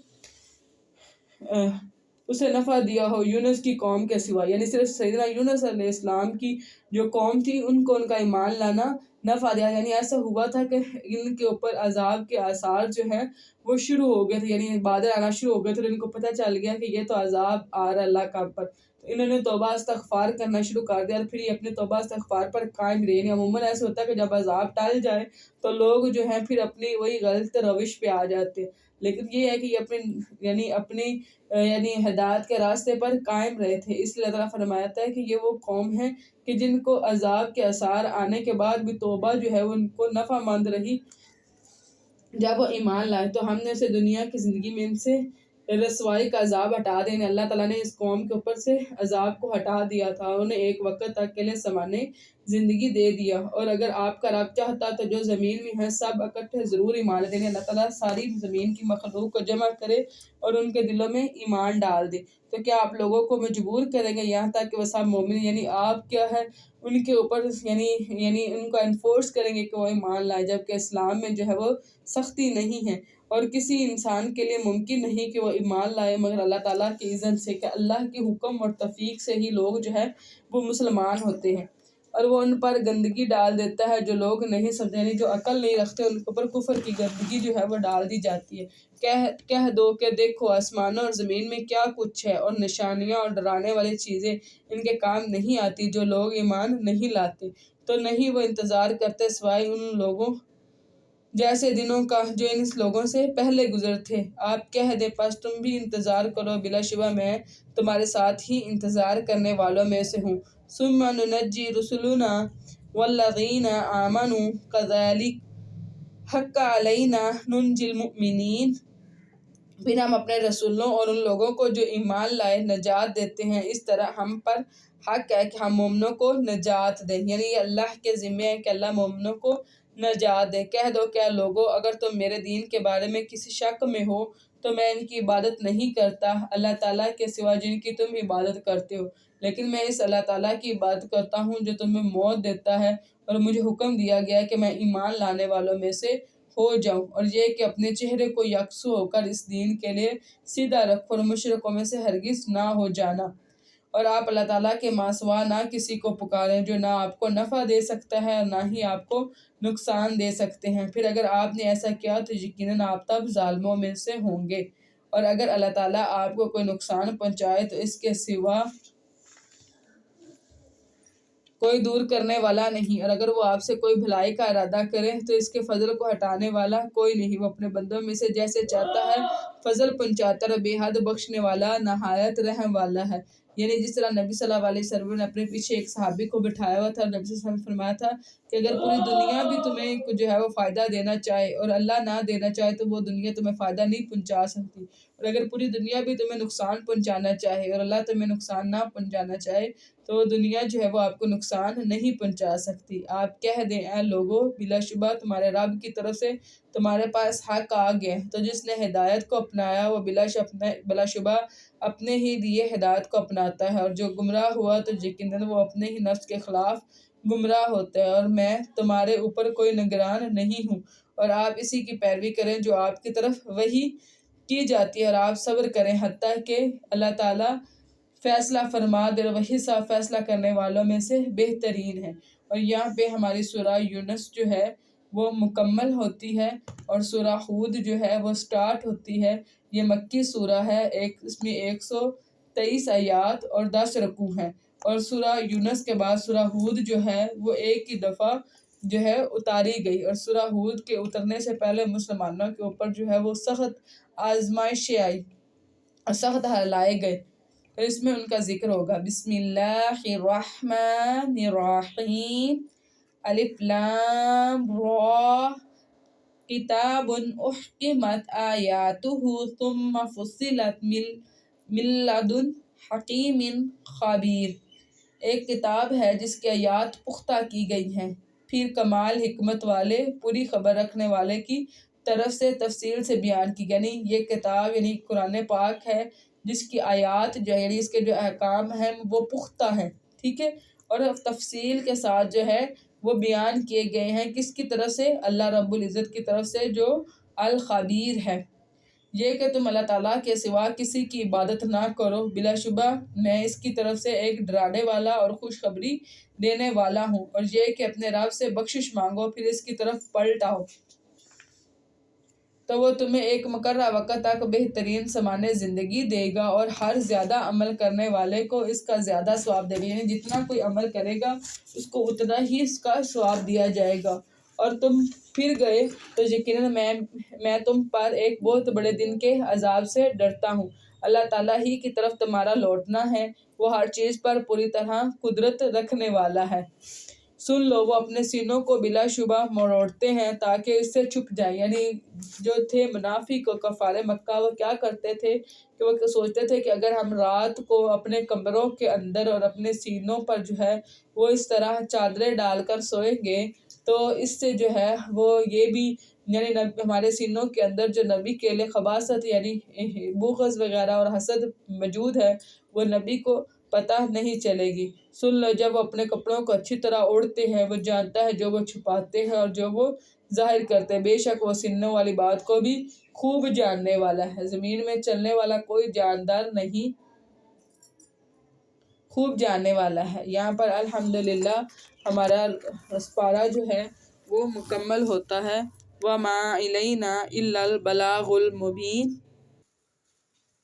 اسے نفع دیا ہو یونس کی قوم کے سوا، یعنی صرف سیدنا یونس علیہ السلام کی جو قوم تھی ان کو ان کا ایمان لانا نفع دیا، یعنی ایسا ہوا تھا کہ ان کے اوپر عذاب کے آثار جو ہیں وہ شروع ہو گئے تھے، یعنی بادل آنا شروع ہو گئے تھے، ان کو پتہ چل گیا کہ یہ تو عذاب آ رہا ہے اللہ کا پر، تو انہوں نے توبہ استغفار کرنا شروع کر دیا، اور پھر یہ اپنے توبہ استغفار پر قائم رہے۔ یعنی عموماً ایسا ہوتا ہے کہ جب عذاب ٹل جائے تو لوگ جو ہیں پھر اپنی وہی غلط روش پہ آ جاتے ہیں، لیکن یہ ہے کہ یہ اپنی ہدایت کے راستے پر قائم رہے تھے، اس لیے اللہ تعالیٰ فرماتا ہے کہ یہ وہ قوم ہے کہ جن کو عذاب کے آثار آنے کے بعد بھی توبہ جو ہے وہ ان کو نفع مند رہی جب وہ ایمان لائے، تو ہم نے اسے دنیا کی زندگی میں ان سے رسوائی کا عذاب ہٹا دینے، اللہ تعالیٰ نے اس قوم کے اوپر سے عذاب کو ہٹا دیا تھا، انہیں ایک وقت تک کے لیے سمانے زندگی دے دیا، اور اگر آپ کا رب چاہتا تو جو زمین میں ہے سب اکٹھے ضرور ایمان دینے، اللہ تعالیٰ ساری زمین کی مخلوق کو جمع کرے اور ان کے دلوں میں ایمان ڈال دے، تو کیا آپ لوگوں کو مجبور کریں گے یہاں تک کہ وہ سب مومن، یعنی آپ کیا ہے ان کے اوپر یعنی ان کو انفورس کریں گے کہ وہ ایمان لائے، جبکہ اسلام میں جو ہے وہ سختی نہیں ہے، اور کسی انسان کے لیے ممکن نہیں کہ وہ ایمان لائے مگر اللہ تعالیٰ کی اذن سے، کہ اللہ کے حکم اور توفیق سے ہی لوگ جو ہے وہ مسلمان ہوتے ہیں، اور وہ ان پر گندگی ڈال دیتا ہے جو لوگ نہیں سمجھتے، یعنی جو عقل نہیں رکھتے ان کے اوپر کفر کی گندگی جو ہے وہ ڈال دی جاتی ہے۔ کہہ دو کہ دیکھو آسمانوں اور زمین میں کیا کچھ ہے، اور نشانیاں اور ڈرانے والی چیزیں ان کے کام نہیں آتی، جو لوگ ایمان نہیں لاتے تو نہیں وہ انتظار کرتے سوائے ان لوگوں جیسے دنوں کا جو ان لوگوں سے پہلے گزر تھے۔ آپ کہہ دے پس تم بھی انتظار کرو، بلا شبہ میں تمہارے ساتھ ہی انتظار کرنے والوں میں سے ہوں۔ ثم ننجی رسلنا والذین آمنوا کذالک حق علینا ننجی المؤمنین، پھر ہم اپنے رسولوں اور ان لوگوں کو جو ایمان لائے نجات دیتے ہیں، اس طرح ہم پر حق ہے کہ ہم مومنوں کو نجات دیں، یعنی یہ اللہ کے ذمہ ہے کہ اللہ مومنوں کو نجات دے۔ کہہ دو کیا لوگو اگر تم میرے دین کے بارے میں کسی شک میں ہو تو میں ان کی عبادت نہیں کرتا اللہ تعالیٰ کے سوا جن کی تم عبادت کرتے ہو، لیکن میں اس اللہ تعالیٰ کی عبادت کرتا ہوں جو تمہیں موت دیتا ہے، اور مجھے حکم دیا گیا کہ میں ایمان لانے والوں میں سے ہو جاؤں، اور یہ کہ اپنے چہرے کو یکسو ہو کر اس دین کے لیے سیدھا رکھو اور مشرکوں میں سے ہرگز نہ ہو جانا، اور آپ اللہ تعالیٰ کے ماں سوا نہ کسی کو پکاریں جو نہ آپ کو نفع دے سکتا ہے اور نہ ہی آپ کو نقصان دے سکتے ہیں، پھر اگر آپ نے ایسا کیا تو یقیناً آپ تب ظالموں میں سے ہوں گے، اور اگر اللہ تعالیٰ آپ کو کوئی نقصان پہنچائے تو اس کے سوا کوئی دور کرنے والا نہیں، اور اگر وہ آپ سے کوئی بھلائی کا ارادہ کرے تو اس کے فضل کو ہٹانے والا کوئی نہیں، وہ اپنے بندوں میں سے جیسے چاہتا ہے فضل پہنچاتا ہے، بے حد بخشنے والا نہایت رحم والا ہے، یعنی جس طرح نبی صلی اللہ علیہ وسلم نے اپنے پیچھے ایک صحابی کو بٹھایا ہوا تھا، نبی صلی اللہ علیہ وسلم نے فرمایا تھا کہ اگر پوری دنیا بھی تمہیں جو ہے وہ فائدہ دینا چاہے اور اللہ نہ دینا چاہے تو وہ دنیا تمہیں فائدہ نہیں پہنچا سکتی، اور اگر پوری دنیا بھی تمہیں نقصان پہنچانا چاہے اور اللہ تمہیں نقصان نہ پہنچانا چاہے تو دنیا جو ہے وہ آپ کو نقصان نہیں پہنچا سکتی۔ آپ کہہ دیں اے لوگو بلا شبہ تمہارے رب کی طرف سے تمہارے پاس حق آ گیا، تو جس نے ہدایت کو اپنایا وہ بلا شبہ اپنے ہی لیے ہدایت کو اپناتا ہے، اور جو گمراہ ہوا تو یقیناً وہ اپنے ہی نفس کے خلاف گمراہ ہوتا ہے، اور میں تمہارے اوپر کوئی نگران نہیں ہوں، اور آپ اسی کی پیروی کریں جو آپ کی طرف وحی کی جاتی ہے، اور آپ صبر کریں حتیٰ کہ اللہ تعالیٰ فیصلہ فرما دے، وہی صاحب فیصلہ کرنے والوں میں سے بہترین ہے۔ اور یہاں پہ ہماری سورہ یونس جو ہے وہ مکمل ہوتی ہے، اور سورہ ہود جو ہے وہ سٹارٹ ہوتی ہے، یہ مکی سورہ ہے، اس میں 123 آیات اور 10 رکوع ہیں، اور سورہ یونس کے بعد سورہ ہود جو ہے وہ ایک ہی دفعہ جو ہے اتاری گئی، اور سورہ ہود کے اترنے سے پہلے مسلمانوں کے اوپر جو ہے وہ سخت آزمائشیں آئی اور سخت ہلائے گئے، تو اس میں ان کا ذکر ہوگا۔ بسم اللہ الرحمن الرحیم، الف لام را کتاب احکمت آیاتہ ثم فصلت من لدن حکیم خبیر، ایک کتاب ہے جس کی آیات پختہ کی گئی ہیں، پھر کمال حکمت والے پوری خبر رکھنے والے کی طرف سے تفصیل سے بیان کی، یعنی یہ کتاب یعنی قرآن پاک ہے جس کی آیات جو ہے یعنی اس کے جو احکام ہیں وہ پختہ ہیں، ٹھیک ہے، اور تفصیل کے ساتھ جو ہے وہ بیان کیے گئے ہیں، کس کی طرف سے؟ اللہ رب العزت کی طرف سے جو الخبیر ہے۔ یہ کہ تم اللہ تعالیٰ کے سوا کسی کی عبادت نہ کرو، بلا شبہ میں اس کی طرف سے ایک ڈرانے والا اور خوشخبری دینے والا ہوں، اور یہ کہ اپنے رب سے بخشش مانگو پھر اس کی طرف پلٹ آؤ تو وہ تمہیں ایک مقررہ وقت تک بہترین سامان زندگی دے گا، اور ہر زیادہ عمل کرنے والے کو اس کا زیادہ ثواب دے گا، یعنی جتنا کوئی عمل کرے گا اس کو اتنا ہی اس کا ثواب دیا جائے گا۔ اور تم پھر گئے تو یقیناً میں تم پر ایک بہت بڑے دن کے عذاب سے ڈرتا ہوں۔ اللہ تعالیٰ ہی کی طرف تمہارا لوٹنا ہے، وہ ہر چیز پر پوری طرح قدرت رکھنے والا ہے۔ سن لو، وہ اپنے سینوں کو بلا شبہ مروڑتے ہیں تاکہ اس سے چھپ جائیں، یعنی جو تھے منافق و کفار مکہ، وہ کیا کرتے تھے کہ وہ سوچتے تھے کہ اگر ہم رات کو اپنے کمروں کے اندر اور اپنے سینوں پر جو ہے وہ اس طرح چادریں ڈال کر سوئیں گے تو اس سے جو ہے وہ یہ بھی یعنی ہمارے سینوں کے اندر جو نبی کے لیے خباثت یعنی بغض وغیرہ اور حسد موجود ہے وہ نبی کو پتہ نہیں چلے گی۔ سن لو، جب وہ اپنے کپڑوں کو اچھی طرح اوڑھتے ہیں، وہ جانتا ہے جو وہ چھپاتے ہیں اور جو وہ ظاہر کرتے ہیں، بے شک وہ سننے والی بات کو بھی خوب جاننے والا ہے۔ زمین میں چلنے والا کوئی جاندار نہیں، خوب جاننے والا ہے۔ یہاں پر الحمدللہ ہمارا پارہ جو ہے وہ مکمل ہوتا ہے۔ وَمَا إِلَيْنَا إِلَّا الْبَلَاغُ الْمُبِينُ۔